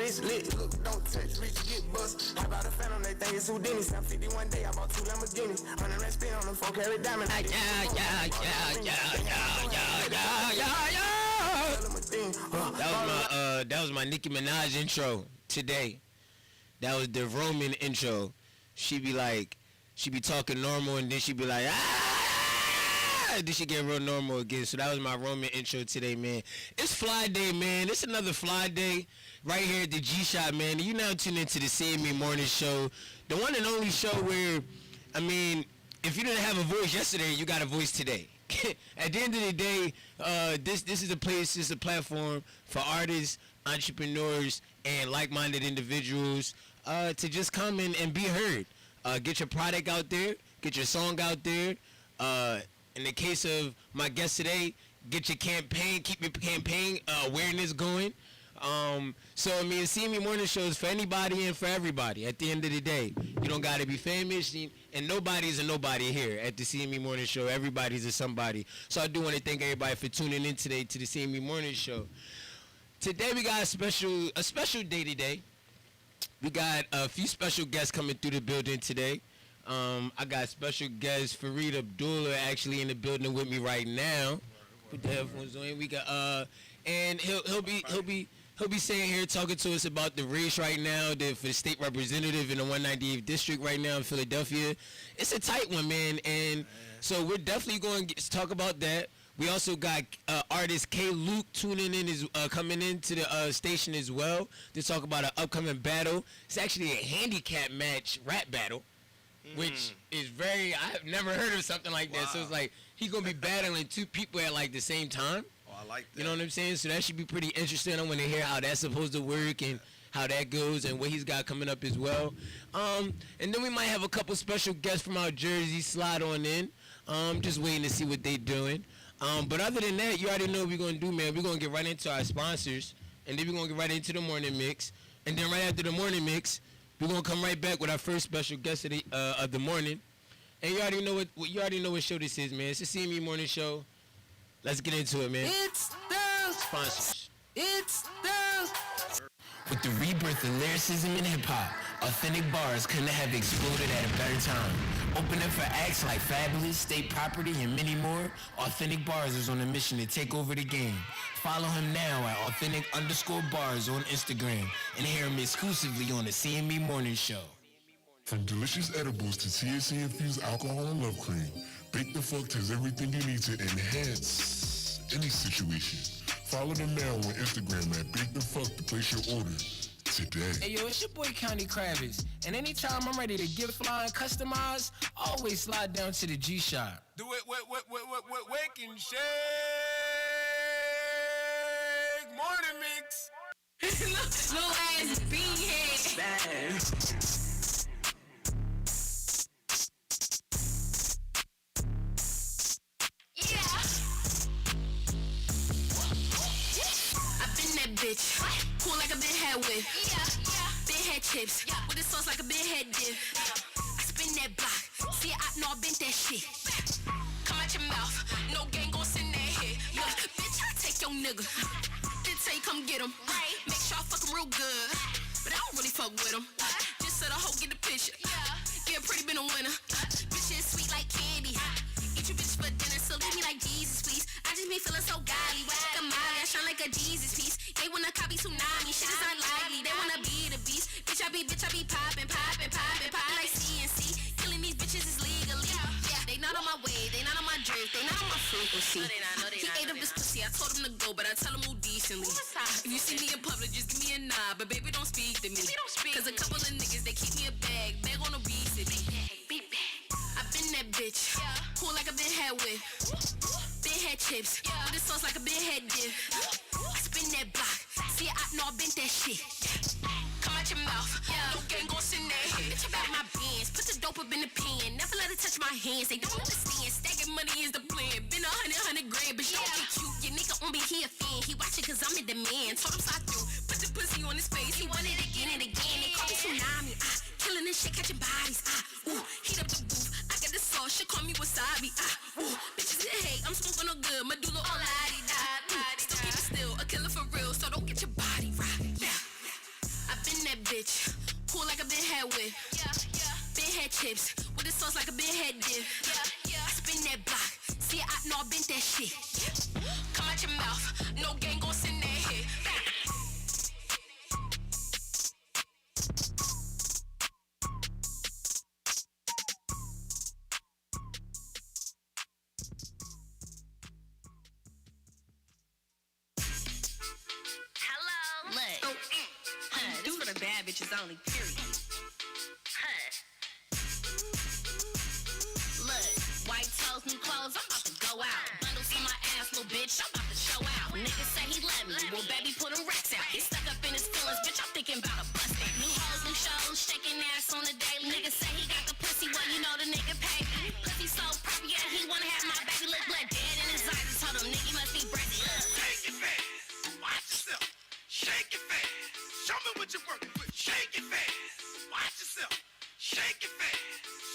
wrist lit. Look, don't touch, reach, get bust. How about a phantom? They think it's Houdini. 751 day, I bought 2 Lamborghinis. 100 rand spin on them 4 carat diamond. That was my Nicki Minaj intro today. That was the Roman intro. She be talking normal and then she be like, then she get real normal again. So that was my Roman intro today, man. It's Fly Day, man. It's another Fly Day right here at the G-Shop, man. You now tune into the CME Morning Show, the one and only show where, I mean, if you didn't have a voice yesterday, you got a voice today. At the end of the day, this is a place, this is a platform for artists, entrepreneurs, and like-minded individuals to just come in and be heard. Get your product out there, get your song out there. In the case of my guest today, get your campaign, keep your campaign awareness going. So I mean, CME Morning Show is for anybody and for everybody. At the end of the day, you don't gotta be famous, and nobody's a nobody here at the CME Morning Show. Everybody's a somebody. So I do want to thank everybody for tuning in today to the CME Morning Show. Today we got a special day today. We got a few special guests coming through the building today. I got special guest Fareed Abdullah actually in the building with me right now. Put the headphones on. We got and he'll be sitting here talking to us about the race right now, for the state representative in the 198th district right now in Philadelphia. It's a tight one, man, and so we're definitely going to talk about that. We also got artist K. Luke tuning in, coming into the station as well to talk about an upcoming battle. It's actually a handicap match rap battle, which is I've never heard of something like that. So it's like he's going to be battling two people at like the same time. Oh, I like that. You know what I'm saying? So that should be pretty interesting. I want to hear how that's supposed to work and how that goes and what he's got coming up as well. And then we might have a couple special guests from our Jersey slide on in. Just waiting to see what they're doing. But other than that, you already know what we're going to do, man. We're going to get right into our sponsors, and then we're going to get right into the morning mix. And then right after the morning mix, we're going to come right back with our first special guest of the morning. And you already know what show this is, man. It's the CME Morning Show. Let's get into it, man. It's the sponsors. It's the With the rebirth of lyricism and hip-hop, authentic bars couldn't have exploded at a better time. Opening for acts like Fabulous, State Property, and many more, Authentic Bars is on a mission to take over the game. Follow him now at authentic_bars on Instagram and hear him exclusively on the CME Morning Show. From delicious edibles to THC-infused alcohol and love cream, Bake the Fuck has everything you need to enhance any situation. Follow them now on Instagram at Bake the Fuck to place your order today. Hey yo, it's your boy County Kravitz, and anytime I'm ready to get fly and customize, I always slide down to the G-Shop. Do it, wake and shake. Morning mix. little ass beanhead. Bad. Bitch, cool like a big head whip. Big head chips, with the sauce like a big head dip. I spin that block, see I know I bent that shit. Come out your mouth, no gang gon' send that hit. Look, bitch, I take your nigga. Then tell you come get him. Make sure I fuck him real good, but I don't really fuck with him. Just so the hoe get the picture. Yeah, pretty been a winner. Bitch is sweet like candy. Eat you bitch for dinner, so leave me like Jesus, please. I just be feeling so godly. Wet like a Molly, I shine like a Jesus piece. They wanna copy tsunami, shit is unlikely. They wanna be the beast. Bitch, I be poppin' like CNC. Killing these bitches is legally. Yeah, they not on my way, they not on my drink, they not on my frequency. He ate up his pussy, I told him to go, but I tell him move decently. If you see me in public, just give me a nod, but baby don't speak to me. Cause a couple of niggas, they keep me a bag on obesity. I been that bitch, cool like a big head whip. Big head chips, with the sauce like a big head dip. I spin that block, see I know I bent that shit. Come out your mouth, no gang gon' send that hit. Bitch about my bands, put the dope up in the pen. Never let it touch my hands, they don't understand. Stacking money is the plan, been 100 grand, bitch don't get cute. Your nigga only he a fan, he watching cause I'm in demand. Told him slide through, put the pussy on his face. He want it again and again, they call me tsunami. Killing this shit, catching bodies. Ooh, heat up the booth, I got the sauce, she call me wasabi. Ooh, bitches in hate, I'm smoking no good, medulla all la-di-da. Still keep it still, a killer for real, so don't get your body right. Yeah. bitch. Cool like a big head whip. Big head chips. With the sauce like a big head dip. I spin that block. See, I know I bent that shit. Come out your mouth. No gang gon' send that hit. Hello. Look. This for the bad bitches only, period. Look, white toes, new clothes, I'm about to go out. Bundles on my ass, little bitch, I'm about to show out. Niggas say he love me, well baby put them racks out. He stuck up in his feelings, bitch, I'm thinking about a bust down. New hoes, new shows, shaking ass on the daily. Niggas say he got the pussy, well you know the nigga pay me. Pussy so proper, yeah, he wanna have my baby. Look blood dead in his eyes, I told him nigga must be brazy. Shake it fast. Watch yourself. Shake it fast. Show me what you're working with. Shake it fast. Watch yourself. Shake it fast.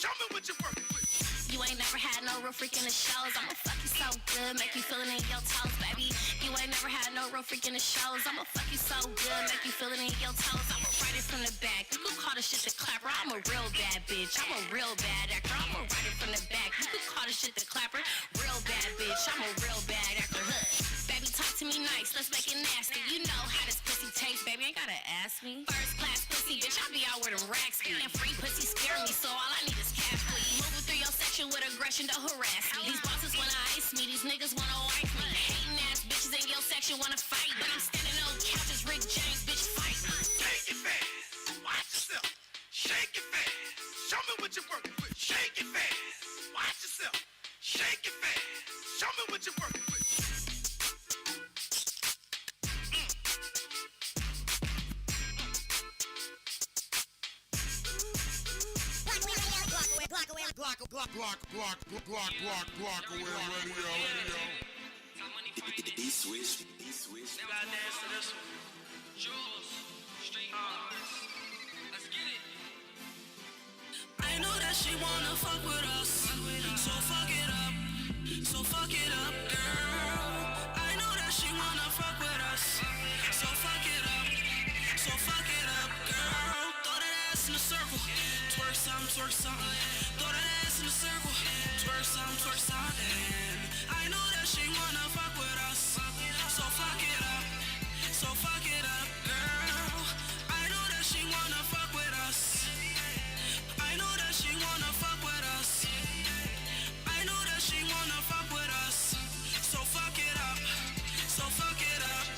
Show me what you're working with. You ain't never had no real freak in the shows. I'ma fuck you so good, make you feel it in your toes, baby. You ain't never had no real freak in the shows. I'ma fuck you so good, make you feel it in your toes. I'ma write it from the back. You could call this shit the clapper. I'm a real bad bitch. I'm a real bad actor. I'ma write it from the back. You could call this shit the clapper. Real bad bitch. I'm a real bad actor. Baby, talk to me nice. Let's make it nasty. You know how this pussy tastes, baby. Ain't gotta ask me. First class pussy, bitch. I be out where them racks be. And free pussy scare me, so all I need is cash, please. Moving through your section with aggression, don't harass me. These bosses wanna ice me, these niggas wanna wife me. Hating ass bitches in your section wanna fight, but I'm standing on couches, Rick James, bitch, fight. Shake it fast. Watch yourself. Shake it fast. Show me what you're working with. Shake it fast. Watch yourself. Shake it fast. Show me what you're working with. Glock away radio. D-switch. Gotta dance to this one. Jules, street bars. Let's get it. I know that she wanna fuck with us, so fuck it up, girl. I know that she wanna fuck with us, so fuck it up, girl. Throw that ass in a circle, twerk some. Throw that ass in a circle, twerk some. I know that she wanna fuck with us, so fuck it up, girl. I know that she wanna fuck with us. I know that she wanna fuck with us. I know that she wanna fuck with us. So fuck it up,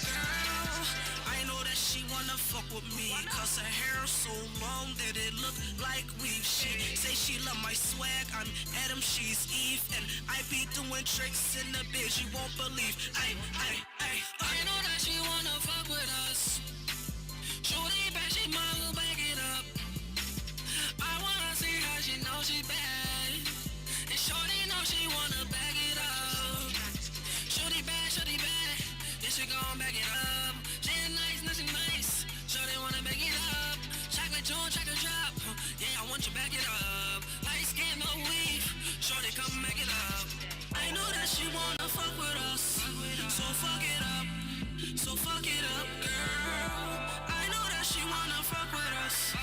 girl. I know that she wanna fuck with me, cause her hair so long that it look like weave. She say she love my swag, I'm Adam, she's Eve, and I be doing tricks in the bitch you won't believe. I know that she wanna fuck with us. Shorty back, she might back it up. I wanna see how she know she bad, and shorty know she wanna back it up. Shorty bad, yeah she gon' back it up. She nice, nothing nice. Shorty wanna back it up. Chocolate Joe, chocolate drop. Yeah, I want you back it up. Light skin, no weave. Shorty come back it up. I know that she wanna fuck with us, so fuck it up, girl. I know that she wanna fuck with us,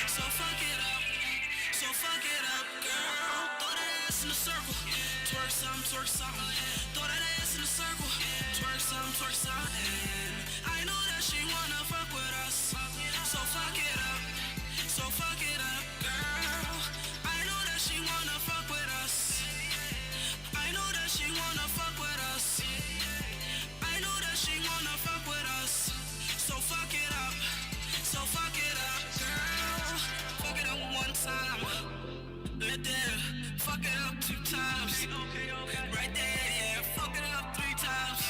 so fuck it up, girl. Throw that ass in a circle, twerk some. Throw that ass in a circle, twerk some. I know that she wanna fuck with us, so fuck it up, girl. I know that she wanna fuck with us. I know that she wanna fuck with us. I know that she wanna fuck with us. So fuck it up, girl. Fuck it up one time. Right there, fuck it up 2 times. Right there, yeah, fuck it up 3 times.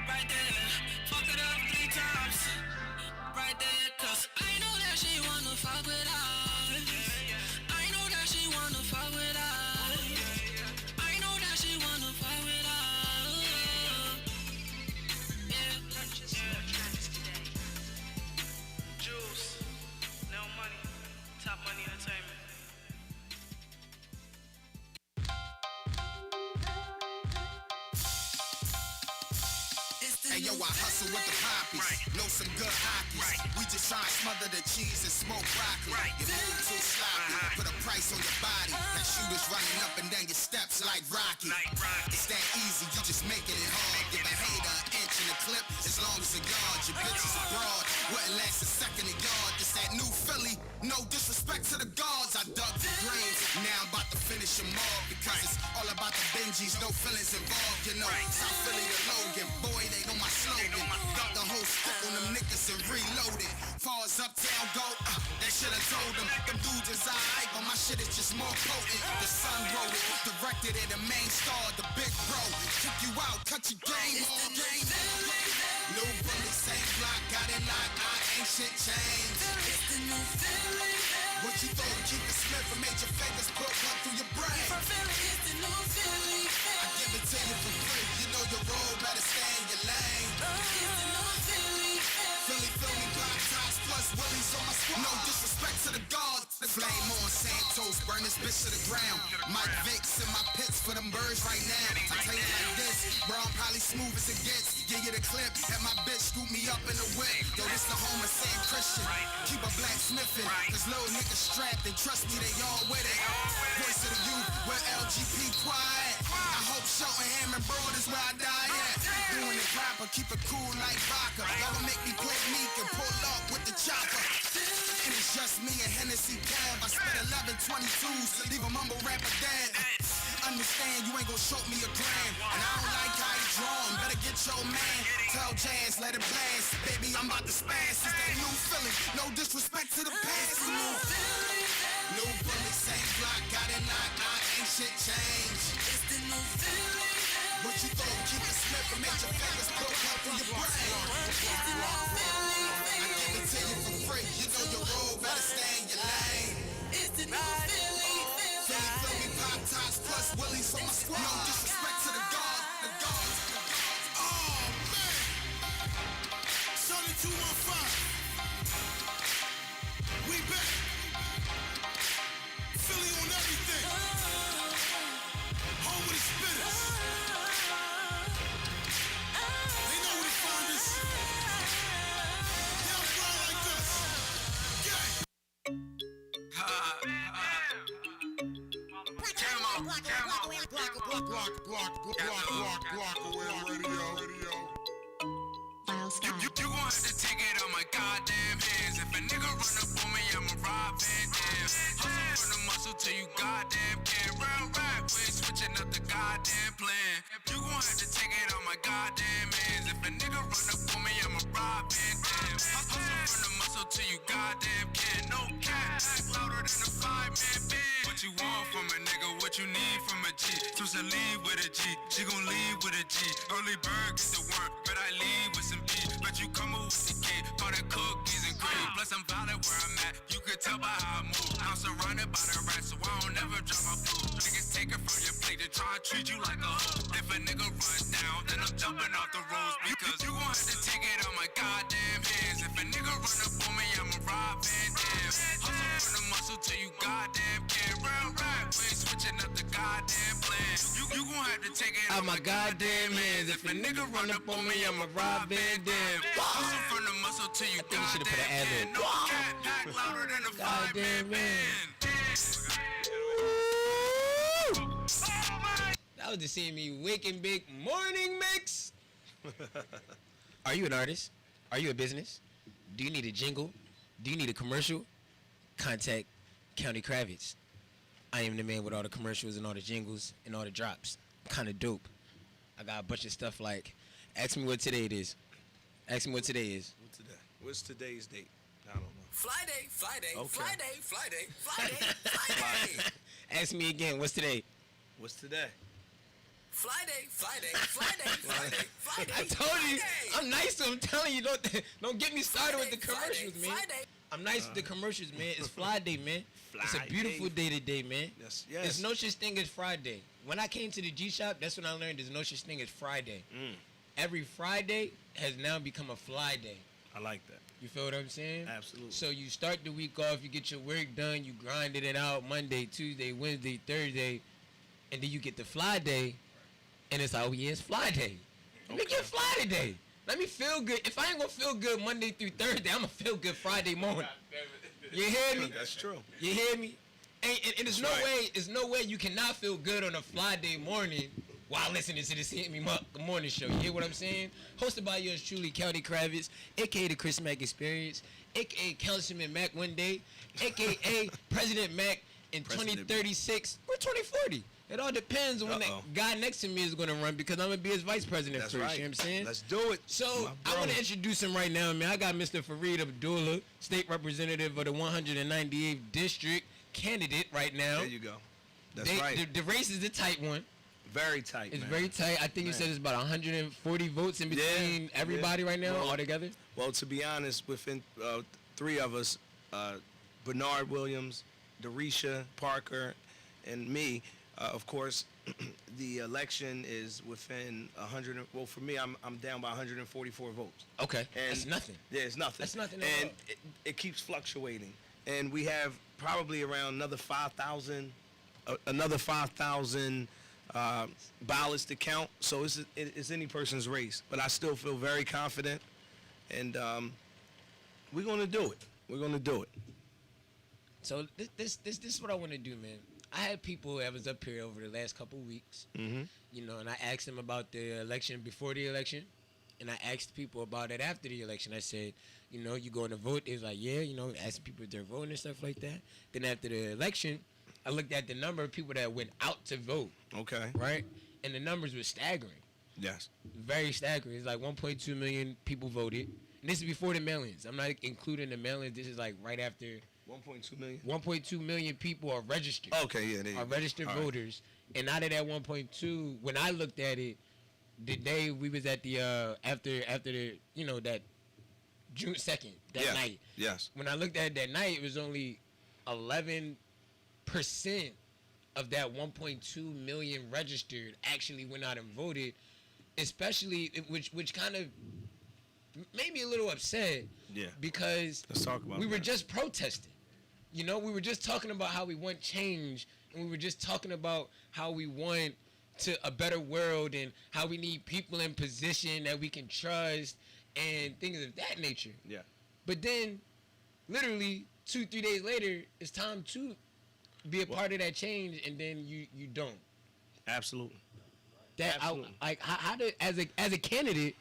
Right there, fuck it up 3 times. Right there, cause I know that she wanna fuck with us. I know that she wanna fuck with us. I know that she wanna fuck with us. Yeah. Juice, no money, top money entertainment. yo, I hustle with the poppies. Know some good hockeys. We just try to smother the cheese and smoke broccoli. You move too sloppy, put a price on your body. That shooters running up and down your steps like Rocky. It's that easy, you just making it hard. Give a hater an inch in the clip as long as a yard. Your bitch is abroad, wouldn't last a second a yard. It's that new Philly, no disrespect to the guards. I dug the graves, now I'm about to finish them all. Because it's all about the Benjis, no feelings involved. You know, South Philly to Logan, boy, they know my slogan. Got the whole stick on them niggas and reloaded. Far as uptown go, that shit I told them. Them dudes is alright, but my shit is just more potent. The sun wrote it, directed it, the main star, the big bro. Kick you out, cut your game off. New bullet, same block, got it locked, ain't shit changed. It's the new Philly. What you thought, keep it Smith and made your fingers put one through your brain. From Philly, it's the new Philly. I give it to you for free, you know your road, better stay in your lane. It's the new Philly. Philly, block tops plus Willies on my squad. No disrespect to the guards. The flame on Santos, burn this bitch to the ground. Mike Vicks in my pits for them birds right now. I tell you like this, bro, I'm probably smooth as it gets. Give you the clip, and my bitch scoop me up in the whip. Yo, this the home of Sam Christian. Keep a blacksmithing, cause little niggas strapped, and trust me, they all with it. Voice of the youth, where LGP quiet. I hope Cheltenham and Broad is where I die at. Doing it proper, keep it cool like vodka. Y'all make me pull meek and pull up with the chopper. And it's just me and Hennessy Cab. I spent 11 22s to leave a mumble rapper dead. Understand, you ain't gon' show me a gram. And I don't like how you drawing. Better get your man. Tell Jazz, let it blast. Baby, I'm about to spaz. It's that new Philly. No disrespect to the past. New bullet, same block, got it locked. Ain't shit changed. It's the new Philly. What you thought, keep it Smith and make your fingers put up through your brain. It's the new Philly. I give it to you for free. You know your road, better stay in your lane. It's the new Philly. Philly, pop tops plus Willies on my squad. No disrespect to the guard, the guards. Oh, man. Sonny 215. We back. Philly on everything. Home with the spitters. They know where to find us. They don't fly like us. Yeah. Block away radio. Wild You gon' have to take it on my goddamn hands. If a nigga run up on me, I'ma rob Van Dam. Hustle from the muscle till you goddamn can. Round rap, we ain't switching up the goddamn plan. You gon' have to take it on my goddamn hands. If a nigga run up on me, I'ma rob Van Dam. Hustle from the muscle till you goddamn can. No cap, act louder than a 5-man band. What you want from a nigga, what you need from a G. Supposed to lead with a G, she gon' lead with a G. Early bird get the work, but I lead with some B. But you come with the kid, call it cookies and cream. Plus I'm valid where I'm at, you can tell by how I move. I'm surrounded by the rats, so I don't never drop my food. Niggas take it from your plate, they try to treat you like a hoe. If a nigga run down, then I'm jumping off the roads. Because you gon' have to take it on my goddamn hands. If a nigga run up on me, I'ma rob Van Dam. Hustle from the muscle till you goddamn can. Round rap, we ain't switching up the goddamn plan. You gon' have to take it Out my goddamn hands. If a nigga run up on me, I'ma rob Van Dam. Hustle from the muscle till you think you should've put an ad goddamn in. can. No cat, pack louder than a Goddamn 5-man man. band. That was the CME Wake and Bake Morning Mix. Are you an artist? Are you a business? Do you need a jingle? Do you need a commercial? Contact County Kravitz. I am the man with all the commercials and all the jingles and all the drops. Kind of dope. I got a bunch of stuff like, ask me what today it is. Ask me what today is. What's today? What's today's date? I don't know. Friday. Okay. Friday. Ask me again, what's today? What's today? Friday. I told you, I'm nice, so I'm telling you, don't get me started with the commercials, man. I'm nice with the commercials, man. It's Fly Day, man. It's a beautiful day today, man. Yes. There's no such thing as Friday. When I came to the G Shop, that's when I learned there's no such thing as Friday. Every Friday has now become a Fly Day. I like that. You feel what I'm saying? Absolutely. So you start the week off, you get your work done, you grinded it out Monday, Tuesday, Wednesday, Thursday, and then you get the Fly Day, and it's like, oh yeah, it's Fly Day. Make it Fly today. Let me feel good. If I ain't gonna feel good Monday through Thursday, I'm gonna feel good Friday morning. You hear me? That's true. You hear me? And there's That's no way you cannot feel good on a Friday morning while listening to the CME Morning Show. You hear what I'm saying? Hosted by yours truly, Kelly Kravitz, a.k.a. the Chris Mack Experience, a.k.a. Councilman Mack one day, a.k.a. President Mack in President 2036 or 2040. It all depends on when that guy next to me is going to run because I'm going to be his vice president That's first. right. You know what I'm saying? Let's do it. So I want to introduce him right now, man. I got Mr. Fareed Abdullah, state representative of the 198th district, candidate right now. There you go. That's right. The race is a tight one. Very tight, It's man. very tight. I think you said it's about 140 votes in between everybody right now, all together. Well, to be honest, within 3 of us, Bernard Williams, Darisha Parker, and me, of course, the election is within 100. Well, for me, I'm down by 144 votes. Okay, And that's nothing. Yeah, it's nothing. That's nothing at And all. it keeps fluctuating, and we have probably around another 5,000, ballots to count. So it's any person's race, but I still feel very confident, and we're gonna do it. We're gonna do it. So this is what I want to do, man. I had people that was up here over the last couple of weeks, you know, and I asked them about the election before the election, and I asked people about it after the election. I said, you know, you going to vote? They was like, yeah, you know, asking people if they're voting and stuff like that. Then after the election, I looked at the number of people that went out to vote. Okay. Right? And the numbers were staggering. Yes. Very staggering. It's like 1.2 million people voted. And this is before the mail-ins. I'm not including the mail-ins. This is like right after 1.2 million. 1.2 million people are registered. Okay, yeah, there you Are go. registered All right. voters. And out of that 1.2, when I looked at it, the day we was at the after the, you know, that June 2nd, that night. Yes. When I looked at it that night, it was only 11% of that 1.2 million registered actually went out and voted, especially which kind of made me a little upset. Yeah. Because Let's talk about we were that. just protesting. You know, we were just talking about how we want change, and we were just talking about how we want to a better world and how we need people in position that we can trust and things of that nature. Yeah. But then, literally 2-3 days later, it's time to be a part of that change, and then you don't. Absolutely. That Absolutely. how do as a candidate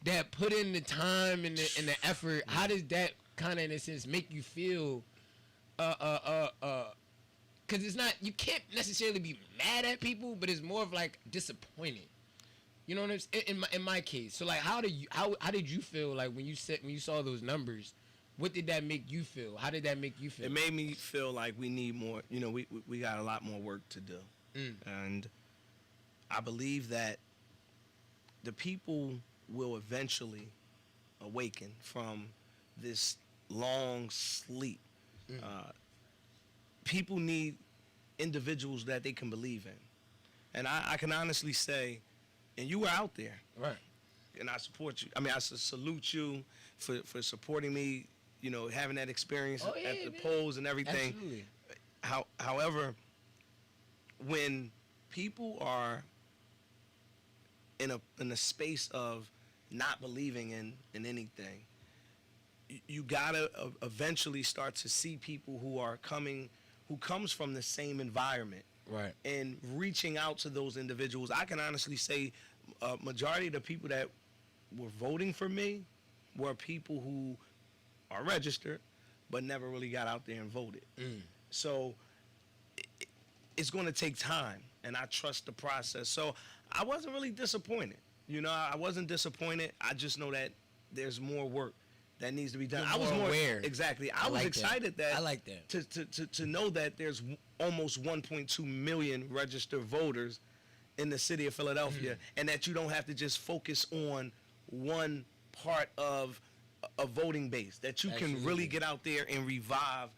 that put in the time and the effort, how does that kind of in a sense make you feel? Because it's not, you can't necessarily be mad at people, but it's more of like disappointed. You know what I'm saying? In my case, so like, how did you feel like when you saw those numbers? What did that make you feel? How did that make you feel? It made me feel like we need more. You know, we got a lot more work to do, and I believe that the people will eventually awaken from this long sleep. People need individuals that they can believe in, and I can honestly say, and you were out there, right? And I support you. I mean, I salute you for supporting me. You know, having that experience at the polls and everything. Absolutely. However, when people are in a space of not believing in anything, you gotta eventually start to see people who comes from the same environment, right? And reaching out to those individuals. I can honestly say, majority of the people that were voting for me were people who are registered, but never really got out there and voted. So it's going to take time, and I trust the process. So I wasn't really disappointed. You know, I wasn't disappointed. I just know that there's more work that needs to be done. You're I was more aware. Exactly. I I was like excited that. I like that. To know that there's almost 1.2 million registered voters in the city of Philadelphia, and that you don't have to just focus on one part of a voting base, that you can really get out there and revive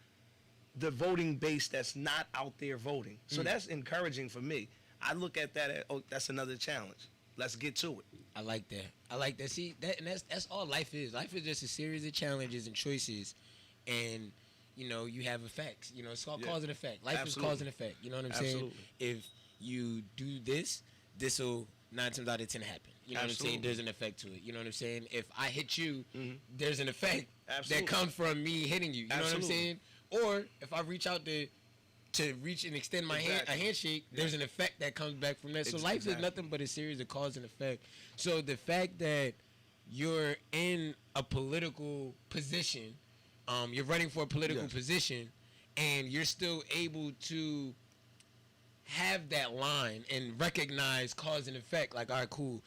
the voting base that's not out there voting. So that's encouraging for me. I look at that as, that's another challenge. Let's get to it. I like that. See, that's all life is. Life is just a series of challenges and choices, and you know, you have effects. You know, it's called cause and effect. Life is cause and effect. You know what I'm saying? If you do this will 9 times out of 10 happen. You know what I'm saying? Absolutely. There's an effect to it. You know what I'm saying? If I hit you, there's an effect Absolutely. that comes from me hitting you. You know what I'm Absolutely. saying? Or if I reach out to reach and extend my hand, a Exactly. handshake, there's an effect that comes back from that. So life is Exactly. nothing but a series of cause and effect. So the fact that you're in a political position, you're running for a political Yes. position, and you're still able to have that line and recognize cause and effect. Like, all right, cool.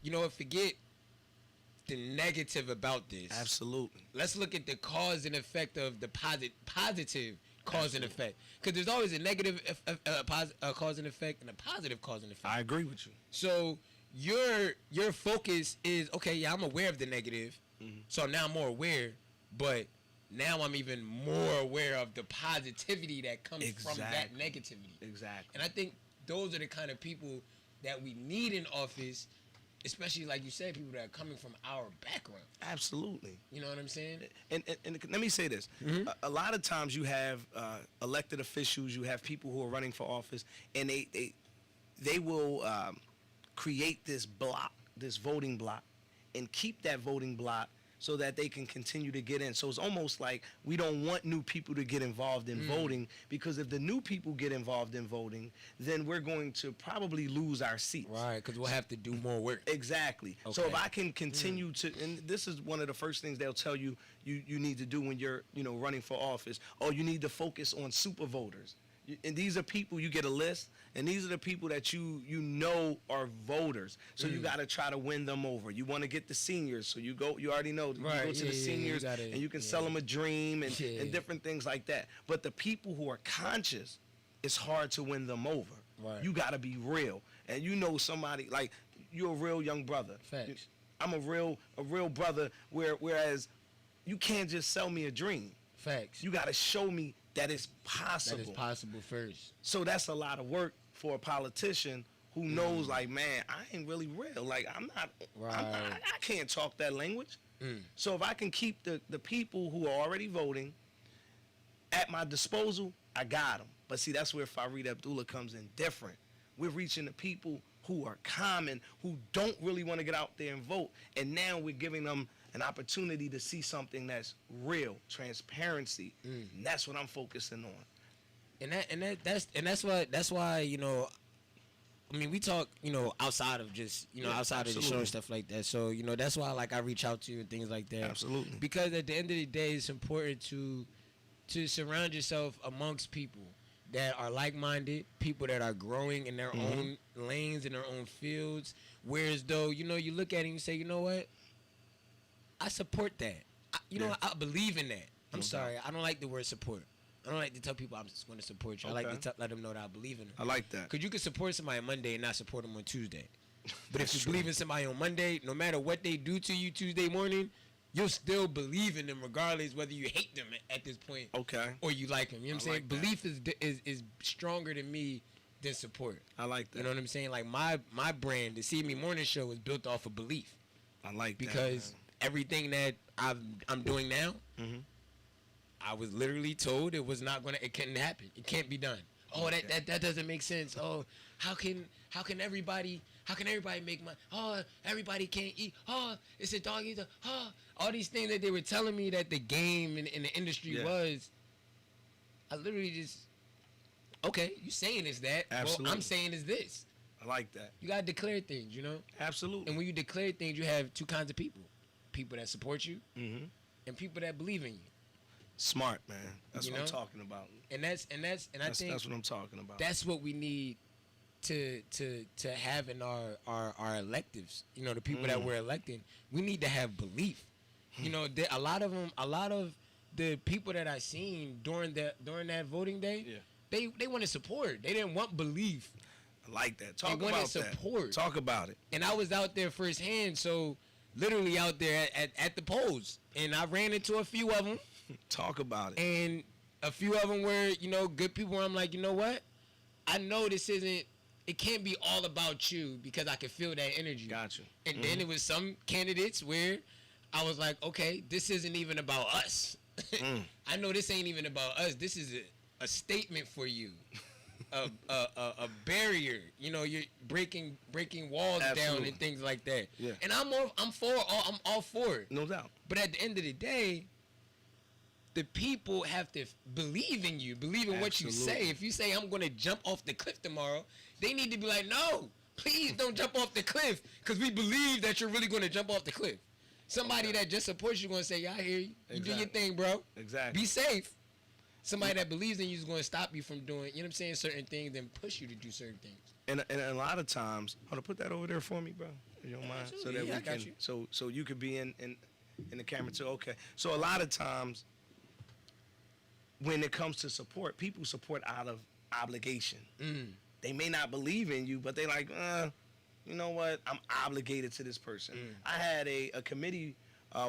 You know what? Forget the negative about this. Absolutely. Let's look at the cause and effect of the positive cause and effect. Because there's always a negative cause and effect and a positive cause and effect. I agree with you. So your focus is, okay, yeah, I'm aware of the negative, so now I'm more aware, but now I'm even more aware of the positivity that comes from that Exactly. negativity. Exactly. And I think those are the kind of people that we need in office, especially, like you said, people that are coming from our background. Absolutely. You know what I'm saying? And let me say this. A lot of times you have elected officials, you have people who are running for office, and they will create this block, this voting block, and keep that voting block so that they can continue to get in. So it's almost like we don't want new people to get involved in voting, because if the new people get involved in voting, then we're going to probably lose our seats. Right, because we'll have to do more work. Exactly. So Okay. if I can continue to, and this is one of the first things they'll tell you you need to do when you're running for office, or you need to focus on super voters. And these are people, you get a list, and these are the people that you know are voters. So you got to try to win them over. You want to get the seniors, so you already know, you Right, go to yeah, the yeah, you seniors, gotta- and you can yeah. sell them a dream and Yeah. different things like that. But the people who are conscious, it's hard to win them over. Right. You got to be real. And you know somebody, like, you're a real young brother. Facts. I'm a real brother, whereas you can't just sell me a dream. Facts. You got to show me that it's possible. That is possible first. So that's a lot of work for a politician who knows, like, man, I ain't really real. Like, I can't talk that language. So if I can keep the people who are already voting at my disposal, I got them. But see, that's where Fareed Abdullah comes in different. We're reaching the people who are common, who don't really want to get out there and vote. And now we're giving them an opportunity to see something that's real, transparency. And that's what I'm focusing on. That's why I mean, we talk, outside of just, outside of the show absolutely. and stuff like that. So, that's why, like, I reach out to you and things like that. Absolutely. Because at the end of the day, it's important to surround yourself amongst people that are like-minded, people that are growing in their own lanes, in their own fields. Whereas though, you look at it and you say, you know what? I support that. I believe in that. I'm sorry. I don't like the word support. I don't like to tell people I'm just going to support you. I like Okay. to let them know that I believe in them. I like that. Because you can support somebody on Monday and not support them on Tuesday. But if That's you true. believe in somebody on Monday, no matter what they do to you Tuesday morning, you'll still believe in them regardless whether you hate them at this point Okay. or you like them. You know what I'm I saying? like that. Belief is stronger to me than support. I like that. You know what I'm saying? Like my brand, the CME Morning Show, is built off of belief. I like that. Because everything that I'm doing now, I was literally told it couldn't happen. It can't be done. Oh, that doesn't make sense. Oh, how can everybody make money? Oh, everybody can't eat. Oh, it's a dog eater. Oh, all these things that they were telling me that the game in the industry Yeah. was. I literally just, okay, you saying is that. Well, Absolutely. I'm saying is this. I like that. You gotta declare things, Absolutely. And when you declare things, you have two kinds of people: people that support you, and people that believe in you. Smart, man. That's You what I'm know? talking about. And I think That's what I'm talking about. that's what we need to have in our electives. The people that we're electing, we need to have belief. A lot of the people that I seen during that voting day, they wanted support. They didn't want belief. I like that. Talk They wanted about support. that. Talk about it. And I was out there firsthand, so literally out there at the polls, and I ran into a few of them. Talk about it. And a few of them were, good people where I'm like, you know what? I know it can't be all about you because I can feel that energy. Gotcha. And then it was some candidates where I was like, okay, this isn't even about us. I know this ain't even about us. This is a statement for you. a barrier. You know, you're breaking walls down Absolutely. and things like that. Yeah. And I'm all for it. No doubt. But at the end of the day, the people have to believe in you, believe in what you say. Absolutely. If you say I'm going to jump off the cliff tomorrow, they need to be like, no, please don't jump off the cliff, because we believe that you're really going to jump off the cliff. Somebody that just supports you going to say, yeah, I hear you. You do your Exactly. thing, bro. Exactly. Be safe. Somebody that believes in you is going to stop you from doing, you know what I'm saying, certain things and push you to do certain things. And a lot of times, hold on, put that over there for me, bro. If you don't mind, so absolutely. that Yeah, we I got can, you. so you could be in the camera too. Okay. So a lot of times, when it comes to support, people support out of obligation. They may not believe in you, but they like, you know what? I'm obligated to this person. I had a committee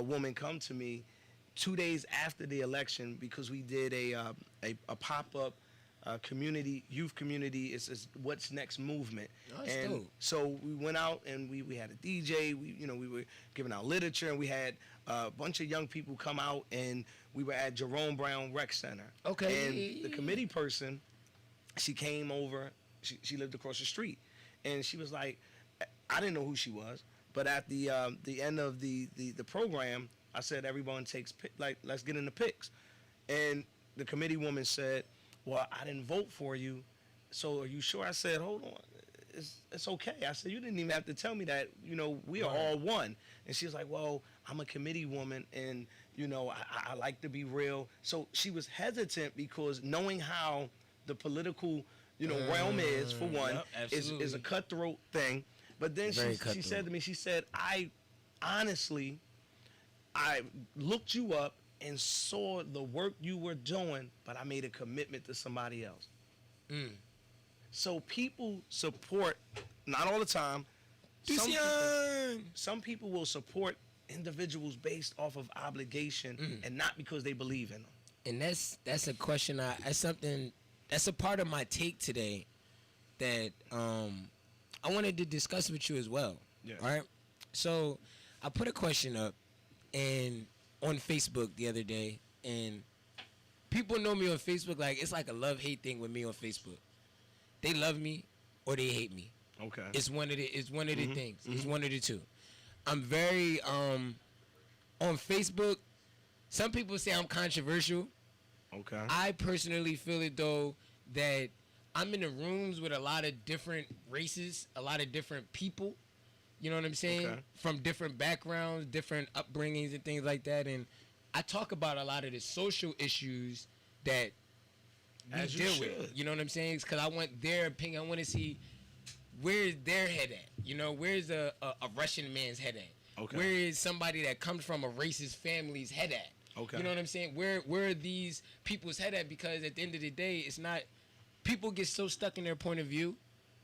woman come to me 2 days after the election because we did a pop-up youth community. It's What's Next movement. Oh, that's and dope. so we went out and we had a DJ. We were giving out literature, and we had a bunch of young people come out, and we were at Jerome Brown Rec Center. Okay. And the committee person, she came over. She lived across the street, and she was like, I didn't know who she was, but at the end of the program, I said, everyone takes let's get in the pics, and the committee woman said, well, I didn't vote for you, so are you sure? I said, hold on, it's okay. I said, you didn't even have to tell me that. We are all one. And she was like, well, I'm a committee woman, and I like to be real. So she was hesitant because knowing how the political realm is, for one, Yep, is a absolutely. cutthroat thing. But then Very she cutthroat. said to me, she said, I honestly, I looked you up and saw the work you were doing, but I made a commitment to somebody else. So people support, not all the time. Some people will support individuals based off of obligation and not because they believe in them. And that's a question. That's a part of my take today that I wanted to discuss with you as well. Yeah. All right. So I put a question up and on Facebook the other day, and people know me on Facebook like it's like a love-hate thing with me on Facebook. They love me or they hate me. Okay. It's one of the things. It's one of the two. I'm very on Facebook. Some people say I'm controversial. Okay. I personally feel it though that I'm in the rooms with a lot of different races, a lot of different people. You know what I'm saying? Okay. From different backgrounds, different upbringings and things like that. And I talk about a lot of the social issues that we As you deal should. with. You know what I'm saying? Because I want their opinion. I want to see where's their head at. Where's a Russian man's head at? Okay. Where is somebody that comes from a racist family's head at? Okay. You know what I'm saying? Where are these people's head at? Because at the end of the day, it's not. People get so stuck in their point of view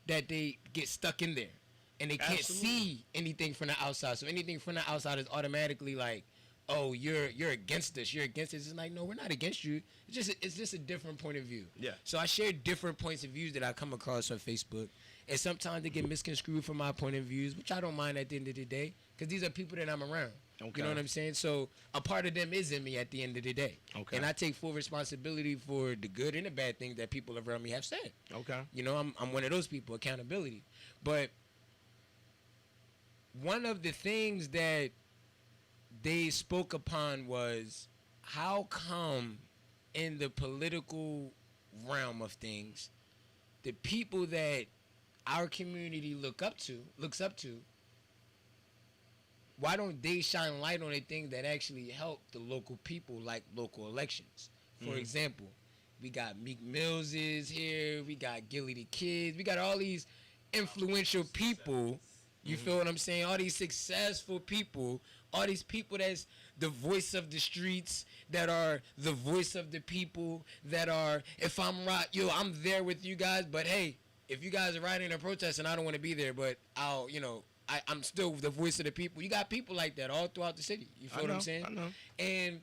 that they get stuck in there, and they can't Absolutely. see anything from the outside. So anything from the outside is automatically like, oh, you're against us. You're against us. It's like, no, we're not against you. It's just a different point of view. Yeah. So I share different points of views that I come across on Facebook, and sometimes they get misconstrued from my point of views, which I don't mind at the end of the day, because these are people that I'm around. Okay. You know what I'm saying? So a part of them is in me at the end of the day. Okay. And I take full responsibility for the good and the bad things that people around me have said. Okay. I'm one of those people, accountability. But one of the things that they spoke upon was how come in the political realm of things, the people that our community looks up to, why don't they shine light on the things that actually help the local people, like local elections? For example, we got Meek Mills is here, we got Gilly the Kids, we got all these influential people, you feel what I'm saying? All these successful people, all these people that's the voice of the streets, that are the voice of the people, that are, if I'm right, I'm there with you guys, but hey, if you guys are riding a protest and I don't want to be there, but I'm still the voice of the people. You got people like that all throughout the city. You feel what I'm saying? I know. And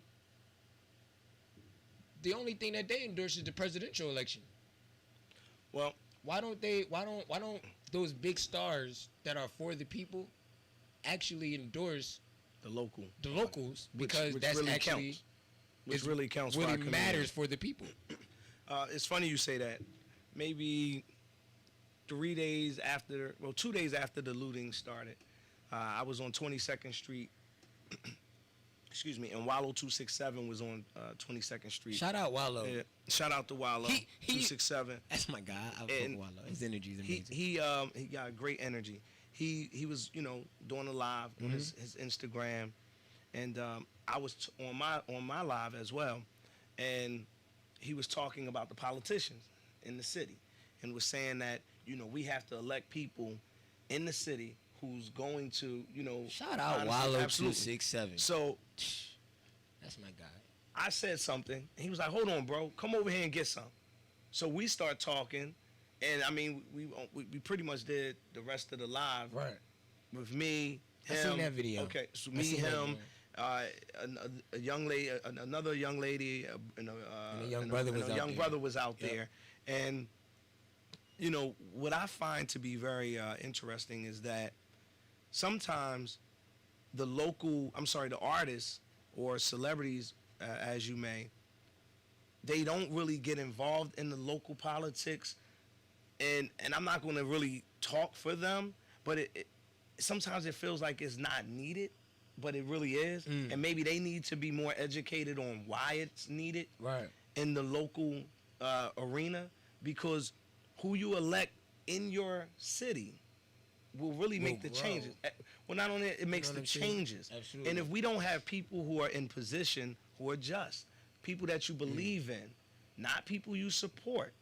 the only thing that they endorse is the presidential election. Well, Why don't those big stars that are for the people actually endorse the local. the locals? Because which that's really actually counts. Which it's really counts for really our community. matters for the people. It's funny you say that. maybe 2 days after the looting started. I was on 22nd Street. Excuse me, and Wallow 267 was on 22nd Street. Shout out Wallow. Yeah, shout out to Wallow 267. That's my guy. I fuck Wallow. His energy is amazing. He got great energy. He was doing a live on his Instagram, and I was on my live as well, and he was talking about the politicians in the city, and was saying that we have to elect people in the city who's going to shout out Wallow 267. So that's my guy. I said something, and he was like, "Hold on, bro, come over here and get some." So we start talking, and I mean, we pretty much did the rest of the live with me, him. I seen that video. Okay, so me, him, a young lady, another young lady, and a young brother was out there. And what I find to be very interesting is that sometimes the artists or celebrities, as you may, they don't really get involved in the local politics, and I'm not going to really talk for them, but sometimes it feels like it's not needed, but it really is, and maybe they need to be more educated on why it's needed in the local arena, because who you elect in your city will really make the changes. Well, not only it makes the changes. Absolutely. And if we don't have people who are in position who are just, people that you believe in, not people you support,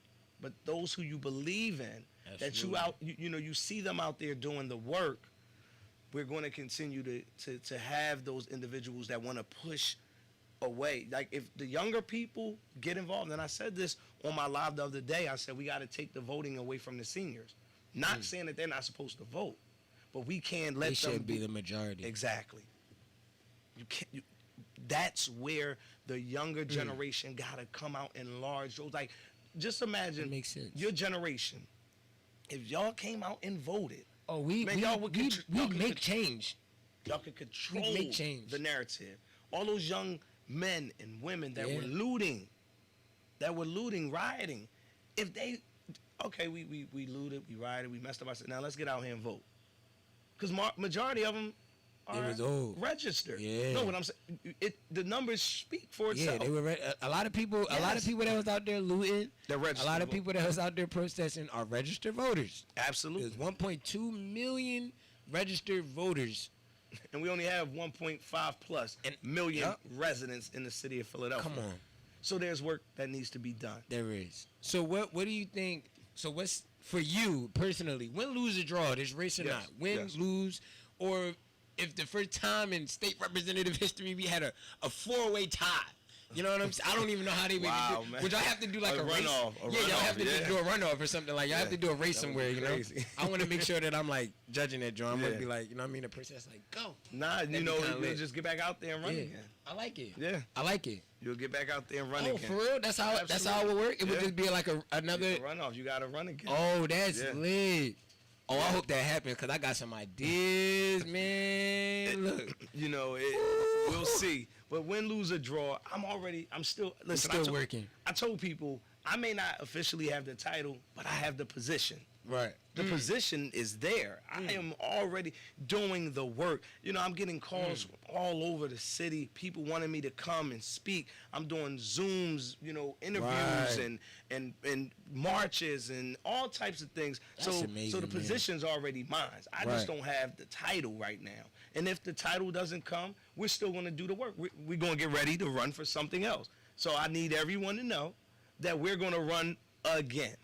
but those who you believe in, that you see them out there doing the work, we're going to continue to have those individuals that want to push away. Like, if the younger people get involved, and I said this on my live the other day, I said we got to take the voting away from the seniors. Not saying that they're not supposed to vote, but we can't let them should be the majority. Exactly. You can't. That's where the younger generation got to come out in large droves. Like, just imagine that makes sense. Your generation. If y'all came out and voted, we make change. Y'all could control make change. The narrative. All those young men and women that were looting, rioting. If they, we looted, we rioted, we messed up. I said, now let's get out here and vote. Because majority of them are registered. Yeah. No, what I'm saying, the numbers speak for itself. Yeah, they were a lot of people. A lot of people that was out there looting. They're registered. A lot of people that was out there protesting are registered voters. Absolutely. There's 1.2 million registered voters. And we only have 1.5 plus million residents in the city of Philadelphia. Come on. So there's work that needs to be done. There is. So what do you think? So what's for you personally? Win, lose, or draw this race or not? Win, lose, or if the first time in state representative history we had a 4-way tie. You know what I'm saying? I don't even know how they would do it. Would y'all have to do like a race? Runoff. Y'all have to do a runoff or something like. Y'all have to do a race somewhere. You know. I want to make sure that I'm like judging that joint. I'm gonna be like, you know what I mean? The person that's like, go. Nah, you'll just get back out there and run again. I like it. Yeah, I like it. You'll get back out there and run again. Oh, for real? That's how it would work. It would just be like another runoff. You gotta run again. Oh, that's lit. Oh, I hope that happens because I got some ideas, man. Look, we'll see. But win, lose, or draw, I'm still working. I told people I may not officially have the title, but I have the position. Right. The position is there. I am already doing the work. I'm getting calls from all over the city. People wanting me to come and speak. I'm doing Zooms, interviews and marches and all types of things. That's amazing, so the position's already mine. I just don't have the title right now. And if the title doesn't come, we're still going to do the work. We're going to get ready to run for something else. So I need everyone to know that we're going to run again.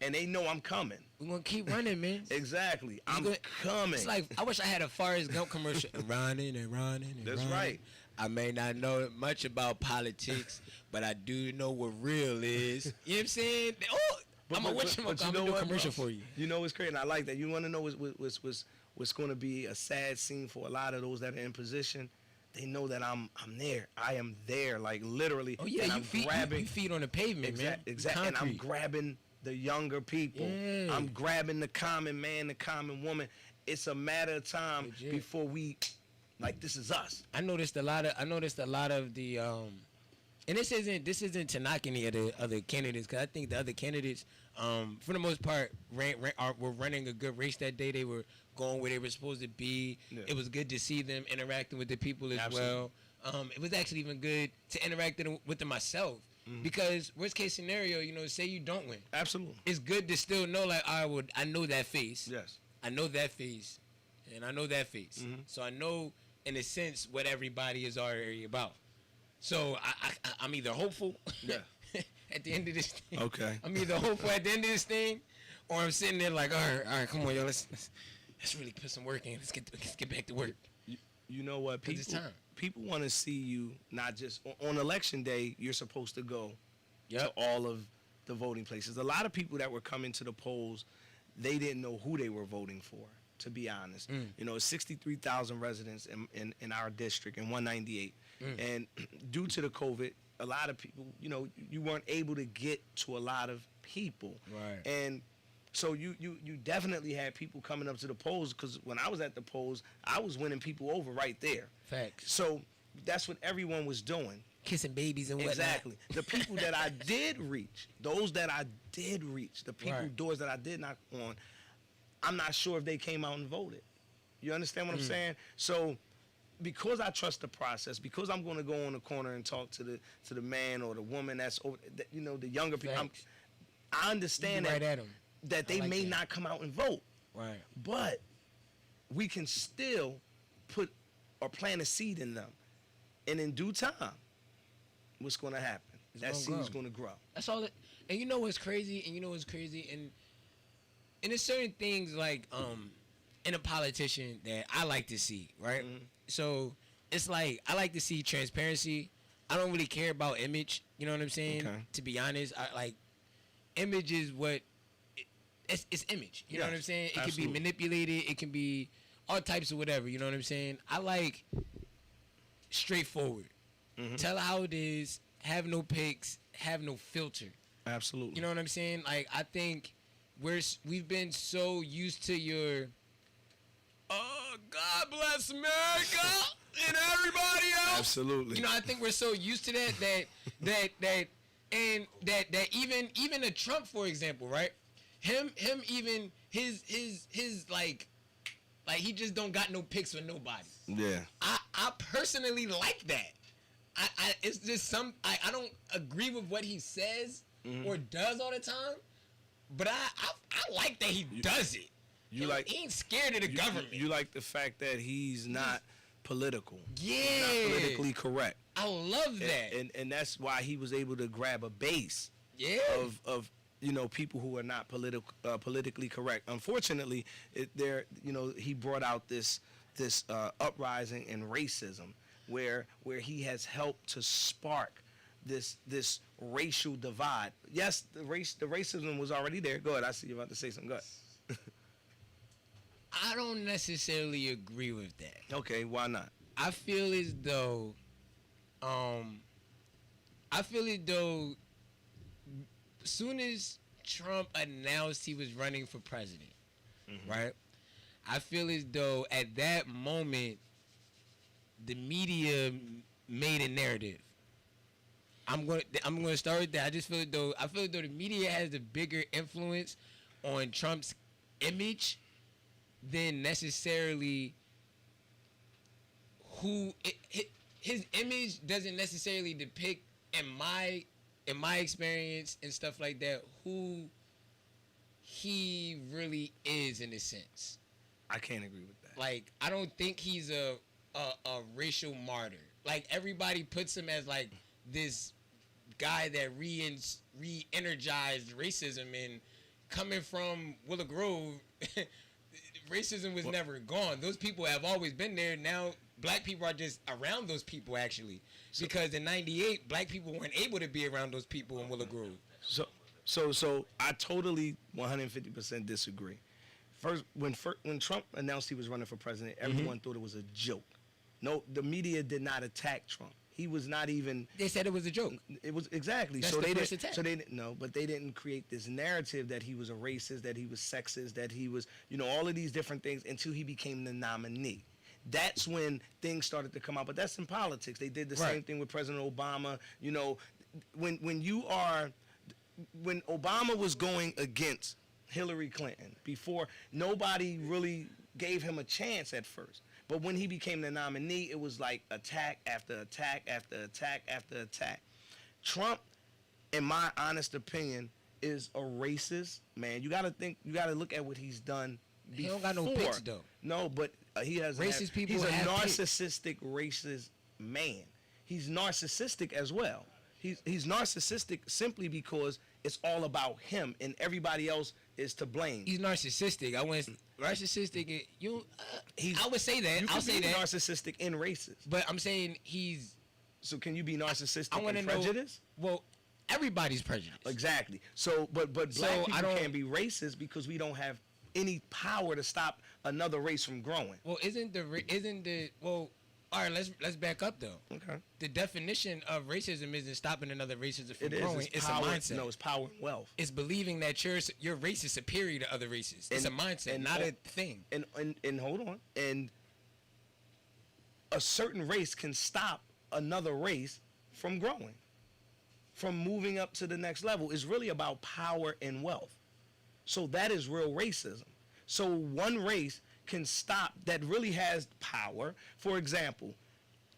And they know I'm coming. We're going to keep running, man. Exactly. I'm coming. It's like, I wish I had a Forrest Gump commercial. running and running and That's running. right. I may not know much about politics, but I do know what real is. You know what I'm saying? Oh, I'm going to do a commercial for you. You know what's crazy? And I like that. You want to know what's going to be a sad scene for a lot of those that are in position? They know that I'm there. I am there, like literally. Oh, yeah, you feet on the pavement, man. Exactly. And I'm grabbing the younger people. Yeah. I'm grabbing the common man, the common woman. It's a matter of time before we, this is us. I noticed a lot of the And this isn't to knock any of the other candidates, because I think the other candidates, for the most part, were running a good race that day. They were going where they were supposed to be. Yeah. It was good to see them interacting with the people as Absolutely. well. It was actually even good to interact with them myself, because worst case scenario, say you don't win. Absolutely. It's good to still know, like, I know that face. Yes. I know that face, and I know that face. So I know, in a sense, what everybody is already about. So I'm either hopeful Yeah. at the end of this thing. Okay. I'm either hopeful at the end of this thing, or I'm sitting there like, all right, come on, yo, let's really put some work in. Let's get back to work. You know what? 'Cause it's time. People want to see you not just on election day. You're supposed to go to all of the voting places. A lot of people that were coming to the polls, they didn't know who they were voting for. To be honest, 63,000 residents in our district in 198, and due to the COVID, a lot of people, you weren't able to get to a lot of people, Right. And so you definitely had people coming up to the polls, because when I was at the polls, I was winning people over right there. Facts. So that's what everyone was doing. Kissing babies and whatnot. Exactly. The people that I did reach, the people Right. doors that I did knock on, I'm not sure if they came out and voted. You understand what I'm saying? So because I trust the process, because I'm going to go on the corner and talk to the man or the woman that's over, the younger people, Facts. I understand Right that, at 'em. that they I like may that. not come out and vote. Right. But we can still put or plant a seed in them. And in due time, what's going to happen? That gonna seed's grow. going to grow. That's all. And you know what's crazy? And there's certain things like in a politician that I like to see, right? So it's like I like to see transparency. I don't really care about image. You know what I'm saying? Okay. To be honest, I like image is what it's image. You know what I'm Yes, saying? It can absolutely. be manipulated. It can be all types of whatever. You know what I'm saying? I like straightforward. Tell how it is. Have no pics. Have no filter. Absolutely. You know what I'm saying? Like, I think we've been so used to your, oh, God bless America and everybody else. Absolutely. You know, I think we're so used to that even a Trump, for example, right? Him even his like he just don't got no pics with nobody. Yeah. I personally like that. I it's just I don't agree with what he says or does all the time, but I like that he does it. You like he ain't scared of the government. You like the fact that he's not political. Yeah. He's not politically correct. I love that. And that's why he was able to grab a base of people who are not politically correct. Unfortunately, he brought out this uprising in racism where he has helped to spark this racial divide. Yes, the racism was already there. Go ahead. I see you about to say something. Go ahead. I don't necessarily agree with that. Okay, why not? I feel as though soon as Trump announced he was running for president, right? I feel as though at that moment the media made a narrative. I'm going to start with that. I feel as though the media has a bigger influence on Trump's image than necessarily his image doesn't necessarily depict in my experience and stuff like that who he really is in a sense. I can't agree with that. Like, I don't think he's a racial martyr. Like, everybody puts him as like this guy that re-energized racism, and coming from Willow Grove, racism was never gone. Those people have always been there. Now black people are just around those people, actually, because in '98 black people weren't able to be around those people in Willow Grove. So I totally 150% disagree. First, when Trump announced he was running for president, everyone thought it was a joke. No, the media did not attack Trump. He was not even. They said it was a joke. It was exactly. That's so the they first didn't. attack. So they didn't. No, but they didn't create this narrative that he was a racist, that he was sexist, that he was, all of these different things until he became the nominee. That's when things started to come out. But that's in politics. They did the Right. same thing with President Obama. You know, when Obama was going against Hillary Clinton, before, nobody really gave him a chance at first. But when he became the nominee, it was like attack after attack after attack after attack. Trump, in my honest opinion, is a racist man. You got to look at what he's done before. He don't got no picks, though. No, but he has Racist people he's a have picks. narcissistic racist man. He's narcissistic as well. He's narcissistic simply because it's all about him and everybody else is to blame. He's narcissistic. Narcissistic. I would say that. You I'll can say be that. narcissistic and racist. But I'm saying he's. So can you be narcissistic I want to and know. prejudiced? Well, everybody's prejudiced. Exactly. So, but black So, people I don't- can't be racist because we don't have any power to stop another race from growing. Well, all right. Let's back up though. Okay. The definition of racism isn't stopping another racism from It is. growing. It's power, a mindset. No, it's power and wealth. It's believing that your race is superior to other races. It's a mindset, not a thing. And hold on. And a certain race can stop another race from growing, from moving up to the next level. It's really about power and wealth. So that is real racism. So one race can stop that really has power. For example,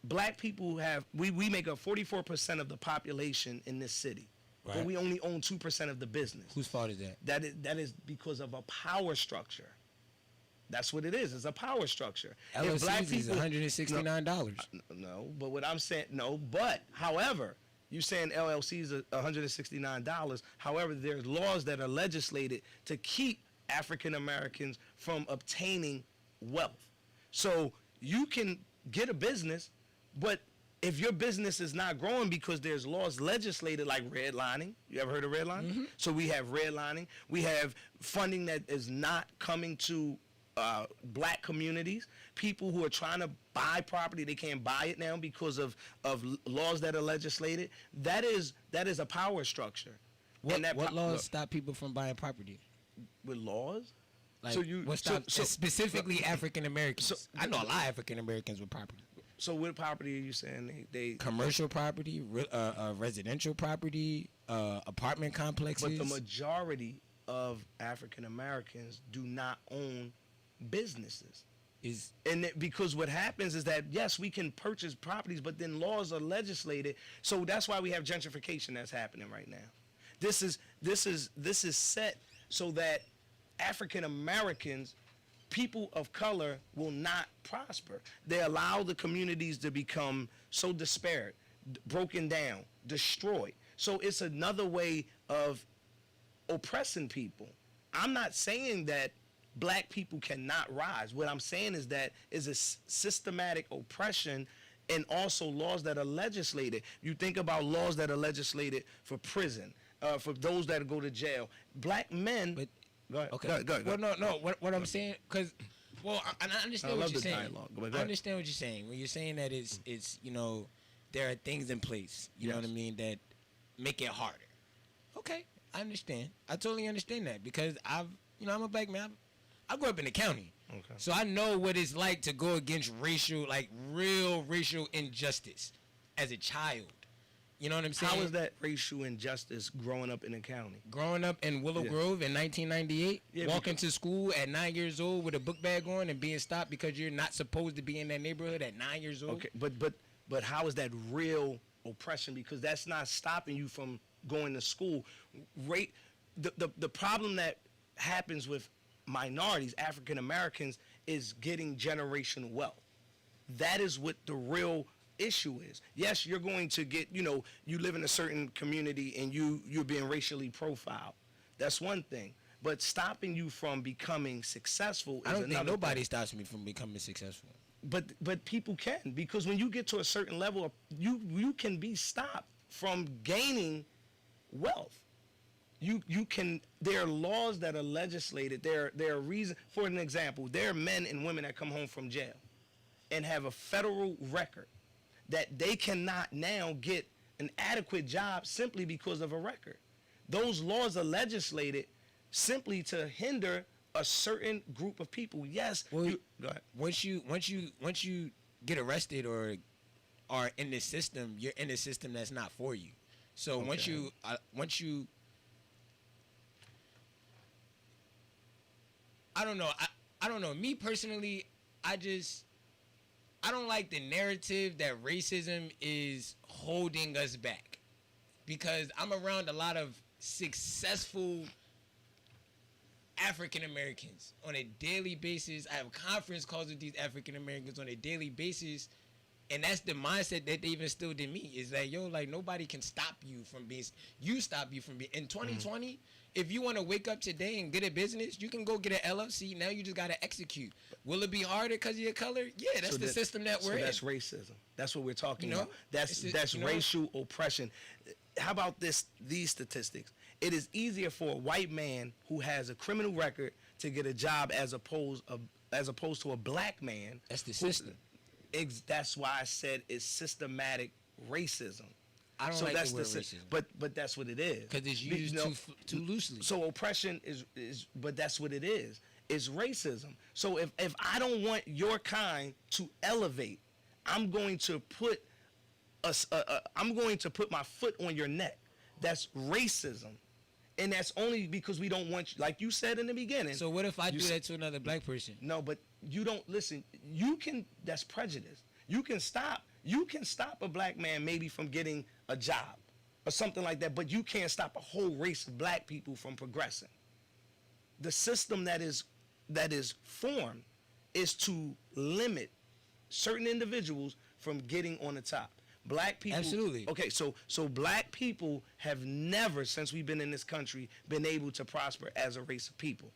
black people we make up 44% of the population in this city. Right. But we only own 2% of the business. Whose fault is that? That is because of a power structure. That's what it is. It's a power structure. LLCs is $169. No, but what I'm saying, however, you're saying LLCs are $169. However, there's laws that are legislated to keep African Americans from obtaining wealth. So you can get a business, but if your business is not growing because there's laws legislated like redlining, you ever heard of redlining? Mm-hmm. So we have redlining. We have funding that is not coming to black communities. People who are trying to buy property, they can't buy it now because of laws that are legislated. That is a power structure. What Look, laws stop people from buying property? with laws? Like, What specifically African Americans? I know a lot of African Americans with property. So what property are you saying they Commercial property, residential property, apartment complexes. But the majority of African Americans do not own businesses. Because what happens is that, yes, we can purchase properties, but then laws are legislated. So that's why we have gentrification that's happening right now. This is set so that African Americans, people of color, will not prosper. They allow the communities to become so disparate, broken down, destroyed. So it's another way of oppressing people. I'm not saying that black people cannot rise. What I'm saying is that is a systematic oppression and also laws that are legislated. You think about laws that are legislated for prison, for those that go to jail. Black men. But, go ahead. okay. Go ahead. Well, no. What I'm saying, because, I understand what you're saying. Dialogue. Go ahead. I understand what you're saying. When you're saying that it's there are things in place, you know what I mean, that make it harder. Okay, I understand. I totally understand that because I'm a black man. I grew up in the county. Okay. So I know what it's like to go against real racial injustice as a child. You know what I'm saying? How is that racial injustice growing up in the county? Growing up in Willow Grove in 1998, walking to school at 9 years old with a book bag on and being stopped because you're not supposed to be in that neighborhood at 9 years old. Okay, but how is that real oppression? Because that's not stopping you from going to school. The problem that happens with minorities, African Americans, is getting generational wealth. That is what the real issue is. Yes, you're going to get, you live in a certain community and you're being racially profiled. That's one thing. But stopping you from becoming successful is another thing. I don't think nobody stops me from becoming successful. But people can, because when you get to a certain level, you can be stopped from gaining wealth. You can. There are laws that are legislated. There are reasons. For an example, there are men and women that come home from jail and have a federal record that they cannot now get an adequate job simply because of a record. Those laws are legislated simply to hinder a certain group of people. Yes. Well, Go ahead. once you get arrested or are in the system, you're in a system that's not for you. So once you I don't know. I don't know. Me personally, I don't like the narrative that racism is holding us back, because I'm around a lot of successful African Americans on a daily basis. I have conference calls with these African Americans on a daily basis, and that's the mindset that they've instilled in me. Is that, yo, like, nobody can stop you from being. You stop you from being. In 2020, if you want to wake up today and get a business, you can go get an LLC. Now you just got to execute. Will it be harder because of your color? Yeah, that's the system that we're in. That's racism. That's what we're talking You know? about. That's It's a- racial oppression. How about these statistics? It is easier for a white man who has a criminal record to get a job as opposed to a black man. That's the system. That's why I said it's systematic racism. I don't like the word racism. But that's what it is. Because it's used too loosely. So oppression is but that's what it is. It's racism. So if I don't want your kind to elevate, I'm going to put my foot on your neck. That's racism. And that's only because we don't want you, like you said in the beginning. So what if I do that to another black person? No, but you don't listen. That's prejudice. You can stop a black man maybe from getting a job or something like that, but you can't stop a whole race of black people from progressing. The system that is formed is to limit certain individuals from getting on the top. Black people. Absolutely. Okay, so black people have never, since we've been in this country, been able to prosper as a race of people.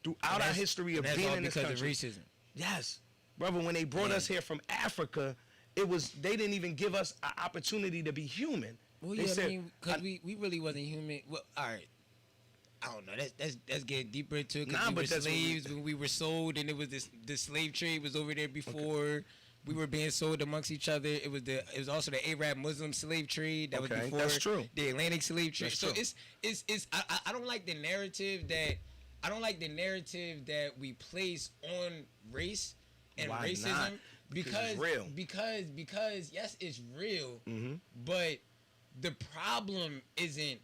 Throughout our history of being in this country. That's all because of racism. Yes. Brother, when they brought us here from Africa, they didn't even give us an opportunity to be human. Well, They yeah, said, I mean, because we really wasn't human. Well, all right. I don't know. That's getting deeper into it. Nah, We but were that's what we- slaves when we were sold, and it was the slave trade was over there before. We were being sold amongst each other. It was also the Arab Muslim slave trade that was Okay, before that's true. the Atlantic slave trade. That's So true. it's I don't like the narrative that we place on race and Why racism not? Because it's real. because yes, it's real, Mm-hmm. but the problem isn't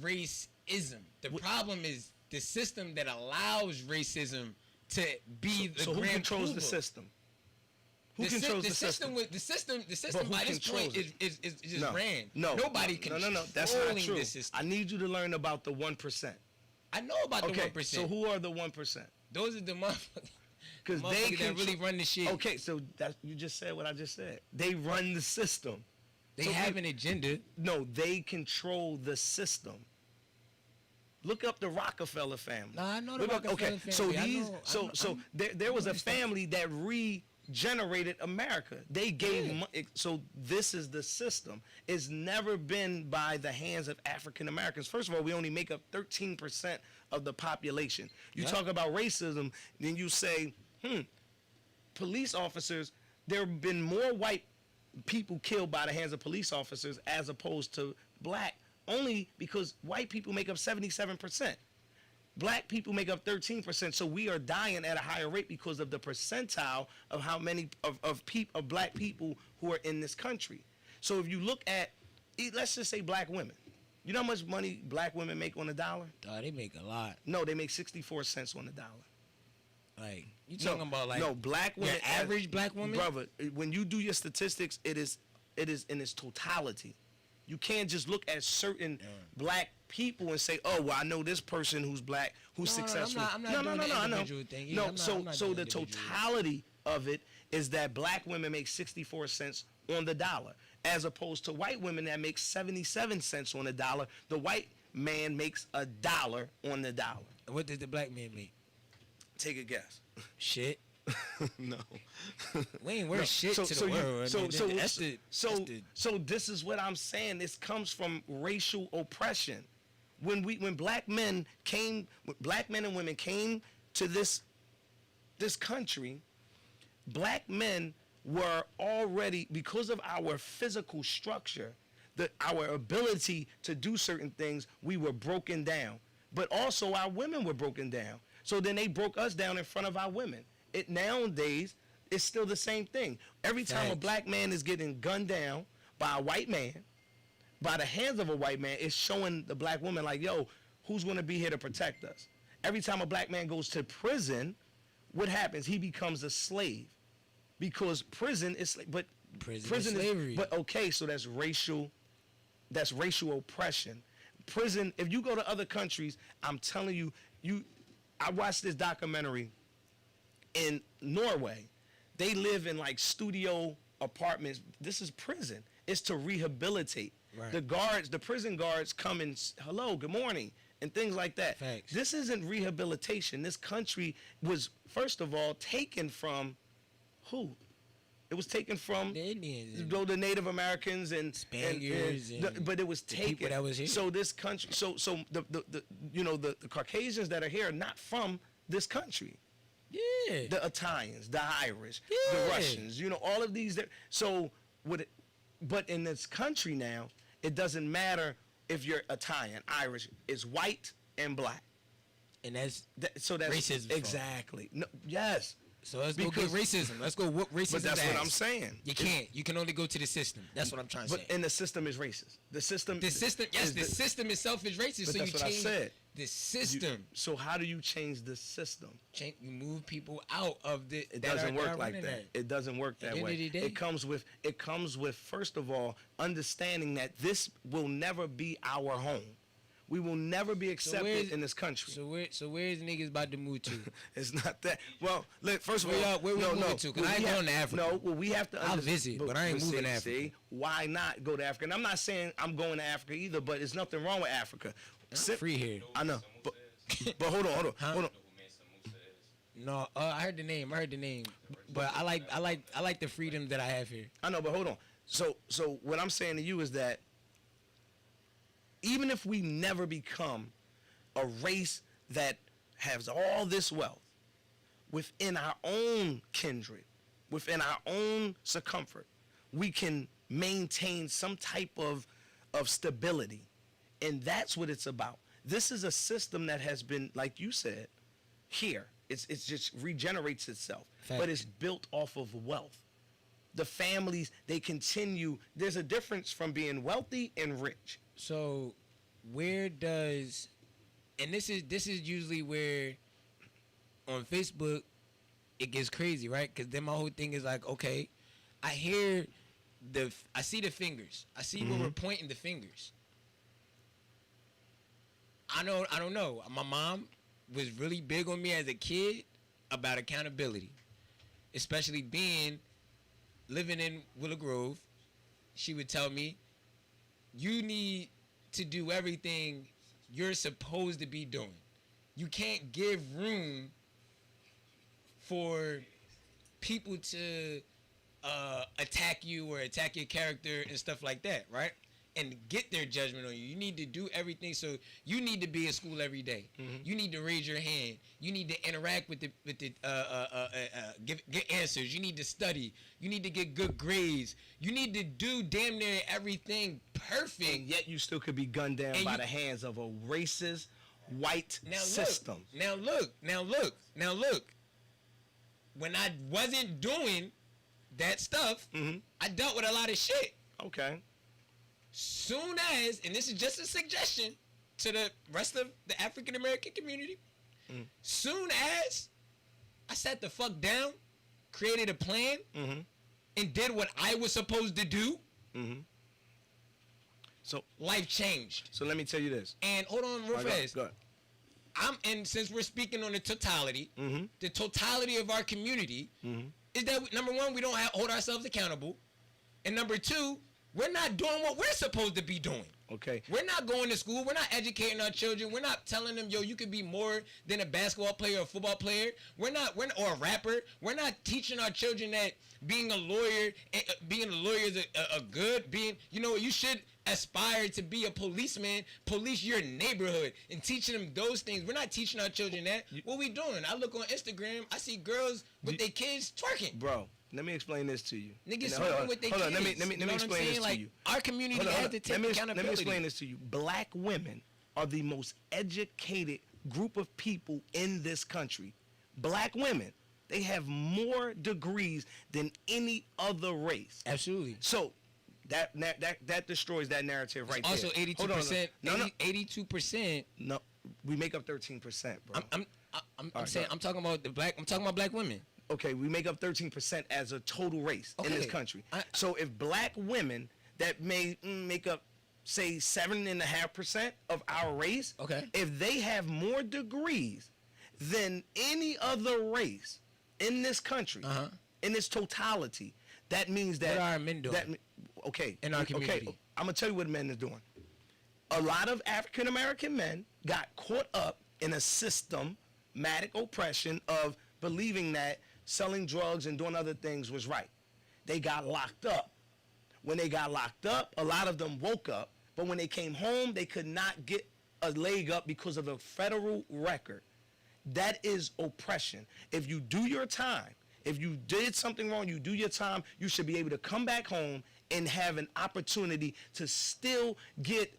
racism. The problem is the system that allows racism to be the So who grand controls the poobah. system? Who controls the system? The system But who by this point controls it? is just ran. No. Nobody No. That's not controlling true. the system. I need you to learn about the 1%. I know about the Okay, 1%. so who are the 1%? Those are the motherfuckers. Because they Motherfuckers that control- really run the shit. Okay, so you just said what I just said. They run the system. They So have an agenda. No, they control the system. Look up the Rockefeller family. Nah, I know the Look up- Rockefeller okay, so family. I these, know- so there was a family that regenerated America. They gave so this is the system. It's never been by the hands of African Americans. First of all, we only make up 13% of the population. You talk about racism, then you say, police officers. There have been more white people killed by the hands of police officers as opposed to black, only because white people make up 77%. Black people make up 13%, so we are dying at a higher rate because of the percentile of how many of black people who are in this country. So if you look at, let's just say black women, you know how much money black women make on a dollar? Oh, they make a lot. No, they make 64 cents on the dollar. Like, you talking about like black women, your average black woman? brother. When you do your statistics, it is in its totality. You can't just look at certain black people and say, "Oh, well, I know this person who's black, who's successful." I'm not doing the individual thing. Yeah, No, I'm so not so doing the individual. totality of it is that black women make 64 cents on the dollar, as opposed to white women that make 77 cents on the dollar. The white man makes $1 on the dollar. What did the black man make? Take a guess. Shit. No. We ain't worth shit to the world. So this is what I'm saying. This comes from racial oppression. When black men and women came to this country, black men were already, because of our physical structure, our ability to do certain things, we were broken down. but also our women were broken down. So then they broke us down in front of our women. It nowadays, it's still the same thing. Every time a Facts. black man is getting gunned down by a white man, by the hands of a white man, it's showing the black woman like, yo, who's going to be here to protect us? Every time a black man goes to prison, what happens? He becomes a slave, because prison is, but Prison is slavery. but okay, so that's racial oppression. Prison, if you go to other countries, I'm telling you, I watched this documentary in Norway. They live in like studio apartments. This is prison. It's to rehabilitate. Right. The prison guards come and hello, good morning, and things like that. Facts. This isn't rehabilitation. This country was, first of all, taken from who? It was taken from The Indians. the Native Americans and Spaniards and but it was the taken. people that was here. So this country, so the Caucasians that are here are not from this country. Yeah. The Italians, the Irish, Yeah. the Russians, all of these. So but in this country now, it doesn't matter if you're Italian, Irish. It's white and black. And that's So that's racism. exactly. No, yes. So let's go Because- get racism. Let's go whoop racism. But that's what I'm saying. You can't. You can only go to the system. That's what I'm trying to But say. and the system is racist. The system. The system, yes, is the system itself is racist. But So that's you what I change said. the system. So how do you change the system? You move people out of the. It doesn't work like that. It. It doesn't work that the end way. of the day- It comes with first of all understanding that this will never be our home. We will never be accepted in this country. So where's niggas about to move to? It's not that. Well, look, first of Where all, y'all- where we no, moving no. to? 'Cause Well, I ain't we have- going to Africa. No, well, we have to. I'll understand- visit, but I ain't moving to Africa. See, why not go to Africa? And I'm not saying I'm going to Africa either, but there's nothing wrong with Africa. Free here. I know, but hold on. No, I heard the name. But I like the freedom that I have here. I know, but hold on. So what I'm saying to you is that even if we never become a race that has all this wealth within our own kindred, within our own circumference, we can maintain some type of stability. And that's what it's about. This is a system that has been, like you said, here. It's just regenerates itself. Fact. But it's built off of wealth. The families, they continue. There's a difference from being wealthy and rich. So where does, and this is usually where on Facebook it gets crazy, right? Because then my whole thing is like, okay, I see the fingers. I see where we're pointing the fingers. I don't know. My mom was really big on me as a kid about accountability, especially living in Willow Grove. She would tell me, you need to do everything you're supposed to be doing. You can't give room for people to attack you or attack your character and stuff like that, right? And get their judgment on you. You need to do everything. So you need to be in school every day. You need to raise your hand. You need to interact with get answers. You need to study. You need to get good grades. You need to do damn near everything perfect. And yet you still could be gunned down by the hands of a racist white system. Now look. When I wasn't doing that stuff, I dealt with a lot of shit. Okay. Soon as, and this is just a suggestion to the rest of the African American community, soon as I sat the fuck down, created a plan, and did what I was supposed to do, so life changed. So let me tell you this. And hold on real fast. Go ahead. And since we're speaking on the totality of our community is that, number one, we don't hold ourselves accountable, and number two, we're not doing what we're supposed to be doing. Okay. We're not going to school. We're not educating our children. We're not telling them, yo, you could be more than a basketball player or a football player. Or a rapper. We're not teaching our children that being a lawyer is a good, you should aspire to be a policeman, police your neighborhood, and teaching them those things. We're not teaching our children that. What we doing? I look on Instagram, I see girls with their kids twerking. Bro, let me explain this to you. Niggas twerking with their kids. Let me explain this to you. Our community has to take accountability. Let me explain this to you. Black women are the most educated group of people in this country. Black women, they have more degrees than any other race. Absolutely. So that destroys that narrative right Also, there. 82%. No, 82%. no, we make up 13%, bro. I'm saying I'm talking about black women. Okay, we make up 13% as a total race in this Okay. country. So if black women that may make up, say, 7.5% of our race, Okay. if they have more degrees than any other race in this country, in its totality, that means that... What are our men doing? Okay. In our community? Okay, I'm going to tell you what men is doing. A lot of African-American men got caught up in a systematic oppression of believing that selling drugs and doing other things was right. They got locked up. When they got locked up, a lot of them woke up, but when they came home, they could not get a leg up because of a federal record. That is oppression. If you do your time, if you did something wrong, you do your time, you should be able to come back home and have an opportunity to still get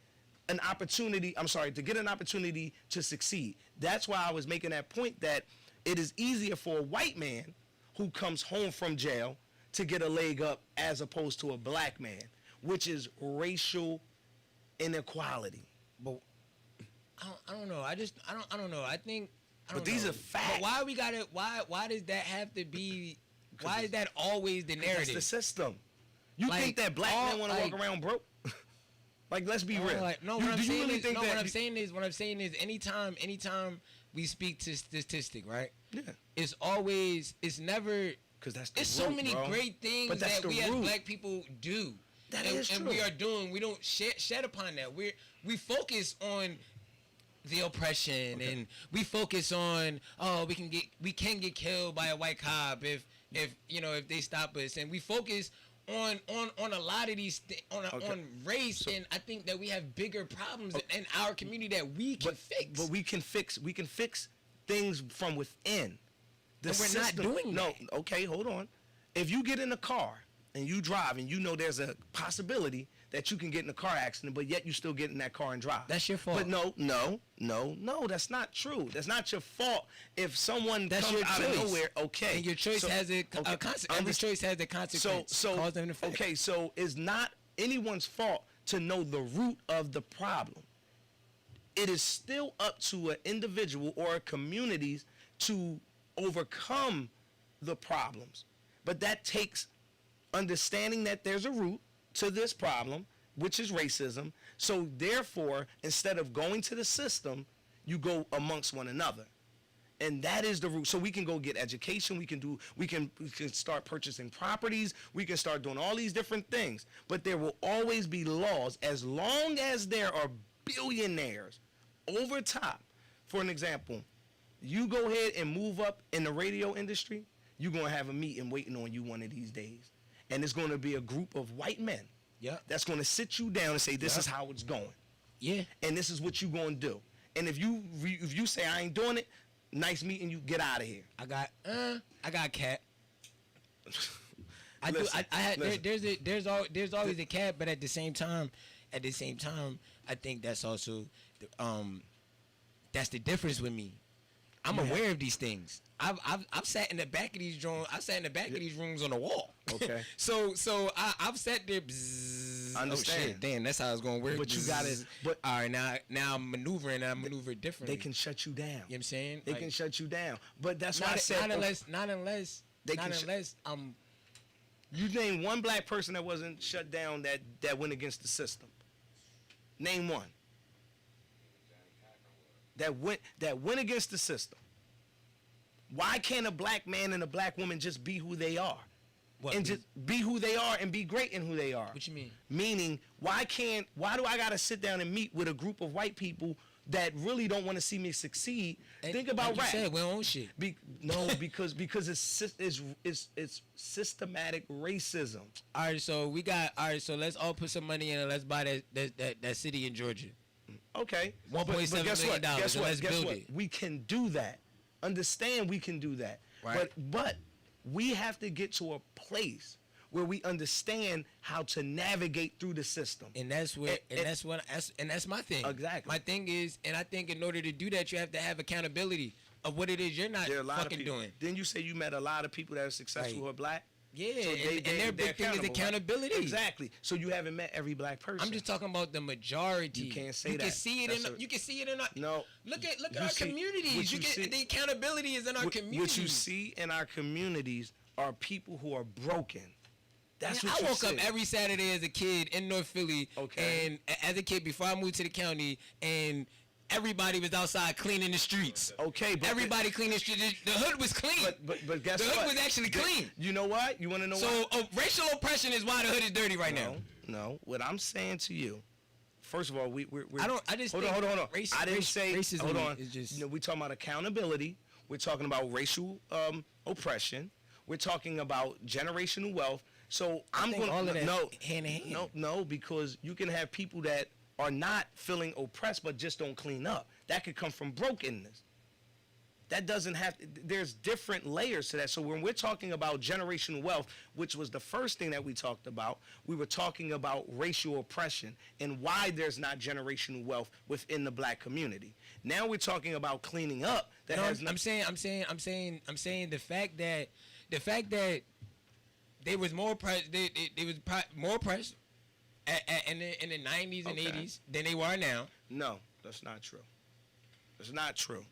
an opportunity, to get an opportunity to succeed. That's why I was making that point that it is easier for a white man who comes home from jail to get a leg up as opposed to a black man, which is racial inequality. But I don't know. I don't know. I think. But these are facts. But why we got it? Why does that have to be? Why is that always the narrative? That's the system. You Like, think that black men want to like- walk around broke? Like, let's be real. Like, no, You- what I'm do you saying really is, think no, that what I'm you- saying is, anytime we speak to statistic, right? Yeah. It's never. Because that's the It's so root, many bro. great things But that's that the we as root. black people do. That and, is and true. we are doing. We don't shed upon that. We focus on the oppression, and we focus on we can get killed by a white cop if they stop us, and we focus on a lot of these on race, and I think that we have bigger problems in our community that we can fix. But we can fix things from within. The And we're not doing No, that. okay, hold on. If you get in a car and you drive and you know there's a possibility that you can get in a car accident, but yet you still get in that car and drive. That's your fault. But no, that's not true. That's not your fault. If someone That's comes your out choice. of nowhere, okay. And your choice has a consequence. Every choice has a consequence. Cause and effect. Okay, so it's not anyone's fault to know the root of the problem. It is still up to an individual or communities to overcome the problems. But that takes understanding that there's a root to this problem, which is racism. So therefore, instead of going to the system, you go amongst one another. And that is the root. So we can go get education. We can start purchasing properties. We can start doing all these different things. But there will always be laws as long as there are billionaires over top. For an example, you go ahead and move up in the radio industry, you're going to have a meeting waiting on you one of these days. And it's going to be a group of white men that's going to sit you down and say, this is how it's going. Yeah. And this is what you're going to do. And if you say, I ain't doing it, nice meeting you, get out of here. I got cat. Listen. There's always a cap, but at the same time, I think that's also that's the difference with me. I'm aware of these things. I've sat in the back of these rooms. I sat in the back of these rooms on the wall. Okay. so I've sat there. Bzzz, Understand. Oh shit, damn, that's how it's gonna work. But you Bzzz. gotta. But all right, now I'm maneuvering, and I maneuver differently. they can shut you down. You know what I'm saying? They can shut you down. But that's why I said. Not unless You name one black person that wasn't shut down that went against the system. Name one. That went against the system. Why can't a black man and a black woman just be who they are? What, and just be who they are and be great in who they are? What you mean? Meaning, why do I gotta sit down and meet with a group of white people that really don't want to see me succeed? And Think about like rap. you said, we own shit. Because it's systematic racism. All right, so let's all put some money in and let's buy that city in Georgia. Okay. $1.7 million, Guess and what? let's build it. We can do that. Understand we can do that. Right. But we have to get to a place where we understand how to navigate through the system. And that's where, that's my thing. Exactly. My thing is, and I think in order to do that, you have to have accountability of what it is you're not There are a lot fucking of people. doing. Didn't you say you met a lot of people that are successful who are black? Yeah, So and their big thing is accountable, right? accountability. Exactly. So you haven't met every black person. I'm just talking about the majority. You can't say you that. Can see it That's in. You can see it in. Our, No. Look at You our see- communities. what You you get see- the accountability is in our communities. What you see in our communities are people who are broken. That's Man, what I you woke see. up every Saturday as a kid in North Philly, Okay. and as a kid before I moved to the county, and everybody was outside cleaning the streets. Okay, but everybody cleaning the streets. The hood was clean. But guess the what? hood was actually clean. You know what? You want to know So why? racial oppression is why the hood is dirty right now. No. What I'm saying to you, first of all, we're I just hold think on. I didn't say. racism Hold on. is just. We're talking about accountability. We're talking about racial oppression. We're talking about generational wealth. So I'm think going all of that no hand in hand. No, because you can have people that are not feeling oppressed but just don't clean up. That could come from brokenness. That doesn't have. There's different layers to that. So when we're talking about generational wealth, which was the first thing that we talked about, we were talking about racial oppression and why there's not generational wealth within the black community. Now we're talking about cleaning up. That has I'm saying the fact that they was more oppressed. They was more oppressed in the 90s and 80s than they were now. No, that's not true. That's not true.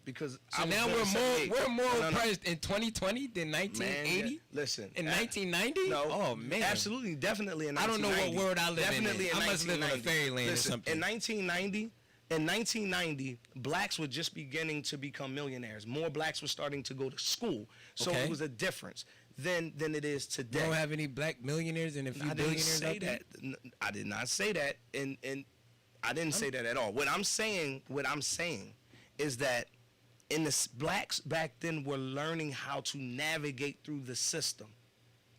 Because So now we're more oppressed in 2020 than 1980. Man, listen, in 1990. No, oh man, absolutely, definitely in I don't know 1990. what world I live definitely in. I must live in a 1990. fairyland or Listen, something. In 1990, blacks were just beginning to become millionaires. More blacks were starting to go to school, so Okay. it was a difference than it is today. You don't have any black millionaires and a few I didn't billionaires say out there? that. I did not say that, and I didn't say that at all. What I'm saying is that blacks back then were learning how to navigate through the system.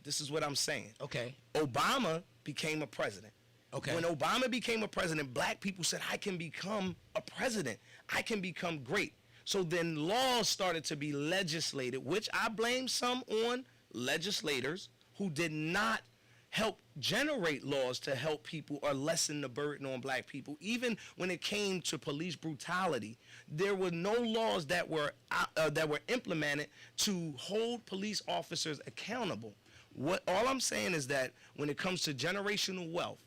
This is what I'm saying. Okay. Obama became a president. Okay. When Obama became a president, black people said, I can become a president. I can become great. So then laws started to be legislated, which I blame some on legislators who did not help generate laws to help people or lessen the burden on black people. Even when it came to police brutality, there were no laws that were implemented to hold police officers accountable. All I'm saying is that when it comes to generational wealth,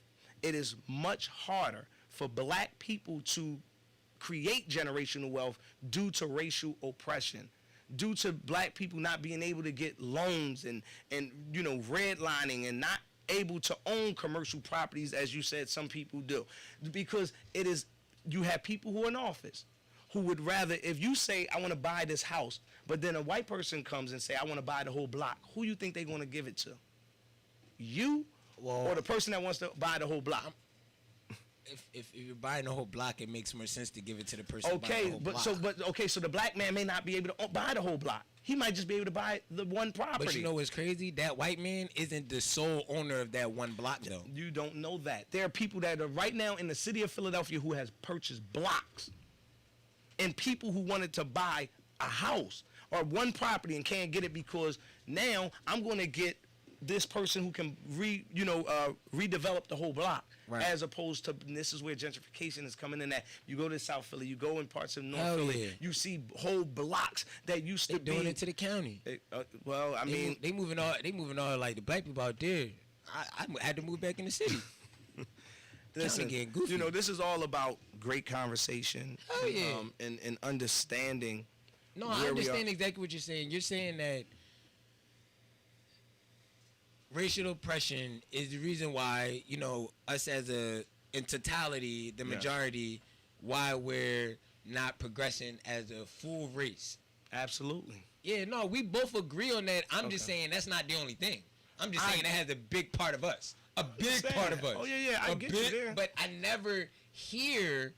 it is much harder for black people to create generational wealth due to racial oppression, due to black people not being able to get loans and redlining and not able to own commercial properties, as you said some people do. Because you have people who are in office who would rather, if you say, I want to buy this house, but then a white person comes and say, I want to buy the whole block, who you think they're going to give it to? You or the person that wants to buy the whole block? If you're buying the whole block, it makes more sense to give it to the person buying the Okay, whole but block. so the black man may not be able to buy the whole block. He might just be able to buy the one property. But you know what's crazy? That white man isn't the sole owner of that one block, though. You don't know that. There are people that are right now in the city of Philadelphia who has purchased blocks, and people who wanted to buy a house or one property and can't get it because now I'm going to get this person who can redevelop the whole block. Right. As opposed to, and this is where gentrification is coming in at. You go to South Philly, you go in parts of North Hell Philly, yeah. you see whole blocks that used They to be. doing it to the county. Well, I mean, they moving all like the black people out there. I had to move back in the city. listen, getting goofy. this is all about great conversation. Hell yeah. And understanding. No, where I we understand are. exactly what you're saying. You're saying that racial oppression is the reason why, us in totality, the majority, why we're not progressing as a full race. Absolutely. Yeah, no, we both agree on that. I'm just saying that's not the only thing. I'm just saying that has a big part of us. A big part of us. Oh, yeah, I get you there. But I never hear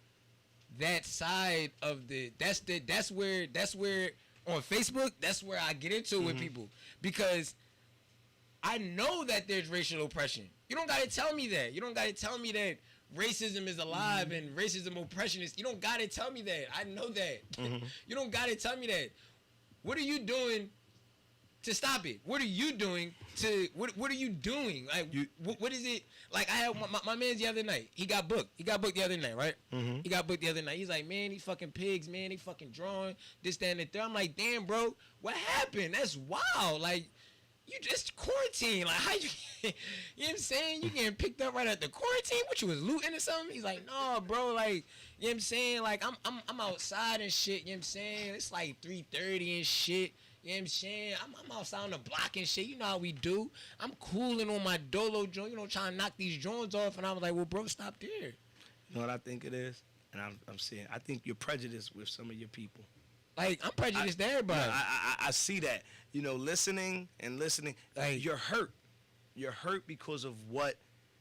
that side of that's where on Facebook, that's where I get into with people. Because I know that there's racial oppression. You don't gotta tell me that. You don't gotta tell me that racism is alive and racism oppression is. You don't gotta tell me that. I know that. You don't gotta tell me that. What are you doing to stop it? What are you doing to what are you doing? Like what is it? Like I had my man's the other night. He got booked. He got booked the other night, right? Mm-hmm. He got booked the other night. He's like, man, these fucking pigs, man, they fucking drawing this, that, and the third. I'm like, damn, bro, what happened? That's wild. Like, you just quarantine. Like, how you? You know what I'm saying? You getting picked up right at the quarantine? What, you was looting or something? He's like, no, bro. Like, you know what I'm saying? Like, I'm outside and shit. You know what I'm saying? It's like 3:30 and shit. You know what I'm saying? I'm outside on the block and shit. You know how we do. I'm cooling on my dolo joint, you know, trying to knock these joints off. And I was like, well, bro, stop there. You know what I think it is? And I'm saying, I think you're prejudiced with some of your people. Like, I'm prejudiced to everybody. I see that. You know, listening. Like, you're hurt. You're hurt because of what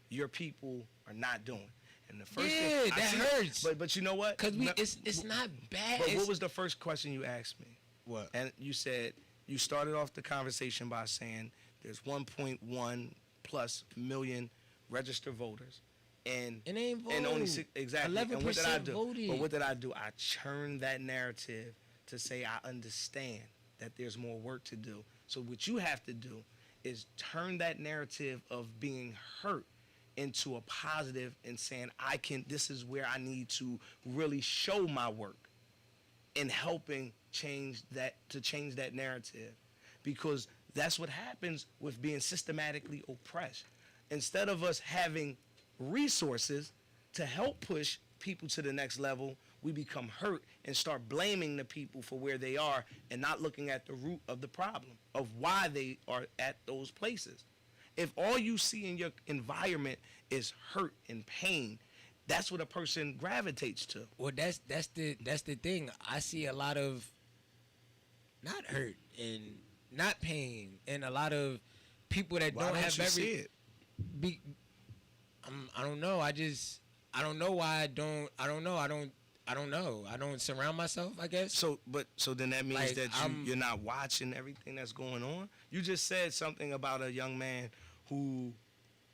your people are not doing. And the first thing, that hurts. But you know what? Because it's not bad. But what was the first question you asked me? What? And you said, you started off the conversation by saying there's 1.1 plus million registered voters. And it ain't voted. And only exactly. 11% and what did I do? voted. But what did I do? I churned that narrative to say I understand that there's more work to do. So what you have to do is turn that narrative of being hurt into a positive and saying this is where I need to really show my work in helping change that narrative, because that's what happens with being systematically oppressed. Instead of us having resources to help push people to the next level, we become hurt and start blaming the people for where they are and not looking at the root of the problem of why they are at those places. If all you see in your environment is hurt and pain, that's what a person gravitates to. Well, that's the thing. I see a lot of not hurt and not pain, and a lot of people that Why don't don't have you see it? I don't know. I don't know why I don't know. I don't know. I don't surround myself, I guess. So then that means Like, that you're not watching everything that's going on. You just said something about a young man who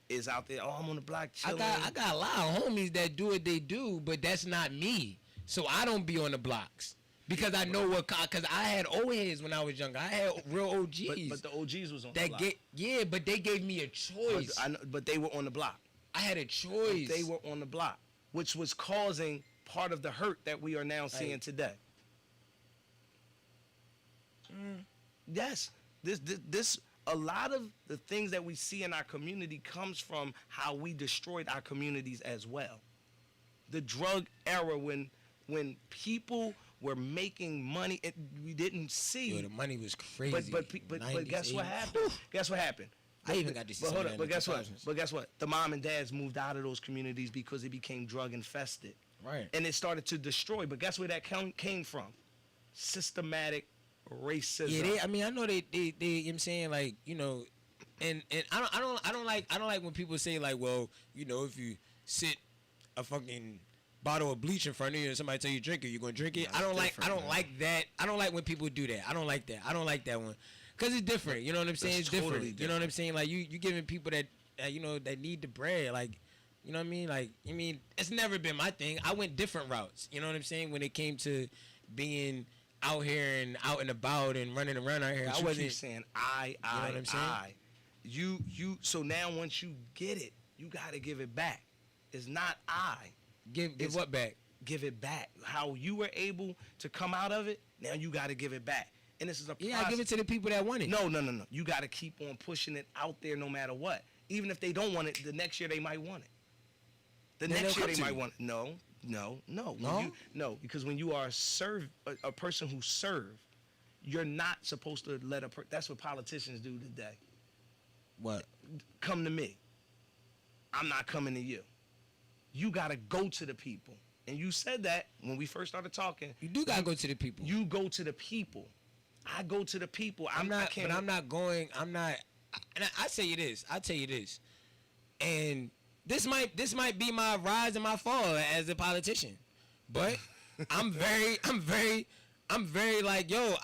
is out there. Oh, I'm on the block chilling. I got a lot of homies that do what they do, but that's not me. So I don't be on the blocks. Because I know because I had old heads when I was younger. I had real OGs. But the OGs was on the that block. but they gave me a choice. But they were on the block. I had a choice. They were on the block, which was causing part of the hurt that we are now seeing today. Yes, this a lot of the things that we see in our community comes from how we destroyed our communities as well. The drug era, when people were making money, we didn't see. Yo, the money was crazy. But guess what happened? Guess what happened? I even got to see But hold some up. of But that in guess the what? 2000s. But guess what? The mom and dads moved out of those communities because it became drug infested. Right. And it started to destroy. But guess where that came from? Systematic racism. Yeah, I know they you know what I'm saying, like, you know, and I don't like when people say, like, well, you know, if you sit a fucking bottle of bleach in front of you and somebody tell you drink it, you're gonna drink it. Yeah, I don't like that. I don't like when people do that. I don't like that. I don't like that one. Cause it's different. You know what I'm saying? It's totally different. You know what I'm saying? Like you giving people that you know, that need the bread. Like, you know what I mean? Like, I mean, it's never been my thing. I went different routes. You know what I'm saying? When it came to being out here and out and about and running around out here, But I you wasn't keep saying You know what I'm saying? I. You. So now once you get it, you gotta give it back. It's not I. give what back? Give it back. How you were able to come out of it, now you gotta give it back. And this is a Yeah, I give it to the people that want it. No. You gotta keep on pushing it out there no matter what. Even if they don't want it, the next year they might want it. The Then next they'll year come they to might you. want it. No. No? No, because when you are a person who serve, you're not supposed to let that's what politicians do today. What? Come to me. I'm not coming to you. You got to go to the people. And you said that when we first started talking. You do gotta go to the people. You go to the people. I go to the people. And I say you this. I tell you this. And this might be my rise and my fall as a politician. But I'm very like, yo,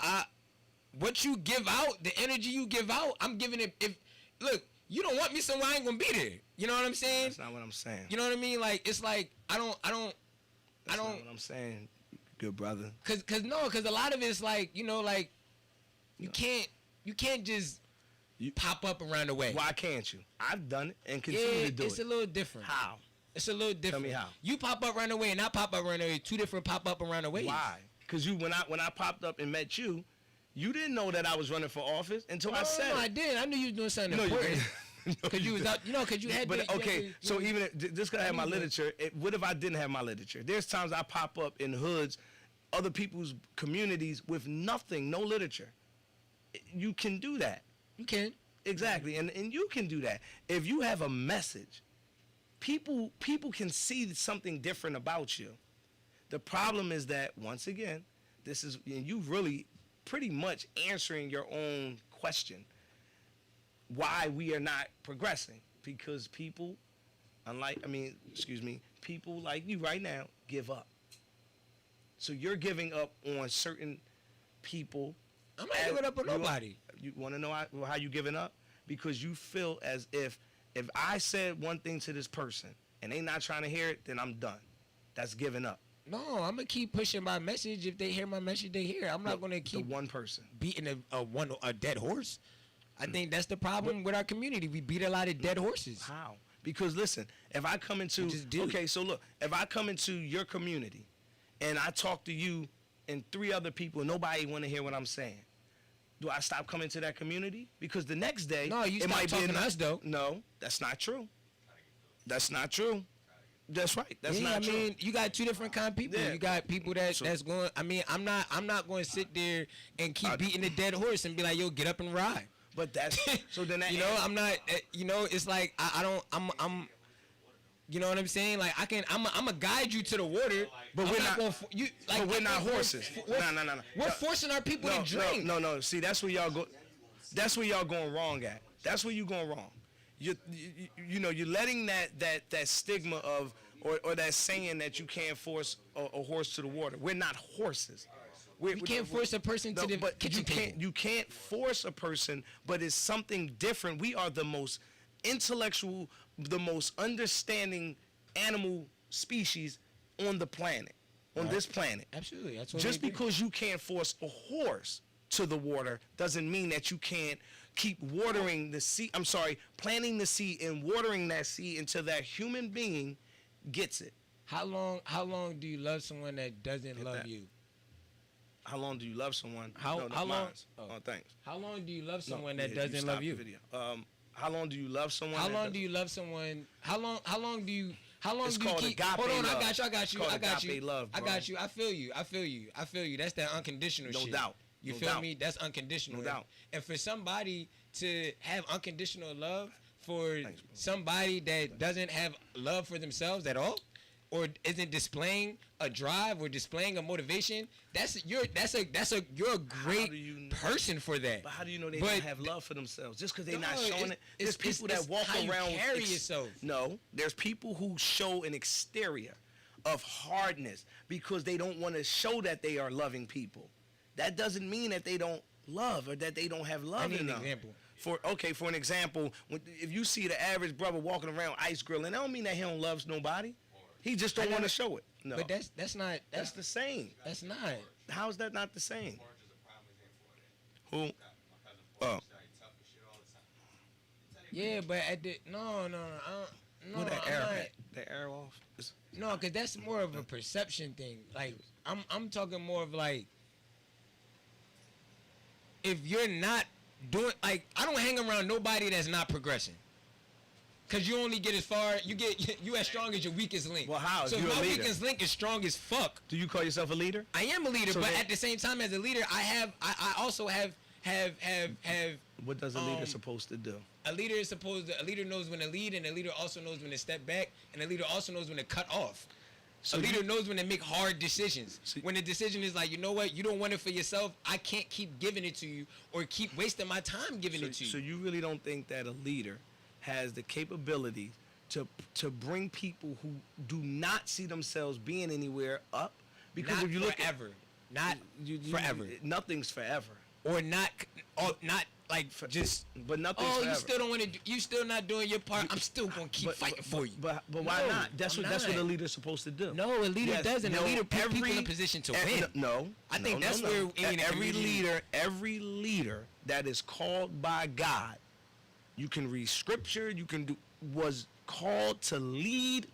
what you give out, the energy you give out, I'm giving it. If look, you don't want me somewhere, I ain't gonna be there. You know what I'm saying? That's not what I'm saying. You know what I mean? Like, it's like I don't That's not what I'm saying, good brother. Cause a lot of it's like, you know, like you can't You can't just pop up around the way. Why can't you? I've done it and continue to do it's it. a little different. How? It's a little different. me how. You pop up around the way and I pop up around the way. Two different pop up around the way. Why? Because when I popped up and met you, you didn't know that I was running for office until I No, said no, I it. did. I knew you was doing something No, you important. didn't. Because you was out, because you had. But the, okay, so even just because I have my I knew that. literature, what if I didn't have my literature? There's times I pop up in hoods, other people's communities with nothing, no literature. You can do that. You can. Exactly, and you can do that. If you have a message, people can see something different about you. The problem is that, once again, this is, and you really pretty much answering your own question, why we are not progressing. Because people, people like you right now give up. So you're giving up on certain people. I'm not giving up on nobody. You want to know how you giving up? Because you feel as if I said one thing to this person and they not trying to hear it, then I'm done. That's giving up. No, I'm gonna keep pushing my message. If they hear my message, they hear. I'm not gonna keep the one person beating a dead horse. I think that's the problem with our community. We beat a lot of dead horses. How? Because listen, if I come into if I come into your community and I talk to you and 3 other people, nobody want to hear what I'm saying. Do I stop coming to that community? Because the next day, No, you it stop might talking be to us though. No, that's not true. That's not true. That's right. That's not true. I mean, you got 2 different kind of people. Yeah. You got people that's going. I mean, I'm not going to sit there and keep beating a dead horse and be like, yo, get up and ride. But that's so then that I'm not. It's like I don't. I'm. You know what I'm saying? Like I'm gonna guide you to the water, but we're not. But we're not horses. No. We're forcing our people to drink. No. See, that's where y'all go. That's where y'all going wrong at. That's where you going wrong. You're letting that stigma of or that saying that you can't force a horse to the water. We're not horses. You can't force a person to the kitchen table. You can't force a person, but it's something different. We are the most intellectual, the most understanding animal species on the planet, on this planet. Absolutely. That's what Just because you can't force a horse to the water doesn't mean that you can't keep watering the seed. I'm sorry, planting the seed and watering that seed until that human being gets it. How long do you love someone that doesn't love you? How long do you love someone? How long? Thanks. How long do you love someone that doesn't love you? How long do you love someone? How long do you love someone? How long do you It's do you called keep? agape Hold on, love. I got you. It's called agape love, I bro. got you. I feel you. That's that unconditional shit. No doubt. You No feel doubt. me? That's unconditional. No doubt. And for somebody to have unconditional love for Thanks, bro. somebody that doesn't have love for themselves at all, or isn't displaying a drive or displaying a motivation, you're a great person for that. But how do you know they don't have love for themselves? Just because they're not showing it. There's It's people that walk how you around carry with yourself. No, there's people who show an exterior of hardness because they don't want to show that they are loving people. That doesn't mean that they don't love or that they don't have love I need in an them. example. For an example, if you see the average brother walking around ice grilling, that don't mean that he don't love nobody. He just don't want to show it. No, But that's not. that's the same. That's not. How is that not the same? Who? Oh. Yeah, but at the no. Who that I'm air not- at? That air off? No, because that's more of a perception thing. Like I'm talking more of like if you're not doing like I don't hang around nobody that's not progressing. Cause you only get as far you as strong as your weakest link. Well, how? So If if you're a my leader. weakest link is strong as fuck. Do you call yourself a leader? I am a leader, So but then- at the same time as a leader, I also have What does a leader supposed to do? a leader knows when to lead, and a leader also knows when to step back, and a leader also knows when to cut off. So A leader knows when to make hard decisions. When the decision is like, you know what, you don't want it for yourself, I can't keep giving it to you or keep wasting my time giving it to you. So you really don't think that a leader has the capability to bring people who do not see themselves being anywhere up? Because Not if you look forever. Not forever. nothing's forever. Or not like just. But nothing's Oh, forever. you still don't want to. You still not doing your part. I'm still gonna keep fighting for you. But why No, not? That's I'm what a not. leader's supposed to do. No, a leader Yes, doesn't. no, A leader puts people in a every- position to Eh, win. No, I think no, that's no, where no. we ain't every usually- leader that is called by God, you can read scripture, you can do, was called to lead.